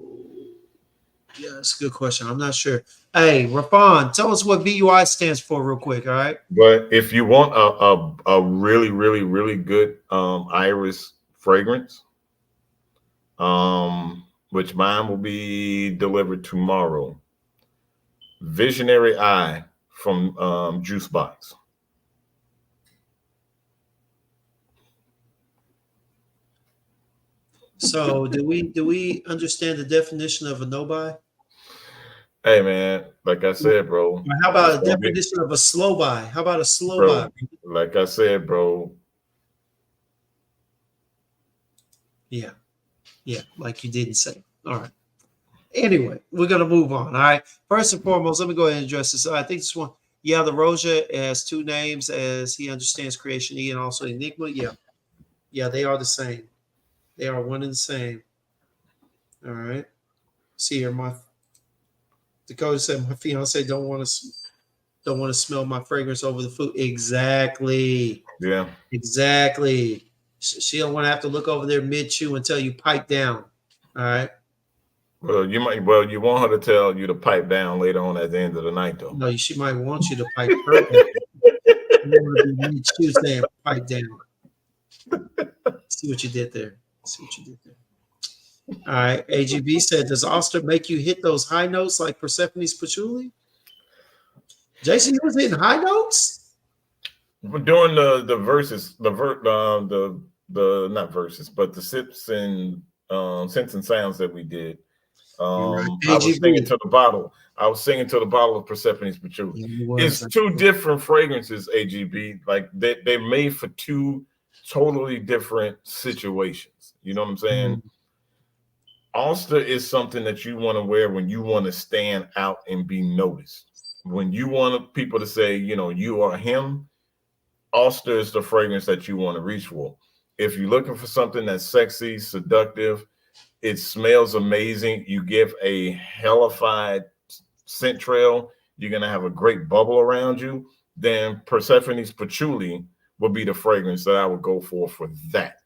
yeah, that's a good question. I'm not sure. Hey, Rafan, tell us what VUI stands for real quick, all right? But if you want a really really really good iris fragrance, which mine will be delivered tomorrow. Visionary Eye from Juice Box. So do we understand the definition of a no buy? Hey man, like I Or said, bro, how it's about a gonna be, definition of a slow buy? How about a slow buy? bro. Like I said, bro. Yeah, yeah, like you didn't say. All right. Anyway, we're gonna move on. All right. First and foremost, let me go ahead and address this. So I think this one, yeah, the Roja has two names as he understands creation E and also Enigma. Yeah, yeah, they are the same. They are one and the same. All right. See here, my Dakota said my fiance don't want to smell my fragrance over the food. Exactly. Yeah. Exactly. She don't want to have to look over there mid chew and tell you pipe down. All right. Well, you might. Well, you want her to tell you to pipe down later on at the end of the night, though. No, she might want you to pipe her down. You don't want to be mid chew saying pipe down. See what you did there. See what you did there. All right. AGB said, does Oster make you hit those high notes like Persephone's patchouli? Jason, you was hitting high notes? We're doing the verses, the not verses, but the sips and scents and sounds that we did. You're right. I was singing AGB. to the bottle. I was singing to the bottle of Persephone's Patchouli. Yeah, it was. It's two different fragrances, AGB. Like they're made for two totally different situations. You know what I'm saying? Mhm. Ulster is something that you want to wear when you want to stand out and be noticed. When you want people to say, you know, you are him, Ulster is the fragrance that you want to reach for. If you're looking for something that's sexy, seductive, it smells amazing, you give a hellified scent trail, you're going to have a great bubble around you, then Persephone's Patchouli would be the fragrance that I would go for that.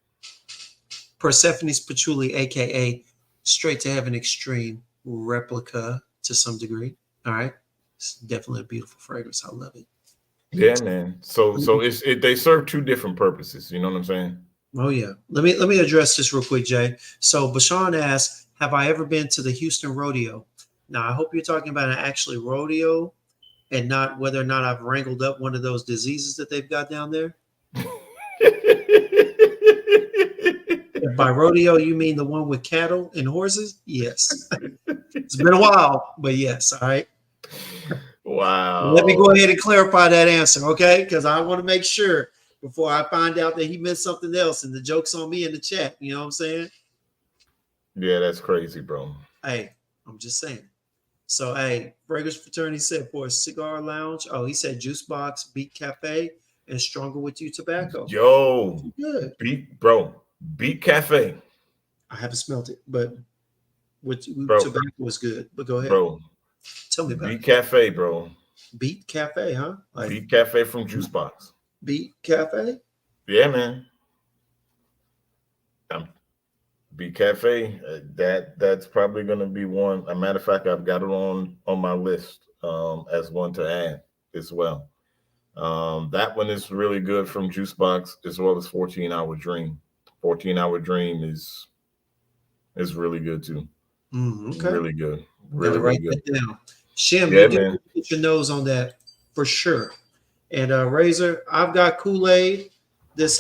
Persephone's Patchouli, aka Straight to Heaven Extreme replica to some degree. All right. It's definitely a beautiful fragrance. I love it. Yeah, man. So they serve two different purposes. You know what I'm saying? Oh yeah. Let me address this real quick, Jay. So Bashan asks, have I ever been to the Houston rodeo? Now, I hope you're talking about an actually rodeo and not whether or not I've wrangled up one of those diseases that they've got down there. If by rodeo you mean the one with cattle and horses, yes. It's been a while, but yes. All right. Let me go Wow. ahead and clarify that answer, okay? Because I want to make sure before I find out that he missed something else and the joke's on me in the chat. You know what I'm saying? Yeah, that's crazy, bro. Hey, I'm just saying. So, hey, Fragrance Fraternity said for a cigar lounge. Oh, he said Juice Box, Beat Cafe, and Stronger With You Tobacco. Yo, Good. Beat Cafe, I haven't smelled it, but with bro, tobacco was good. But go ahead. bro. Tell me about Beat it. Cafe, bro. Beat Cafe, huh? Like Beat Cafe from Juice Box. Beat Cafe? Yeah, man. Um, Beat Cafe. That's probably gonna be one. A matter of fact, I've got it on my list as one to add as well. That one is really good from Juice Box as well as 14-Hour Dream. 14-Hour Dream is really good too. Okay. Really good. Got to Really, really write good. that down. Shim, you Yeah, do man. get your nose on that for sure. And Razor, I've got Kool-Aid, this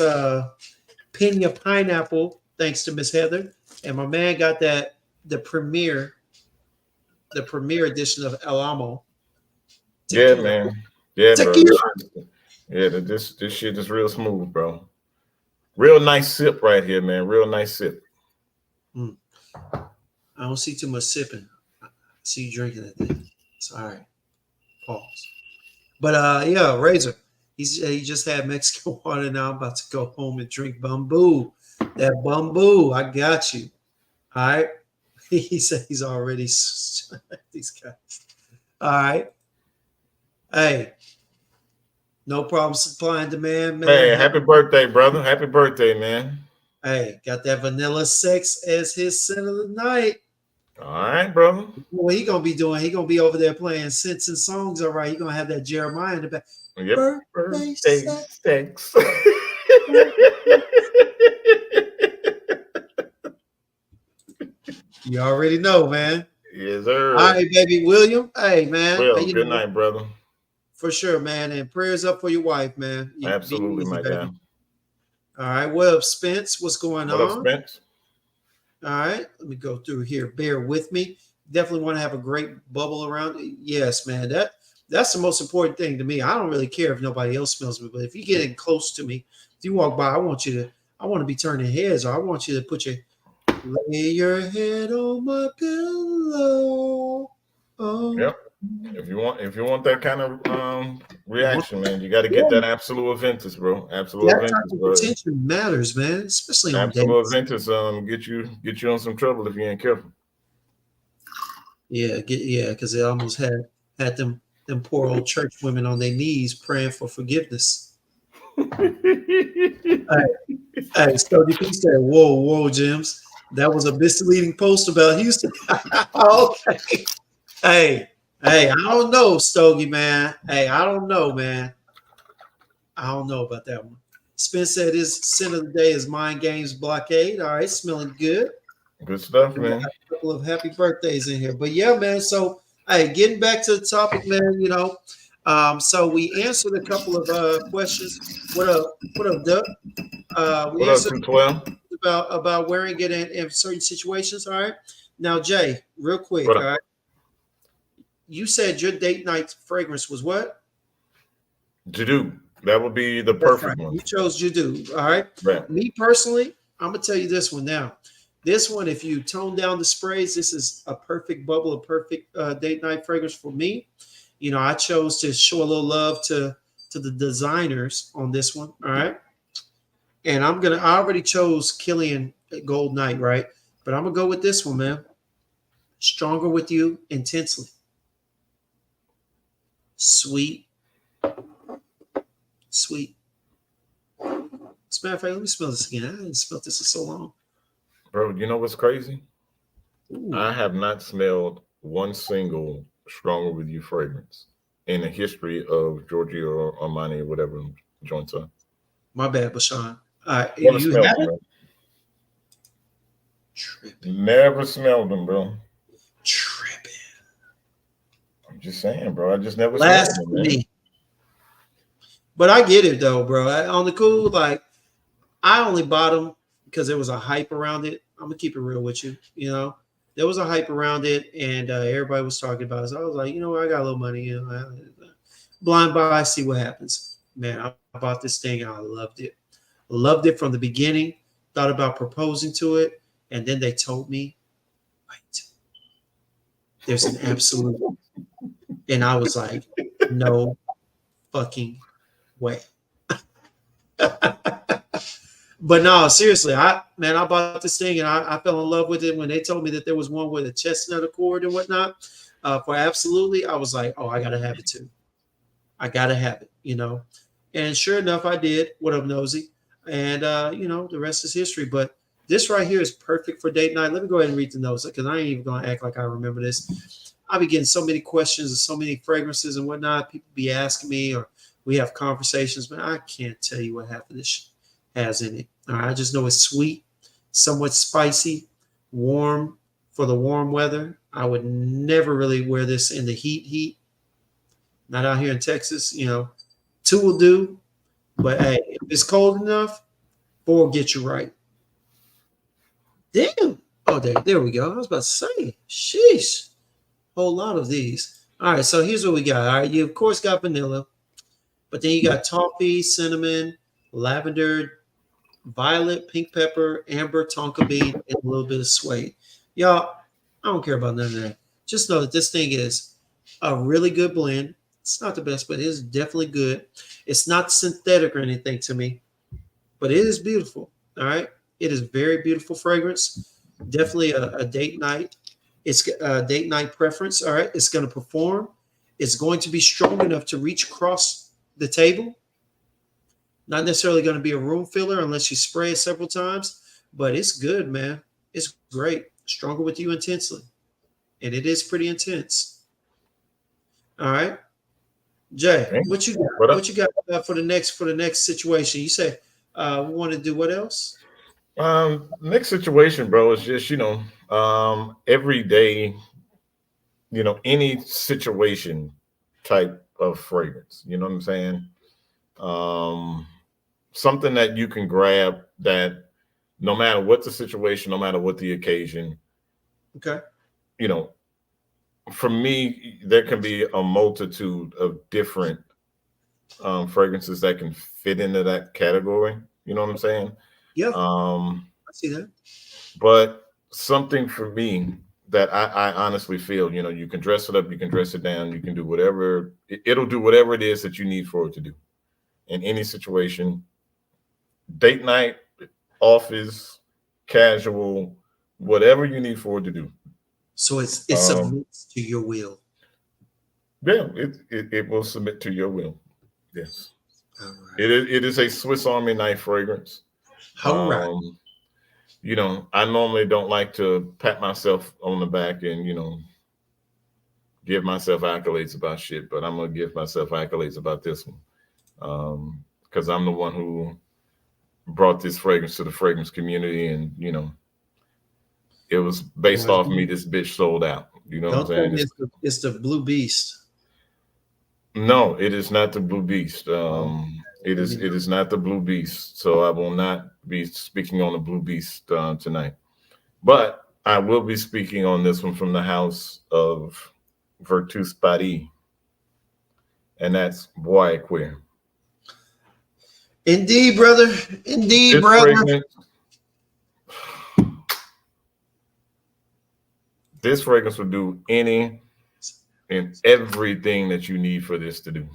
Pina pineapple, thanks to Miss Heather. And my man got that the premiere edition of El Amo Yeah, tequila. man. Yeah, bro. Tequila. This shit is real smooth, bro. Real nice sip right here, man. Real nice sip. Mm, I don't see too much sipping. I see you drinking that thing. It's all right. Pause. But yeah, Razor. He just had Mexican water. Now I'm about to go home and drink bamboo. That bamboo, I got you. All right. He said he's already these guys. All right. Hey, no problem supply and demand, man. Hey, happy birthday, brother. Happy birthday, man. Hey, got that vanilla sex as his scent of the night. All right, brother. What he gonna be doing? He gonna be over there playing scents and songs. All right. He gonna have that Jeremiah in the back. Yep. Birthday Birthday sex. sex. You already know, man. Yes, All sir. right, baby. William. Hey, man. Well, You good know, night, brother. for sure, man. And prayers up for your wife, man. You be Absolutely, easy, my guy. baby. All right. What up, Spence? What's going What up, on? Spence? All right. Let me go through here. Bear with me. Definitely want to have a great bubble around. Yes, man. That's the most important thing to me. I don't really care if nobody else smells me, but if you're getting close to me, if you walk by, I want to be turning heads, or I want you to lay your head on my pillow. Oh. Yep. If you want that kind of reaction, man, you got to get that absolute Aventus, bro. Absolute That type Aventus, of bro. attention matters, man, especially on Absolute dates. Aventus get you in some trouble if you ain't careful. Yeah, because they almost had them poor old church women on their knees praying for forgiveness. Hey, Stody P said, whoa, James. That was a misleading post about Houston. Okay. Hey, I don't know, Stogie, man. Hey, I don't know, man. I don't know about that one. Spence said his sin of the day is Mind Games Blockade. All right, smelling good. Good stuff, We got man. a couple of happy birthdays in here. But yeah, man. So, hey, getting back to the topic, man, so we answered a couple of questions. What up? What up, Doug? We What up, answered 212? about wearing it in certain situations. All right. Now, Jay, real quick, What all up? right. You said your date night fragrance was what? Jadu. That would be the That's right. perfect one. You chose Jadu. All right. Right. Me personally, I'm gonna tell you this one now. This one, if you tone down the sprays, this is a perfect bubble, a perfect date night fragrance for me. I chose to show a little love to the designers on this one. All right. And I already chose Killian Gold Night, right? But I'm gonna go with this one, man. Stronger with you intensely. Sweet, sweet. As a matter of fact, let me smell this again. I haven't smelled this in so long. Bro, you know what's crazy? Ooh, I have not smelled one single Stronger With You fragrance in the history of Giorgio or Armani or whatever joints are. my bad, Bashan. Never You smelled them, haven't? bro. Tripping, Never smelled them, bro. tripping. Just saying, bro. I just never smelled them, man. Blasphemy. But I get it though, bro. On the cool, like I only bought them because there was a hype around it. I'm gonna keep it real with you. You know, there was a hype around it, and everybody was talking about it. So I was like, you know what, I got a little money. You know, blind buy, see what happens. Man, I bought this thing and I loved it. Loved it from the beginning. Thought about proposing to it, and then they told me, wait, there's an absolute, and I was like, no fucking way. But no, seriously, I bought this thing and I fell in love with it when they told me that there was one with a chestnut accord and whatnot. For absolutely, I was like, oh, I gotta have it too. I gotta have it, you know. And sure enough, I did. What up, nosy? And you know, the rest is history. But this right here is perfect for date night. Let me go ahead and read the notes because I ain't even gonna act like I remember this. I be getting so many questions and so many fragrances and whatnot. People be asking me, or we have conversations, but I can't tell you what half of this has in it. All right, I just know it's sweet, somewhat spicy, warm for the warm weather. I would never really wear this in the heat. Not out here in Texas, you know. Two will do, but hey, if it's cold enough, four will get you right. Damn. Oh, there we go. I was about to say, sheesh, whole lot of these. All right, so here's what we got. All right, you of course got vanilla, but then you got toffee, cinnamon, lavender, violet, pink pepper, amber, tonka bean, and a little bit of suede. Y'all, I don't care about none of that. Just know that this thing is a really good blend. It's not the best, but it is definitely good. It's not synthetic or anything to me, but it is beautiful. All right. It is very beautiful fragrance. Definitely a date night. It's a date night preference. All right. It's going to perform. It's going to be strong enough to reach across the table. Not necessarily going to be a room filler unless you spray it several times, but it's good, man. It's great. Stronger with you intensely. And it is pretty intense. All right. Jay, Okay. what you got? What up? What you got for the next situation? You say we want to do what else? Next situation, bro, is just, every day, any situation type of fragrance. You know what I'm saying? Um, Something that you can grab that no matter what the situation, no matter what the occasion, Okay. you know, for me, there can be a multitude of different fragrances that can fit into that category. You know what I'm saying? Yeah, Um, I see that. but something for me that I honestly feel, you can dress it up, you can dress it down, you can do whatever, it'll do whatever it is that you need for it to do in any situation, date night, office, casual, whatever you need for it to do. So it Um, submits to your will. yeah, it will submit to your will. Yes. All It right. is it is a Swiss Army knife fragrance. All right. Um, I normally don't like to pat myself on the back and, give myself accolades about shit, but I'm gonna give myself accolades about this one. Because I'm the one who brought this fragrance to the fragrance community, and it was based Boy, off me. This bitch sold out. You know what I'm don't tell saying? me it's the blue beast. No, it is not the Blue Beast. Oh, It let is me it know. is not the Blue Beast. So I will not be speaking on the Blue Beast tonight. But I will be speaking on this one from the house of Virtus Paris, and that's Bois Queer. Indeed, brother. Indeed, This brother. fragrance, this fragrance will do any and everything that you need for this to do.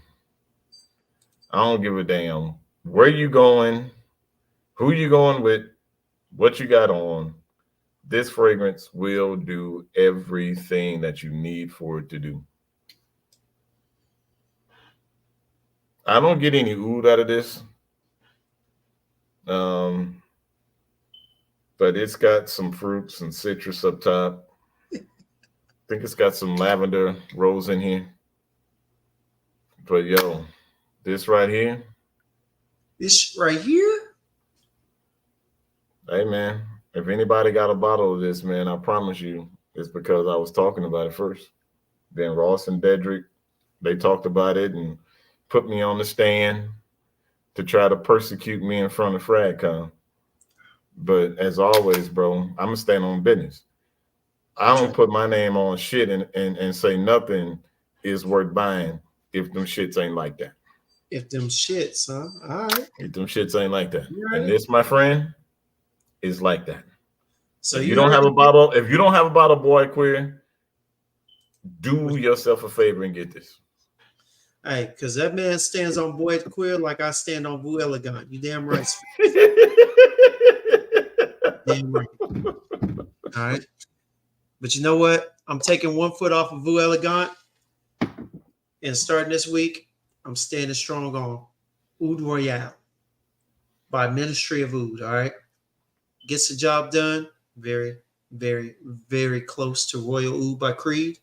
I don't give a damn where you going, who you going with, what you got on. This fragrance will do everything that you need for it to do. I don't get any oud out of this, um, but it's got some fruits and citrus up top. I think it's got some lavender rose in here. But yo, this right here, This right here. hey man, if anybody got a bottle of this, man, I promise you, it's because I was talking about it first. Then Ross and Dedrick, they talked about it and put me on the stand to try to persecute me in front of FragCon. But as always, bro, I'm gonna stand on business. I don't put my name on shit and say nothing is worth buying if them shits ain't like that. If them shits, huh? All right. If them shits ain't like that. And Right. this, my friend, is like that. So If you you don't heard have a it. bottle, if you don't have a bottle boy queer, do yourself a favor and get this. Hey, because that man stands on Boyd Queer like I stand on Vu Elegant. You damn right. Damn right. All right. But you know what? I'm taking 1 foot off of Vu Elegant, and starting this week, I'm standing strong on Oud Royale by Ministry of Oud. All right. Gets the job done. Very, very, very close to Royal Oud by Creed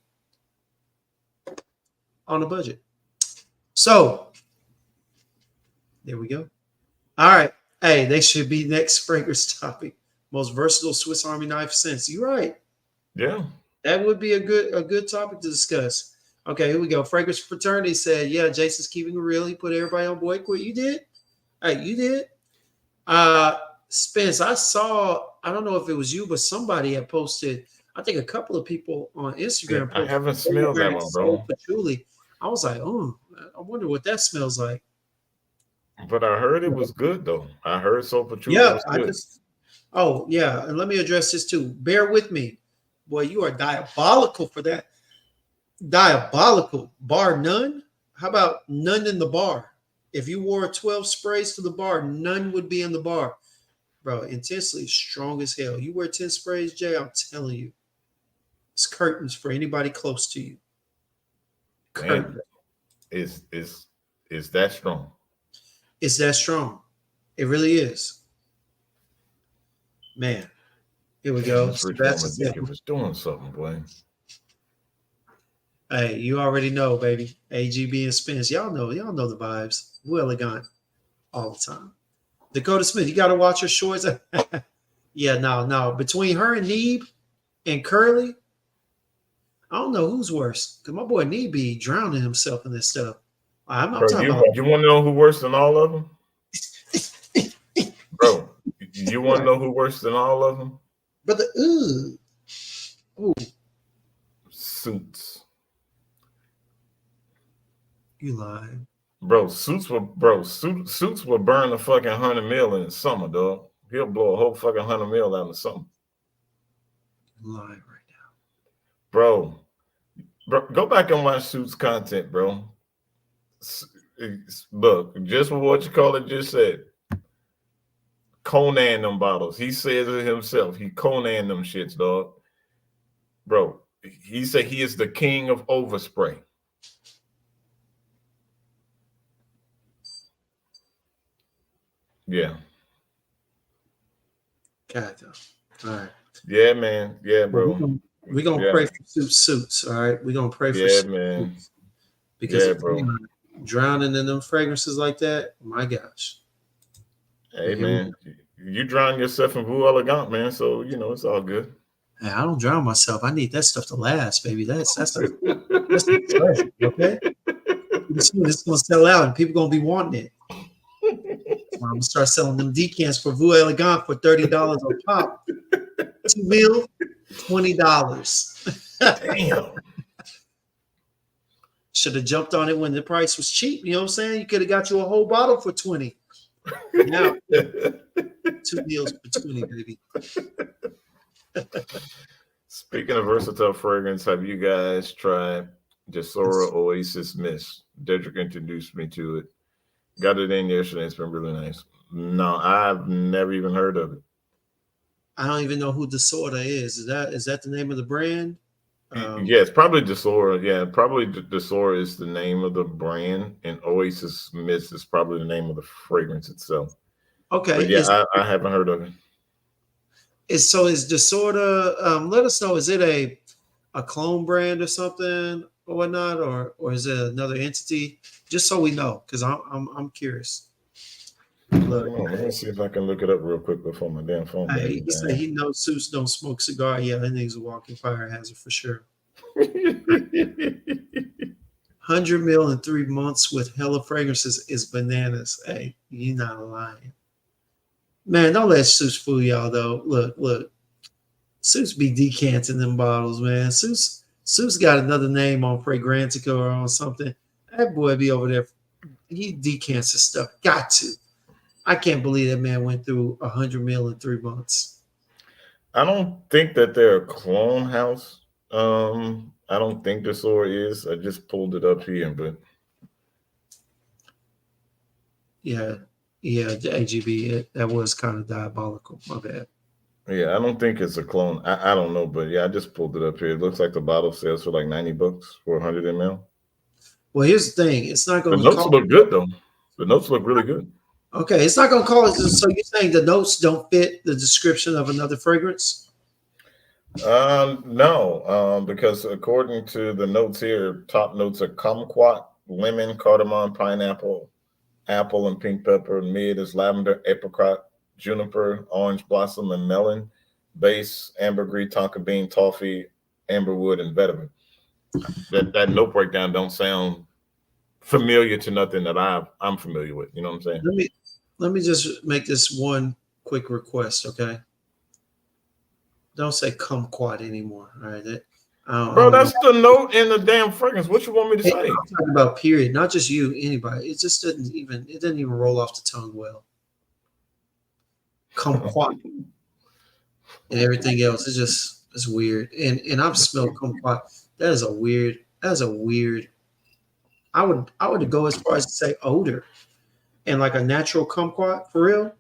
on a budget. So there we go. All right. Hey, they should be next fragrance topic. Most versatile Swiss Army knife since. You're right. Yeah. That would be a good topic to discuss. Okay, here we go. Fragrance Fraternity said, yeah, Jason's keeping it real. He put everybody on board. Quit. You did? Hey, you did. Spence, I saw, I don't know if it was you, but somebody had posted, I think a couple of people on Instagram I posted haven't smelled that one, bro. patchouli. I was like, oh, I wonder what that smells like. But I heard it was good though. I heard so patchouli Yeah, was I good. just, oh, yeah. And let me address this too. Bear with me. Boy, you are diabolical for that. Diabolical. Bar none? How about none in the bar? If you wore 12 sprays to the bar, none would be in the bar. Bro, intensely strong as hell. You wear 10 sprays, Jay, I'm telling you. It's curtains for anybody close to you. Curtains. Man, is that strong? It's that strong. It really is. Man. Here we go. This rich woman Sebastian think it was doing something, boy. Hey, you already know, baby. AGB and Spence. Y'all know the vibes. Well elegant all the time. Dakota Smith, you gotta watch her shorts. Yeah, no. Between her and Neeb and Curly, I don't know who's worse. Because my boy Neeb be drowning himself in this stuff. I'm Bro, talking you want to know who worse than all of them? Bro, you want to know who worse than all of them? But the ooh, Suits. you lying. Bro, suits will burn a fucking 100 mil in the summer, dog. He'll blow a whole fucking 100 mil out in the summer. You're lying right now. Bro, go back and watch Suits content, bro. Look, just what you call it just said. Conan them bottles. He says it himself. He Conan them shits, dog. Bro, he said he is the king of overspray. Yeah. God, though. All right. Yeah, man. Yeah, bro. We're gonna pray for suits. All right. We're gonna pray for suits, man. Because if bro, drowning in them fragrances like that, my gosh. Hey, man, you drown yourself in Vu Elegant, man. So it's all good. Hey, I don't drown myself. I need that stuff to last, baby. That's the treasure. Okay. This is gonna sell out, and people gonna be wanting it. I'm gonna start selling them decants for Vu Elegant for $30 a pop. 2 mil, $20. Damn. Should have jumped on it when the price was cheap. You know what I'm saying? You could have got you a whole bottle for 20. Now, 2 meals for 20, baby. Speaking of versatile fragrance, have you guys tried Jasora Oasis Mist? Dedrick introduced me to it. Got it in yesterday. It's been really nice. No, I've never even heard of it. I don't even know who Desorda is. Is that the name of the brand? Yeah, it's probably Desora. Yeah, probably Desora is the name of the brand, and Oasis Mist is probably the name of the fragrance itself. Okay. But yeah, I haven't heard of it. Is Desorda? Let us know. Is it a clone brand or something or whatnot, or is it another entity? Just so we know, because I'm curious. Look, let me see if I can look it up real quick before my damn phone. He said he knows Suits don't smoke cigar. Yeah, that nigga's a walking fire hazard for sure. 100 mil in 3 months with hella fragrances is bananas. Hey, you're not lying. Man, don't let Suits fool y'all though. Look. Suits be decanting them bottles, man. Suits got another name on Fragrantica or on something. That boy be over there. He decants his stuff. Got to. I can't believe that man went through 100 mil in 3 months. I don't think that they're a clone house. I don't think the store is. I just pulled it up here, but Yeah, the AGB. That was kind of diabolical. My bad. yeah, I don't think it's a clone. I don't know, but yeah, I just pulled it up here. It looks like the bottle sells for like $90 for 100 ml. Well, here's the thing. It's not The going to notes call. look good though. The notes look really good. Okay, it's not going to call it. So you're saying the notes don't fit the description of another fragrance? No, because according to the notes here, top notes are kumquat, lemon, cardamom, pineapple, apple, and pink pepper. Mid is lavender, apricot, juniper, orange blossom, and melon. Base, ambergris, tonka bean, toffee, amberwood, and vetiver. That note breakdown don't sound familiar to nothing that I'm familiar with. You know what I'm saying? Let me just make this one quick request, okay? Don't say kumquat anymore. All right. I Bro, don't that's know. the note in the damn fragrance. What you want me to Hey, say? I'm talking about period, not just you, anybody. It didn't even roll off the tongue well. Kumquat and everything else. It's weird. And I've smelled kumquat. That is a weird. I would go as far as to say odor and like a natural kumquat for real.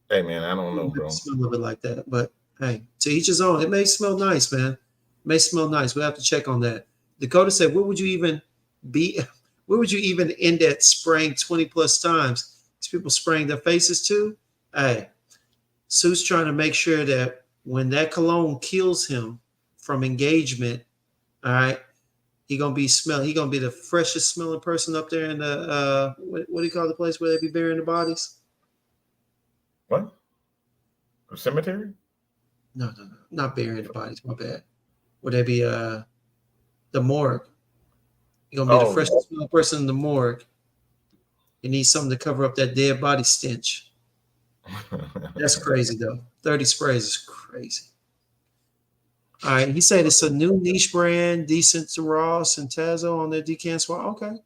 Hey man, I don't I don't know, like the bro. smell of it like that. But hey, to each his own. It may smell nice, man. It may smell nice. We'll have to check on that. Dakota said, where would you even be? Where would you even end at spraying 20 plus times? These people spraying their faces too. Hey, Sue's trying to make sure that when that cologne kills him from engagement, all right, he gonna be the freshest smelling person up there in the what do you call the place where they be burying the bodies? What? A cemetery? No, not burying the bodies. My bad. Would they be the morgue? You're gonna be the Oh, freshest smelling person in the morgue. You need something to cover up that dead body stench. That's crazy though. 30 sprays is crazy. All right, he said it's a new niche brand, decent to Ross and Tazo on their decan swap. Okay,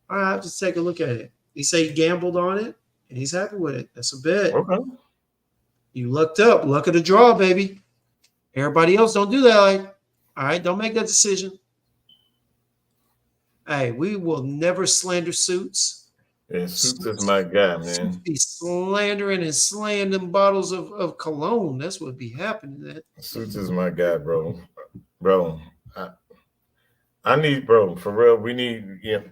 all right, I have to take a look at it. He said he gambled on it and he's happy with it. That's a bet. okay. You lucked up, luck of the draw, baby. Everybody else don't do that. Like, all right, don't make that decision. Hey, we will never slander Suits. Yeah, Suits is my guy, Suits man. be slandering and slaying them bottles of cologne. That's what be happening. That Suits is my guy, bro. Bro, I need, bro, for real. We need, yeah.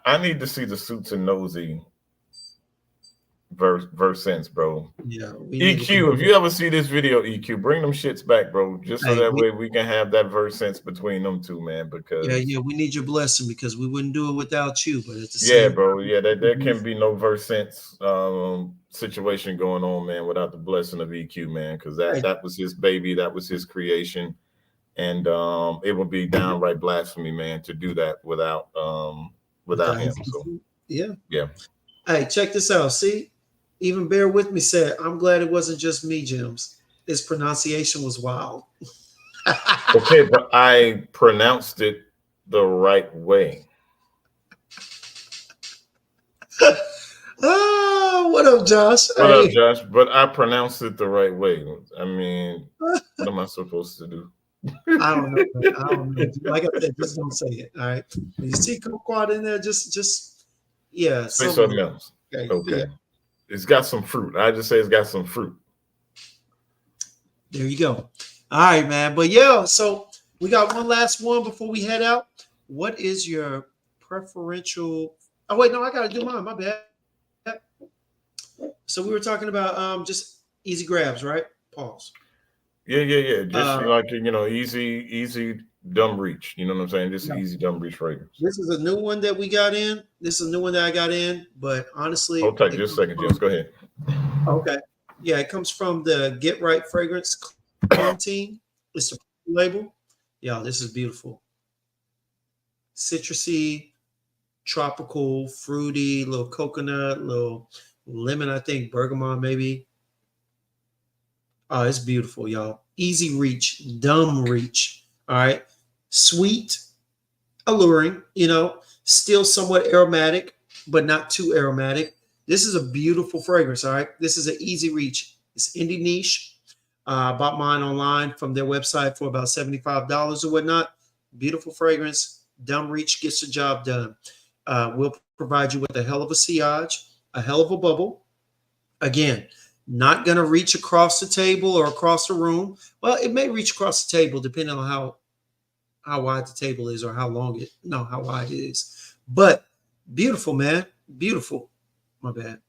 I need to see the Suits and Nosy verse sense, bro. yeah, we need to EQ, if you ever see this video, EQ, bring them shits back, bro. Just so hey, that way we can have that verse sense between them two, man. Because we need your blessing because we wouldn't do it without you. But at the yeah, same bro, yeah, there time, can be no verse sense situation going on, man, without the blessing of EQ, man. Because hey, that was his baby, that was his creation, and it would be downright blasphemy, man, to do that without him. So yeah. yeah. Hey, check this out. See, even Bear With Me said, I'm glad it wasn't just me, Jims. His pronunciation was wild. Okay, but I pronounced it the right way. Oh, what up, Josh? What up, Hey. Josh? But I pronounced it the right way. I mean, what am I supposed to do? I don't know. Man. I don't know. Like I said, just don't say it. All right. When you see kumquat in there, just yeah, Say something. something else. Okay. Okay. Yeah. It's got some fruit. I just say it's got some fruit. There you go. All right, man. But yeah, so we got one last one before we head out. What is your preferential? Oh wait, no, I gotta do mine. My bad. So we were talking about just easy grabs, right? Pause. Yeah. Just Uh, like easy dumb reach. You know what I'm saying? Just easy dumb reach fragrance. this is a new one that we got in. This is a new one that I got in, but honestly, Hold tight it just a comes second, James. from Go ahead. okay. Yeah, it comes from the Get Right Fragrance clone team. It's a label. Yeah, this is beautiful. Citrusy, tropical, fruity, little coconut, little lemon, I think, bergamot maybe. Oh, it's beautiful, y'all. Easy reach, dumb reach. All right. Sweet, alluring, still somewhat aromatic, but not too aromatic. This is a beautiful fragrance. All right. This is an easy reach. It's indie niche. I bought mine online from their website for about $75 or whatnot. Beautiful fragrance. Dumb reach gets the job done. We'll provide you with a hell of a sillage, a hell of a bubble. Again, not going to reach across the table or across the room. Well, it may reach across the table depending on how wide the table is or how long it, no, how wide it is. But beautiful, man. Beautiful. My bad.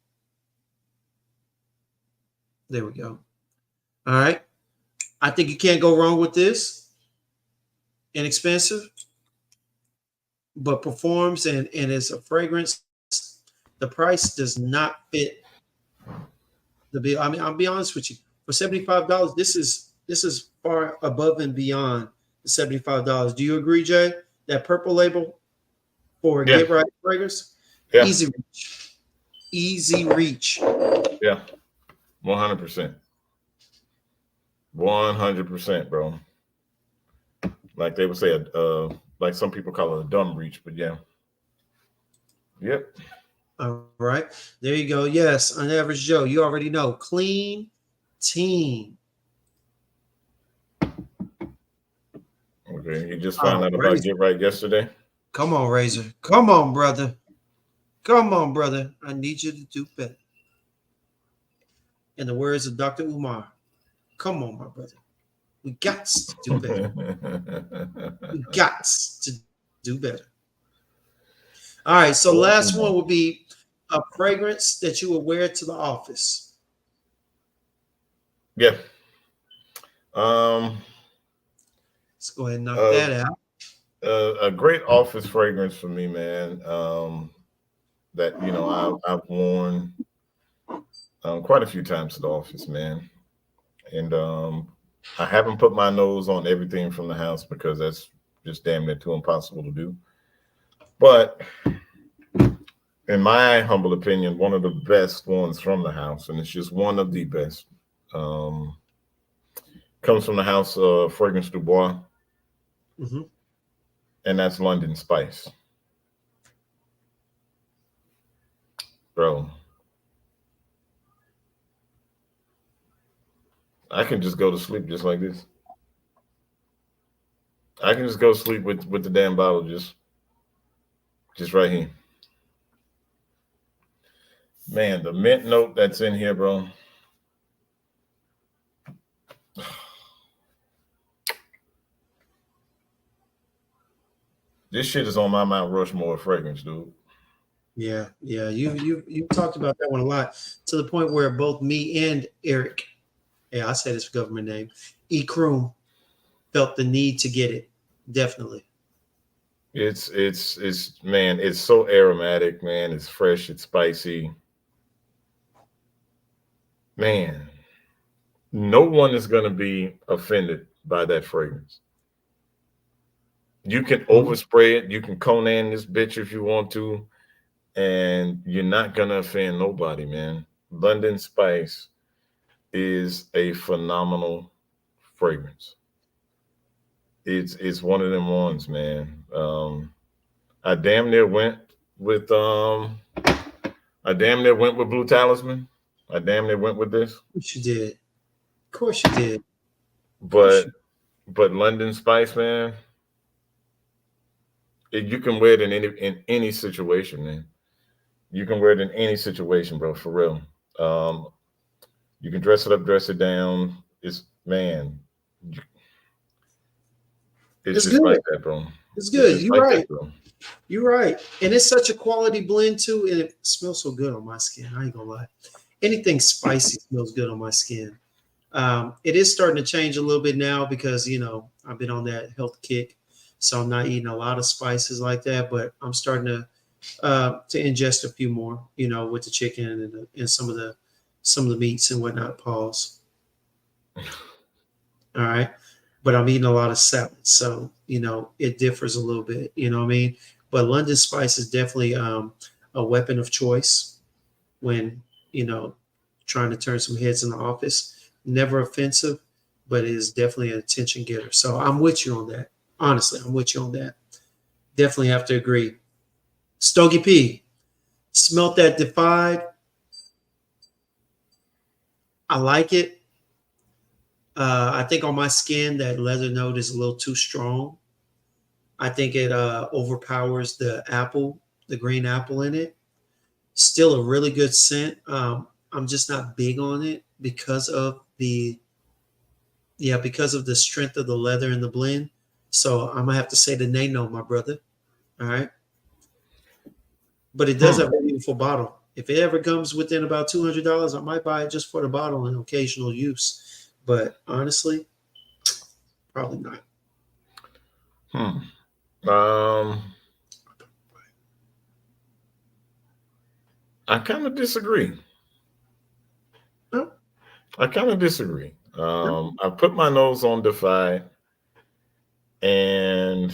There we go. All right. I think you can't go wrong with this. Inexpensive, but performs and is a fragrance. The price does not fit the bill. I mean, I'll be honest with you. For $75, this is far above and beyond the $75. Do you agree, Jay? That purple label for Yeah, Get Right fragrance, yeah, easy reach, easy reach. yeah. 100%. 100%, bro. Like they would say, like some people call it a dumb reach, but yeah. Yep. All right, there you go. Yes, on average Joe, you already know. Clean team. Okay. You just found Oh, out about Razor. Get Right yesterday? Come on, Razor. Come on, brother. Come on, brother. I need you to do better. In the words of Dr. Umar, come on, my brother. We got to do better. We got to do better. All right. So last one Oh, would be a fragrance that you would wear to the office. yeah. Um, Let's go ahead and knock uh, that out. a great office fragrance for me, man. That I've worn quite a few times to the office, man. And I haven't put my nose on everything from the house because that's just damn near too impossible to do. But in my humble opinion, one of the best ones from the house, and it's just one of the best, um, comes from the house of Fragrance Du Bois, Hmm. and that's London Spice, bro. I can just go to sleep just like this. I can just go to sleep with the damn bottle just right here. Man, the mint note that's in here, bro. This shit is on my Mount Rushmore fragrance, dude. Yeah, yeah. You talked about that one a lot to the point where both me and Eric, yeah, I said his government name, E. Kroom, felt the need to get it. Definitely. It's man, it's so aromatic, man. It's fresh, it's spicy. Man, no one is gonna be offended by that fragrance. You can Mhm. overspray it, you can Conan this bitch if you want to, and you're not gonna offend nobody, man. London Spice is a phenomenal fragrance. It's one of them ones, man. I damn near went with I damn near went with Blue Talisman. I damn near went with this, Of course you did. Of course you did. Of course but London Spice, man, you can wear it in any situation, man. You can wear it in any situation, bro. For real. Um, you can dress it up, dress it down. It's man, it's it's just good. like that, bro. It's It's good. just You're like that, right. bro. You're right. And it's such a quality blend too. And it smells so good on my skin. I ain't gonna lie. Anything spicy smells good on my skin. It is starting to change a little bit now because I've been on that health kick, so I'm not eating a lot of spices like that. But I'm starting to ingest a few more, with the chicken and some of the meats and whatnot. Pause. All right, but I'm eating a lot of salad, so it differs a little bit. You know what I mean? But London spice is definitely a weapon of choice when you know trying to turn some heads in the office. Never offensive, but it is definitely an attention getter. So I'm with you on that. Honestly, I'm with you on that. Definitely have to agree. Stogie P, smelt that defied. I like it. I think on my skin that leather note is a little too strong. I think it overpowers the apple, the green apple in it. Still a really good scent. I'm just not big on it because of because of the strength of the leather in the blend. So I'm gonna have to say the nay no, my brother. All right, but it does Hmm. have a beautiful bottle. If it ever comes within about $200, I might buy it just for the bottle and occasional use. But honestly, probably not. Hmm. Um, I kind of disagree. No, I kind of disagree. no. I put my nose on Defy, and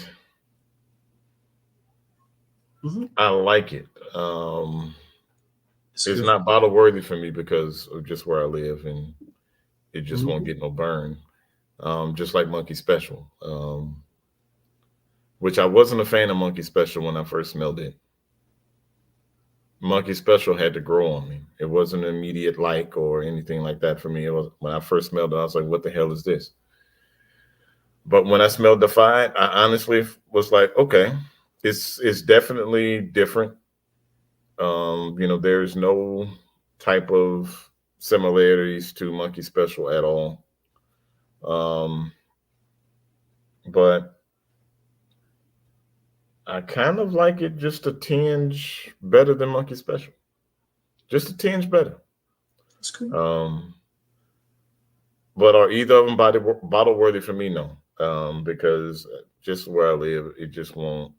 Mm-hmm. I like it. It's It's beautiful. not bottle worthy for me because of just where I live, and it just won't Mm-hmm. get no burn. Just like Monkey Special, which I wasn't a fan of Monkey Special when I first smelled it. Monkey Special had to grow on me. It wasn't an immediate like or anything like that for me. It was when I first smelled it, I was like, "What the hell is this?" But when I smelled Defiant, I honestly was like, "Okay, it's definitely different." There's no type of similarities to Monkey Special at all. Um, but I kind of like it just a tinge better than Monkey Special. Just a tinge better. It's cool. Um, but are either of them bottle worthy for me? No, because just where I live, it just won't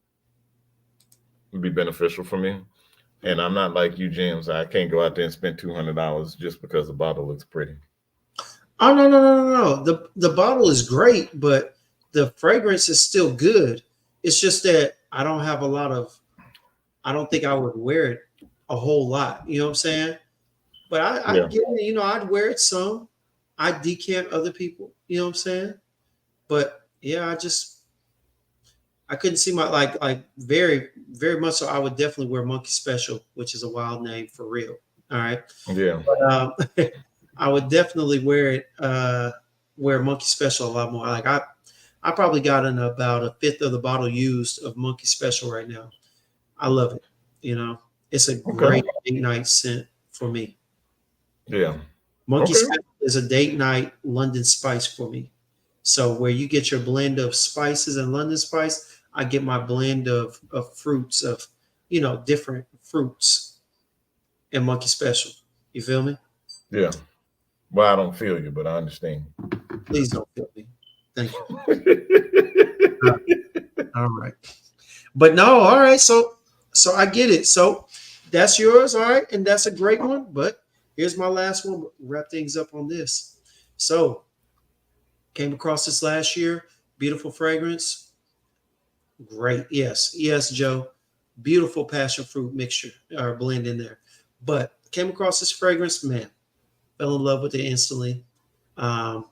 be beneficial for me. And I'm not like you, James. I can't go out there and spend $200 just because the bottle looks pretty. Oh no. The bottle is great, but the fragrance is still good. It's just that I don't have a lot of. I don't think I would wear it a whole lot. You know what I'm saying? But I Yeah, get it. I'd wear it some. I decant other people. You know what I'm saying? But yeah, I couldn't see my like very much. So I would definitely wear Monkey Special, which is a wild name for real. All right. yeah, I would definitely wear it. Wear Monkey Special a lot more. Like I probably got in about a fifth of the bottle used of Monkey Special right now. I love it. You know, it's a okay, great date night scent for me. yeah, Monkey okay, Special is a date night London spice for me. So where you get your blend of spices and London spice, I get my blend of fruits of different fruits and Monkey Special. You feel me? yeah. Well, I don't feel you, but I understand. Please don't feel me. Thank you. All right. But no, all right. So I get it. So that's yours, all right, and that's a great one. But here's my last one. Wrap things up on this. So came across this last year. Beautiful fragrance. Great. Yes, Joe. Beautiful passion fruit mixture or blend in there. But came across this fragrance, man. Fell in love with it instantly. Um,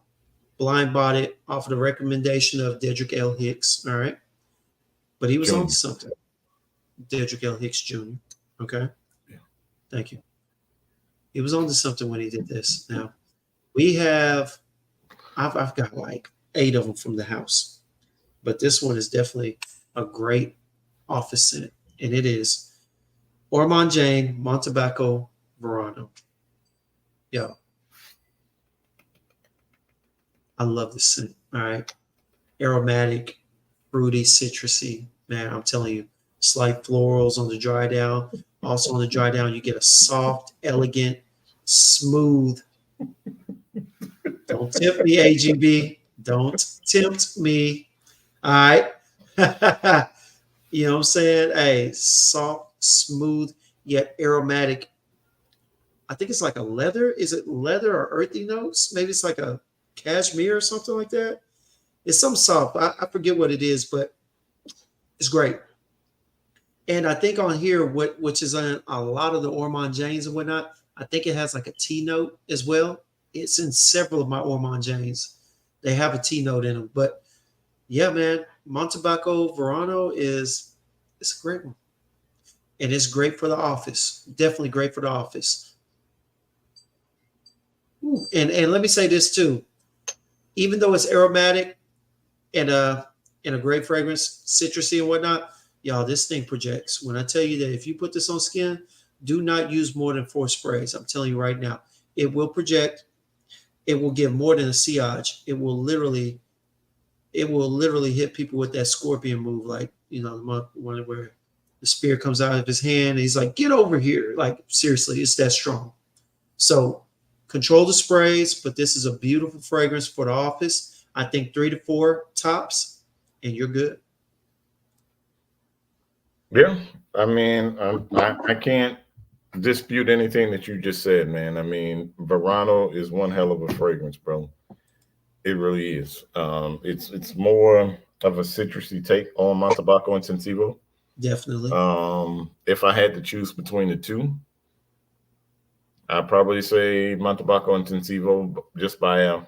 Blind bought it off of the recommendation of Dedrick L. Hicks. All right. But he was on to Junior. something. Dedrick L. Hicks Jr. Okay. Yeah. Thank you. He was on to something when he did this. Now we have I've got like 8 of them from the house. But this one is definitely a great office scent. And it is Ormond Jane Montebaco Verano. Yo, I love this scent. All right. Aromatic, fruity, citrusy. Man, I'm telling you, slight florals on the dry down. Also on the dry down, you get a soft, elegant, smooth. Don't tempt me, AGB. Don't tempt me. All right. You know what I'm saying? A soft, smooth, yet aromatic. I think it's like a leather. Is it leather or earthy notes? Maybe it's like a cashmere or something like that. It's some soft. I forget what it is, but it's great. And I think on here, which is on a lot of the Ormond Janes and whatnot, I think it has like a T note as well. It's in several of my Ormond Janes. They have a T note in them. But yeah, man, Montebaco Verano is it's a great one. And it's great for the office. Definitely great for the office. Ooh, and let me say this too. Even though it's aromatic and and a great fragrance, citrusy and whatnot, y'all, this thing projects. When I tell you that if you put this on skin, do not use more than 4 sprays. I'm telling you right now, it will project. It will give more than a sillage. It will literally hit people with that scorpion move, like the one where the spear comes out of his hand and he's like, "Get over here!" Like seriously, it's that strong. So control the sprays, but this is a beautiful fragrance for the office. I think 3 to 4 tops, and you're good. Yeah, I mean, I can't dispute anything that you just said, man. I mean, Verano is one hell of a fragrance, bro. It really is. It's more of a citrusy take on Montebaco and Sensivo. Definitely. If I had to choose between the two, I'd probably say Montebaco Intensivo just by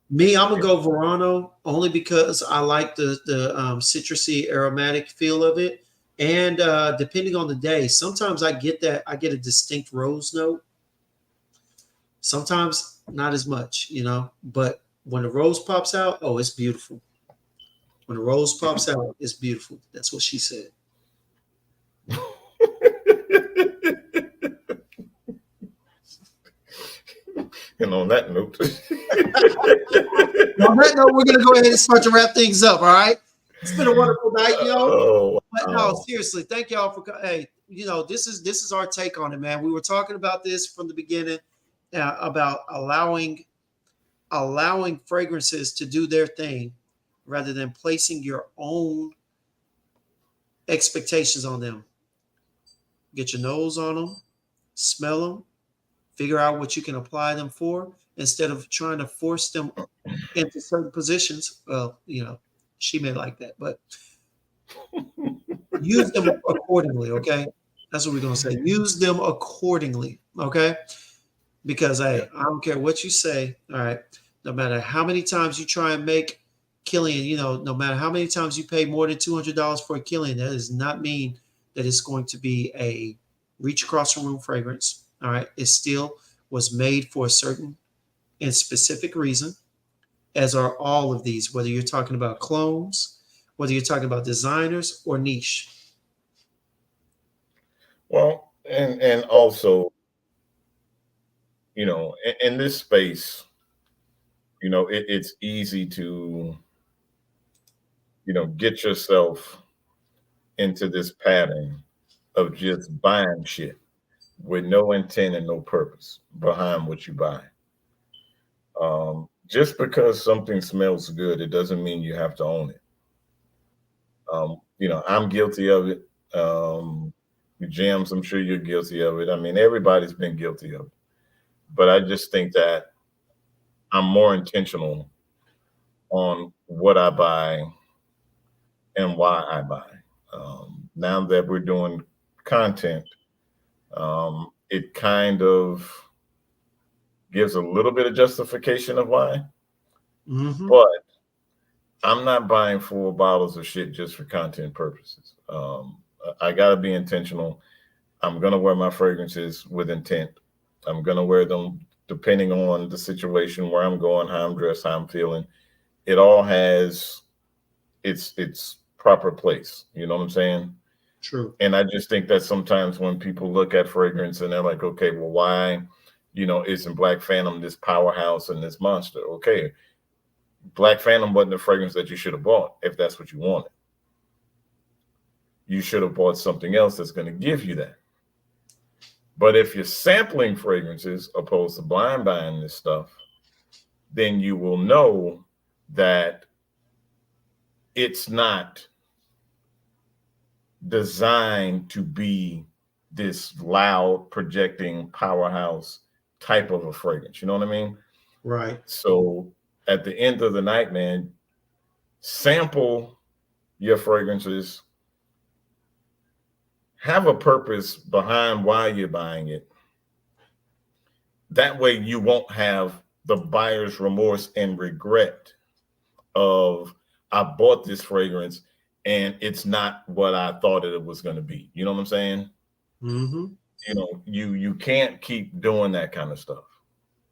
Me, I'm gonna go Verano only because I like the citrusy aromatic feel of it, and depending on the day, sometimes I get a distinct rose note. Sometimes not as much. But when the rose pops out, oh, it's beautiful. When the rose pops out, it's beautiful. That's what she said. and on that note. On that note, we're gonna go ahead and start to wrap things up. All right. It's been a wonderful night, yo. Oh, But no, wow. seriously, thank y'all for. Hey, this is our take on it, man. We were talking about this from the beginning about allowing fragrances to do their thing rather than placing your own expectations on them. Get your nose on them, smell them, figure out what you can apply them for instead of trying to force them into certain positions. Well, she may like that, but use them accordingly. Okay, that's what we're gonna say. Use them accordingly. Okay, because Yeah. hey, I don't care what you say. All right, no matter how many times you try and make Killian, no matter how many times you pay more than $200 for a Killian, that does not mean that it's going to be a reach across the room fragrance. All right, it still was made for a certain and specific reason, as are all of these, whether you're talking about clones, whether you're talking about designers or niche. Well, and also, in this space, it's easy to, get yourself into this pattern of just buying shit with no intent and no purpose behind what you buy. Just because something smells good, it doesn't mean you have to own it. I'm guilty of it. James, I'm sure you're guilty of it. I mean, everybody's been guilty of it. But I just think that I'm more intentional on what I buy and why I buy. Now that we're doing content, it kind of gives a little bit of justification of why, Hmm. but I'm not buying 4 bottles of shit just for content purposes. I got to be intentional. I'm going to wear my fragrances with intent. I'm going to wear them depending on the situation, where I'm going, how I'm dressed, how I'm feeling. It all has its proper place. You know what I'm saying? True. And I just think that sometimes when people look at fragrance and they're like, okay, well, why, isn't Black Phantom this powerhouse and this monster? Okay, Black Phantom wasn't the fragrance that you should have bought if that's what you wanted. You should have bought something else that's going to give you that. But if you're sampling fragrances opposed to blind buying this stuff, then you will know that it's not designed to be this loud projecting powerhouse. type of a fragrance. You know what I mean? Right. So at the end of the night, man, sample your fragrances, have a purpose behind why you're buying it. That way you won't have the buyer's remorse and regret of I bought this fragrance and it's not what I thought it was going to be. You know what I'm saying? Mm-hmm. You know, you can't keep doing that kind of stuff.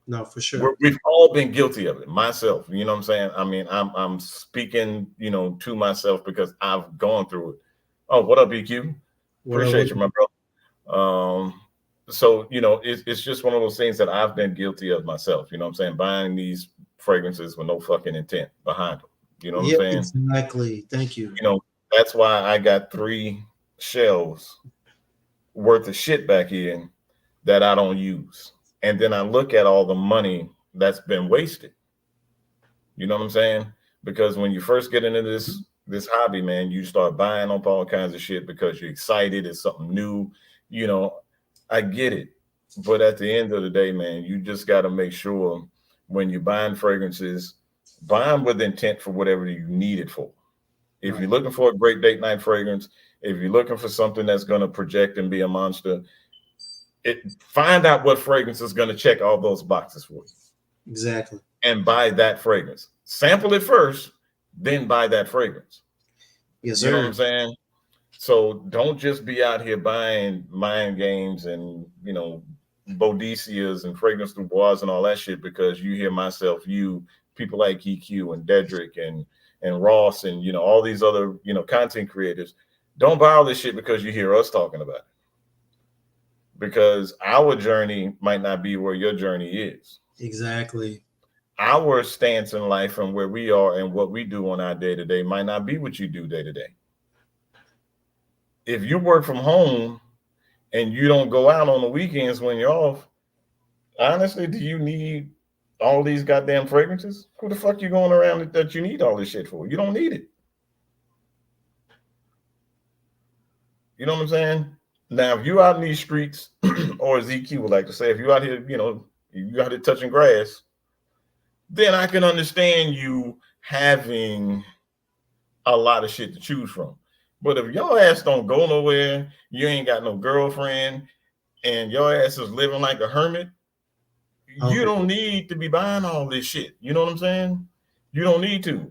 No, for sure. We've all been guilty of it. Myself, you know what I'm saying? I mean, I'm speaking, you know, to myself because I've gone through it. Oh, what up, EQ? What I Appreciate would, you, my bro. So you know, it's just one of those things that I've been guilty of myself. You know what I'm saying? Buying these fragrances with no fucking intent behind them. You know what I'm yeah, saying? exactly. Thank you. You know, that's why I got 3 shelves worth of shit back here that I don't use. And then I look at all the money that's been wasted. You know what I'm saying? Because when you first get into this hobby, man, you start buying up all kinds of shit because you're excited. It's something new. You know, I get it. But at the end of the day, man, you just got to make sure when you're buying fragrances, buy them with intent for whatever you need it for. If Right. you're looking for a great date night fragrance, if you're looking for something that's going to project and be a monster, find out what fragrance is going to check all those boxes for you Exactly. and buy that fragrance. Sample it first, then buy that fragrance. Yes, You know what sir. I'm saying? So don't just be out here buying mind games and, you know, Bodicias and Fragrance Du Bois and all that shit because you hear myself, you, people like EQ and Dedrick and Ross and, you know, all these other, you know, content creators. Don't buy all this shit because you hear us talking about it. Because our journey might not be where your journey is. Exactly. Our stance in life and where we are and what we do on our day to day might not be what you do day to day. If you work from home and you don't go out on the weekends when you're off, honestly, do you need all these goddamn fragrances? Who the fuck you going around that you need all this shit for? You don't need it. You know what I'm saying? Now, if you out in these streets, or as EQ would like to say, if you out here, you know, you out here touching grass, then I can understand you having a lot of shit to choose from. But if your ass don't go nowhere, you ain't got no girlfriend, and your ass is living like a hermit, you Okay. don't need to be buying all this shit. You know what I'm saying? You don't need to.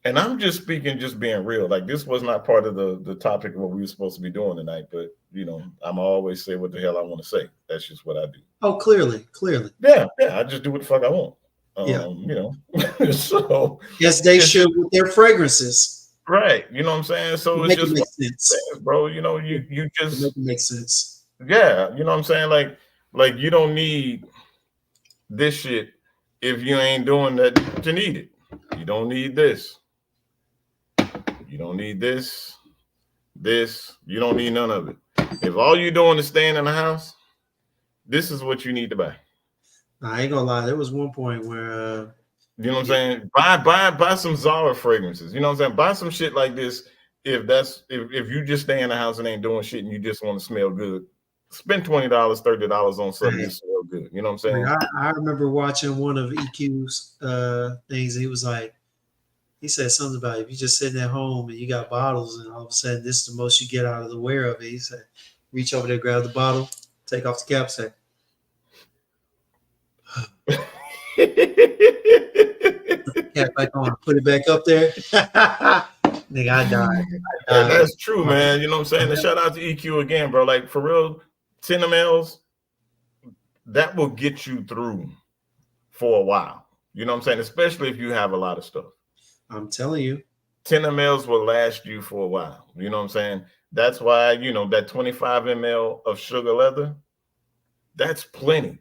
And I'm just speaking, just being real. Like this was not part of the topic of what we were supposed to be doing tonight, but you know, I'm always say what the hell I want to say. That's just what I do. Oh, clearly, clearly. Yeah, I just do what the fuck I want. Yeah. You know, so Yes, they it's should just with their fragrances. right. You know what I'm saying? So it's Make it just make one of sense. those things, bro. You know, Yeah. you Make just it make sense. yeah. You know what I'm saying? Like you don't need this shit if you ain't doing that to need it. You don't need this. You don't need this. This. You don't need none of it. If all you're doing is staying in the house, this is what you need to buy. I ain't gonna lie. There was one point where, You know what I'm yeah, saying? Buy some Zara fragrances. You know what I'm saying? Buy some shit like this. If you just stay in the house and ain't doing shit and you just want to smell good, spend $20, $30 on something man, to smell good. You know what I'm like saying? I remember watching one of EQ's things. He was like, he said something about if you just sitting at home and you got bottles, and all of a sudden this is the most you get out of the wear of it. He said, reach over there, grab the bottle, take off the cap, say, cap back on, put it back up there. Nigga, I died. And I that's true, man. You know what I'm saying? And shout out to EQ again, bro. Like for real, 10 mls, that will get you through for a while. You know what I'm saying? Especially if you have a lot of stuff. I'm telling you. 10 mls will last you for a while. You know what I'm saying? That's why, you know, that 25 ml of sugar leather, that's plenty.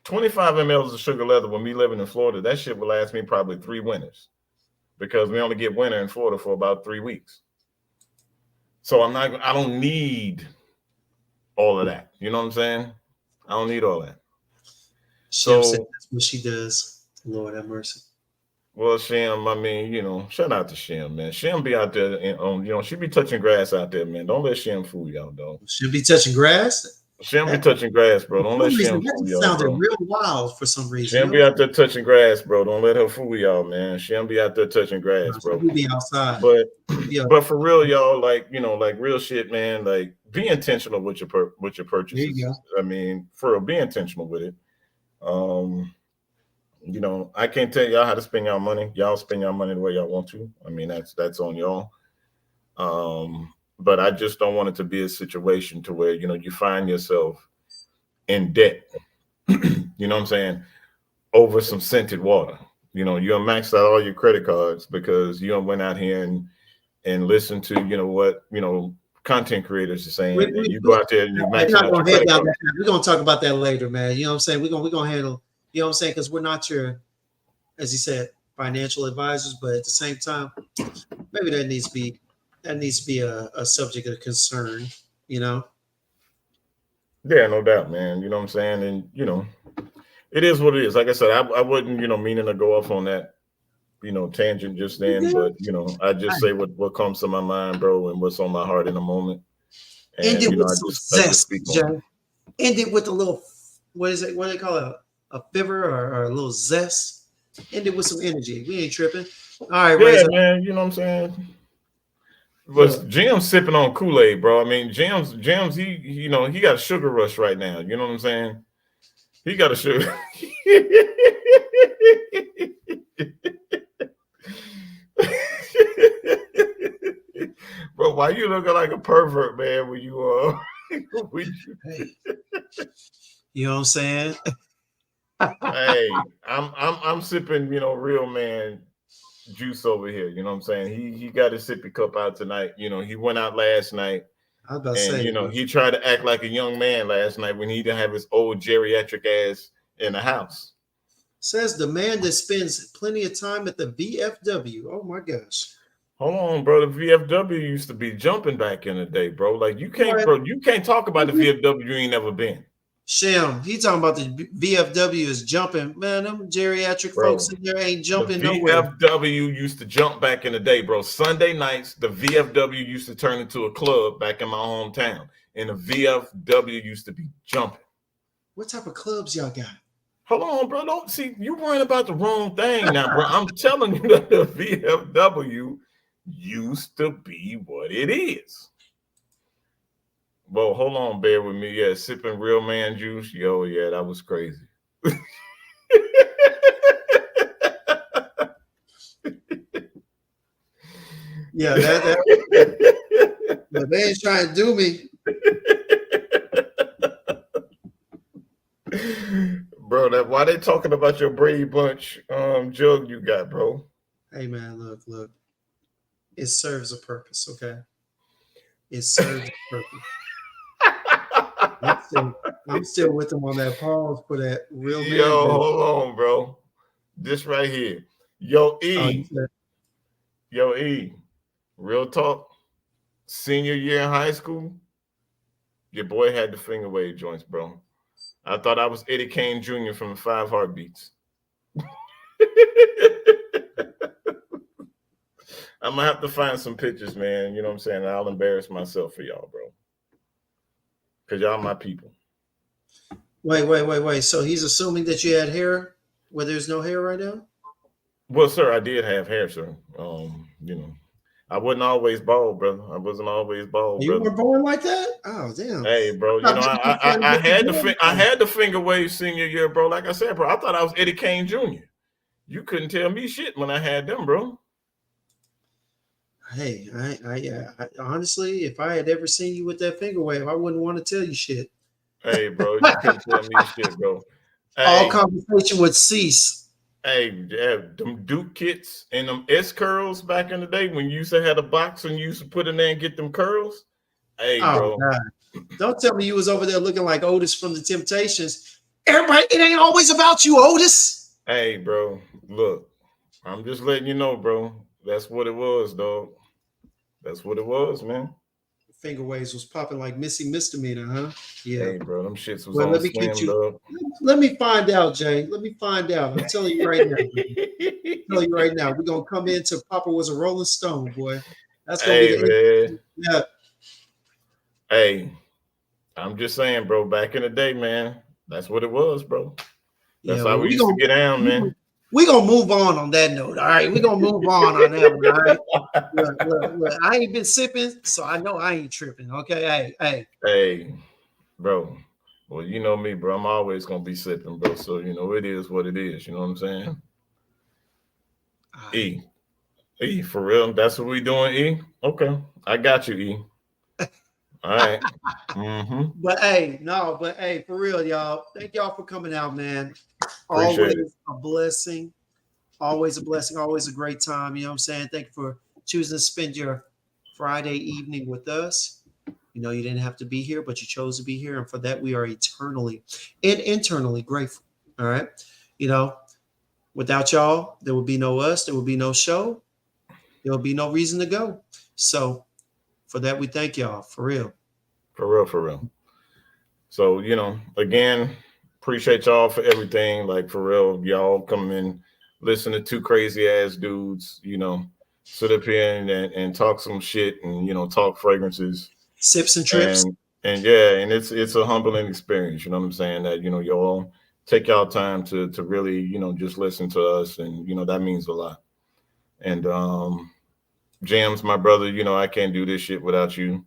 25 mLs of sugar leather when me living in Florida, that shit will last me probably 3 winters because we only get winter in Florida for about 3 weeks. So I don't need all of that. You know what I'm saying? I don't need all that. Shem said So, that's what she does. Lord have mercy. well, Shem, I mean, you know, shout out to Shem, man. Shem be out there, and, you know, she be touching grass out there, man. Don't let Shem fool y'all, though. Should be touching grass. She don't be That, touching grass, bro. for Don't let some reason, Shim that fool just y'all, sounded bro. real wild for some She reason. don't be out there touching grass, bro. Don't let her fool y'all, man. She don't be out there touching No, grass, she bro. do be outside. But She be but for real, outside. y'all, like like real shit, man. Like be intentional with your There you go. purchases. I mean, for real, be intentional with it. Um, I can't tell y'all how to spend y'all money. Y'all spend y'all money the way y'all want to. I mean, that's on y'all. But I just don't want it to be a situation to where you find yourself in debt. You know what I'm saying? Over some scented water. You maxed out all your credit cards because you went out here and listen to what content creators are We, saying, and we, you go we, out there and you we're maxing not out your gonna head credit down card. that path. We're gonna talk about that later, man. You know what I'm saying? We're gonna handle. You know what I'm saying? Because we're not your, as he said, financial advisors, but at the same time, maybe that needs to be a subject of concern. You know. Yeah, no doubt, man. You know what I'm saying? And it is what it is. Like I said, I wouldn't meaning to go off on that tangent just then, Yeah. but I just say what comes to my mind, bro, and what's on my heart in a moment, End and it with I some just speak zest, on it. Jay. End it with a little, what is it? What do they call it? A fiver or a little zest. End it with some energy. We ain't tripping. All right, Yeah, Razor. man. You know what I'm saying? But Look, Jim's sipping on Kool-Aid, bro. I mean, Jim's he got a sugar rush right now. You know what I'm saying? He got a sugar. Bro, why you looking like a pervert, man? When you when hey, you know what I'm saying? hey, I'm sipping, real man juice over here. You know what I'm saying? He got his sippy cup out tonight. He went out last night I was about to and say, he tried to act like a young man last night when he didn't have his old geriatric ass in the house. says the man that spends plenty of time at the VFW. Oh my gosh. Hold on, bro. The VFW used to be jumping back in the day, bro. Like Boy, you can't talk about the VFW you ain't never been. Shem, he talking about the VFW is jumping. Man, them geriatric folks Bro. in there ain't The jumping nowhere. VFW used to jump back in the day, bro. Sunday nights, the VFW used to turn into a club back in my hometown. And the VFW used to be jumping. What type of clubs y'all got? Hold on, bro. Don't see you worrying about the wrong thing now, bro. I'm telling you that the VFW used to be what it is. Well, hold on, bear with me. Yeah, sipping real man juice. Yo, yeah, that was crazy. Yeah, that but they ain't trying to do me. Bro, that why they talking about your Brady Bunch jug you got, bro? Hey man, look. It serves a purpose, okay? It serves a purpose. I'm still, I'm still with them on that pause for that real man Yo, juice. hold on, bro. This right here. Yo, Oh, you E. said, Yo, E. Real talk. Senior year in high school, your boy had the finger wave joints, bro. I thought I was Eddie Kane Jr. from the Five Heartbeats. I'm gonna have to find some pictures, man. You know what I'm saying? I'll embarrass myself for y'all, bro. Cause y'all my people. wait. So he's assuming that you had hair where there's no hair right now? Well, sir, I did have hair, sir. I wasn't always bald, brother. I wasn't always bald, You brother. were born like that? Oh, damn. Hey, bro, Stop trying to I get the had I hair. had the finger wave senior year, bro. Like I said, bro, I thought I was Eddie Kane Jr. You couldn't tell me shit when I had them, bro. Hey, honestly, if I had ever seen you with that finger wave, I wouldn't want to tell you shit. Hey, bro, you couldn't tell me shit, bro. All Hey, conversation would cease. hey, yeah, them Duke kits and them S curls back in the day when you used to have a box and you used to put in there and get them curls. Hey, Oh bro. God. Don't tell me you was over there looking like Otis from the Temptations. Everybody, it ain't always about you, Otis. Hey, bro. Look, I'm just letting you know, bro. That's what it was, dog. That's what it was, man. Finger waves was popping like missing misdemeanor, huh? Yeah. Hey, bro, them shits was Well, on let me get slim, you. dog. Let me find out, Jay. Let me find out. I'm telling you right now. Brother. I'm telling you right now. We're gonna come into Papa was a Rolling Stone, boy. That's gonna be Hey, the man. yeah. Hey, I'm just saying, bro. Back in the day, man, that's what it was, bro. That's Yeah, how well, we used to get down, man. we gonna move on that note. All right, we gonna move on that one. All right. Look, I ain't been sipping, so I know I ain't tripping. Okay, hey. Hey, bro. Well, you know me, bro. I'm always gonna be sipping, bro. So it is what it is. You know what I'm saying? All right. E, E, for real. That's what we doing. E. Okay, I got you, E. All right. Mm-hmm. But hey, no, but hey, for real, y'all. Thank y'all for coming out, man. Appreciate it. Always a blessing. Always a blessing. Always a great time. You know what I'm saying? Thank you for choosing to spend your Friday evening with us. You know, you didn't have to be here, but you chose to be here. And for that, we are eternally and internally grateful. All right. You know, without y'all, there would be no us, there would be no show, there would be no reason to go. So for that, we thank y'all for real. For real, for real. So, again, appreciate y'all for everything. Like, for real, y'all come in, listen to two crazy ass dudes, sit up here and talk some shit and, talk fragrances. Sips and trips. And yeah, and it's a humbling experience, you know what I'm saying? That, y'all take y'all time to really, just listen to us. And, that means a lot. And James, my brother, I can't do this shit without you.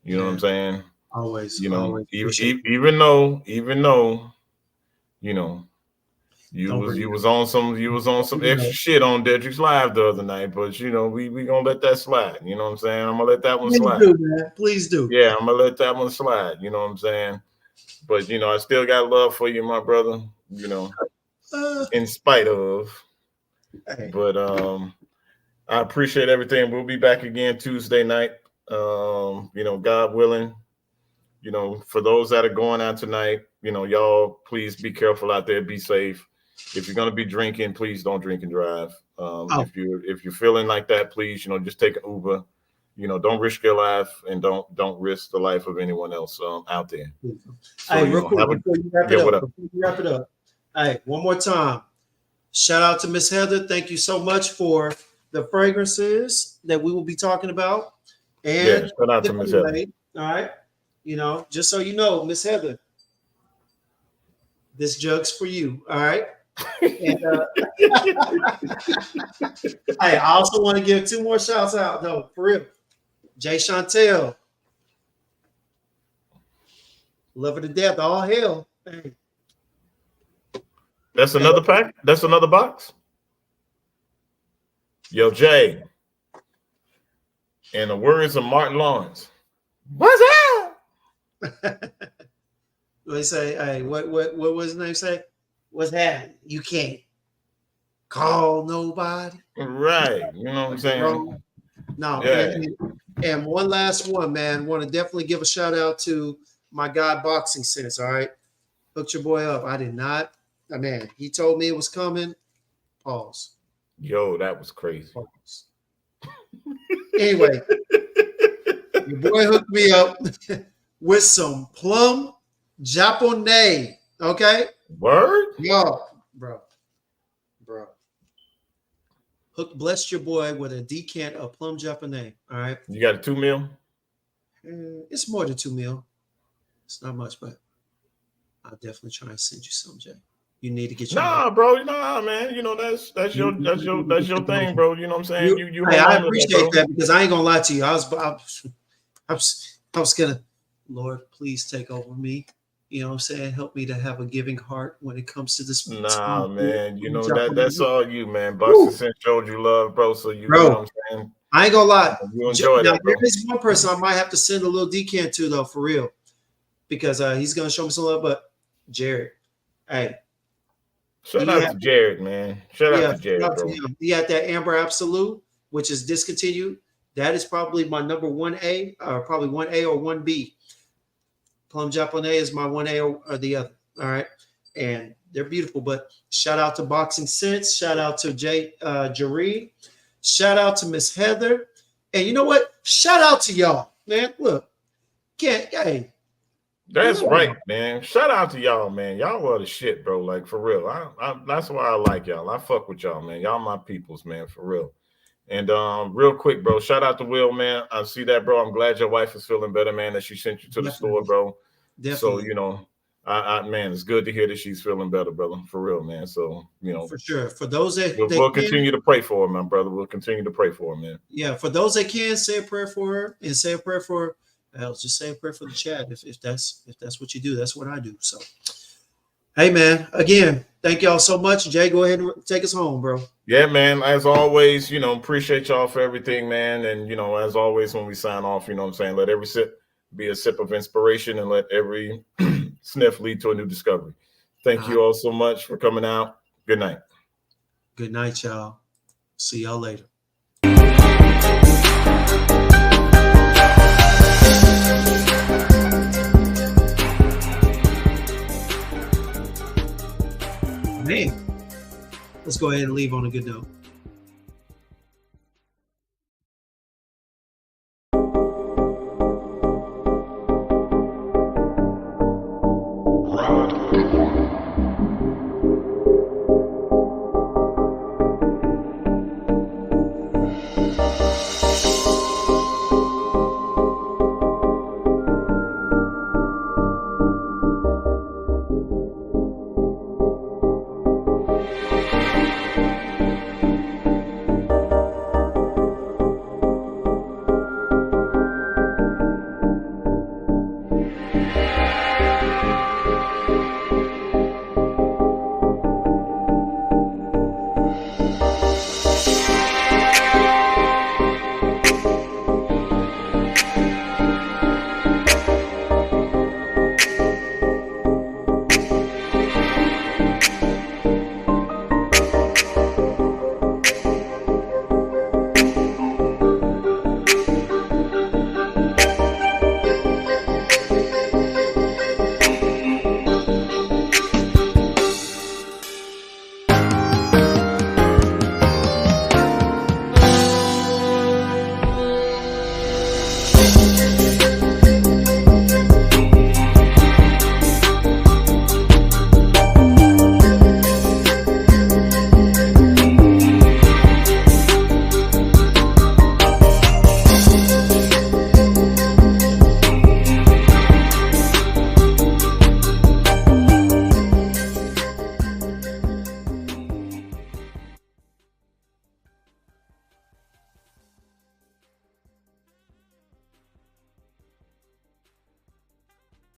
You know what I'm Yeah, saying? always appreciate it. Even though you know you Don't was bring you it was up. on some Don't bring extra shit on Dedrick's live the other night, but we gonna let that slide. You know what I'm saying? I'm gonna let that one Please slide. do, man. Please do. Yeah, I'm gonna let that one slide. You know what I'm saying? But I still got love for you, my brother. Uh, In spite of, hey, but I appreciate everything. We'll be back again Tuesday night. God willing. For those that are going out tonight, y'all please be careful out there, be safe. If you're gonna be drinking, please don't drink and drive. oh, If you're feeling like that, please, just take an Uber. Don't risk your life and don't risk the life of anyone else out there. So, hey, real quick have a before you wrap yeah, it what up. up? Hey, one more time. Shout out to Miss Heather. Thank you so much for the fragrances that we will be talking about Yeah, and shout out the to Miss Heather. Kool-Aid. All right. Just so you know, Miss Heather, this jug's for you. All right. And hey, I also want to give two more shouts out, though, for real. Jay Chantel, love her to death, all hell. Hey, That's and another pack. That's another box. Yo, Jay. In the words of Martin Lawrence, what's up? they say, hey, what was his name say? What's happening? You can't call nobody. Right. You know what I'm saying? No, Yeah. and one last one, man. Want to definitely give a shout out to my guy Boxing Sense. All right, hooked your boy up. I did not. Man, he told me it was coming. Pause. Yo, that was crazy. Pause. Anyway, your boy hooked me up with some plum japonais. Okay, Word? yo, bro. Blessed your boy with a decant of plum japonais. All right, You got a 2 mil? it's more than 2 mil. It's not much, but I'll definitely try and send you some, Jay. You need to get your money. Nah, bro. Nah, man. That's You, that's your thing, bro. You know what I'm saying? You hey, hold I on to that, appreciate bro. that because I ain't gonna lie to you. I was gonna, Lord, please take over me. You know what I'm saying? Help me to have a giving heart when it comes to this. Nah, man. That's Japanese. all you, man. Buster Woo, Sense showed you love, bro. So you know bro, what I'm saying? I ain't gonna lie. You enjoy Now that, there bro. is one person I might have to send a little decant to though, for real, because he's gonna show me some love. But Jared, hey, Shout he out had to Jared, man. Shout out yeah, to shout Jared, out to bro. him. He had that Amber Absolute, which is discontinued. That is probably my number 1A, or probably 1A or 1B. Plum Japonais is my 1A or the other. All right. And they're beautiful. But shout out to Boxing Sense. Shout out to Jaree. Shout out to Miss Heather. And you know what? Shout out to y'all, man. Look, hey, That's come right, on. man. Shout out to y'all, man. Y'all are the shit, bro. Like, for real. That's why I like y'all. I fuck with y'all, man. Y'all my peoples, man, for real. And real quick, bro. Shout out to Will, man. I see that, bro. I'm glad your wife is feeling better, man. That she sent you to the store, Definitely. bro. So, Definitely. man, it's good to hear that she's feeling better, brother, for real, man. So, For sure. For those that, we'll can, continue to pray for her, my brother. We'll continue to pray for her, man. yeah, for those that can, say a prayer for her and say a prayer for just say a prayer for the chat if that's what you do. That's what I do. So hey man, again, thank y'all so much. Jay, go ahead and take us home, bro. Yeah, man. As always, appreciate y'all for everything, man. And as always, when we sign off, I'm saying, let every sip be a sip of inspiration, and let every sniff lead to a new discovery. Thank you all so much for coming out. Good night. Good night, y'all. See y'all later. Man, let's go ahead and leave on a good note.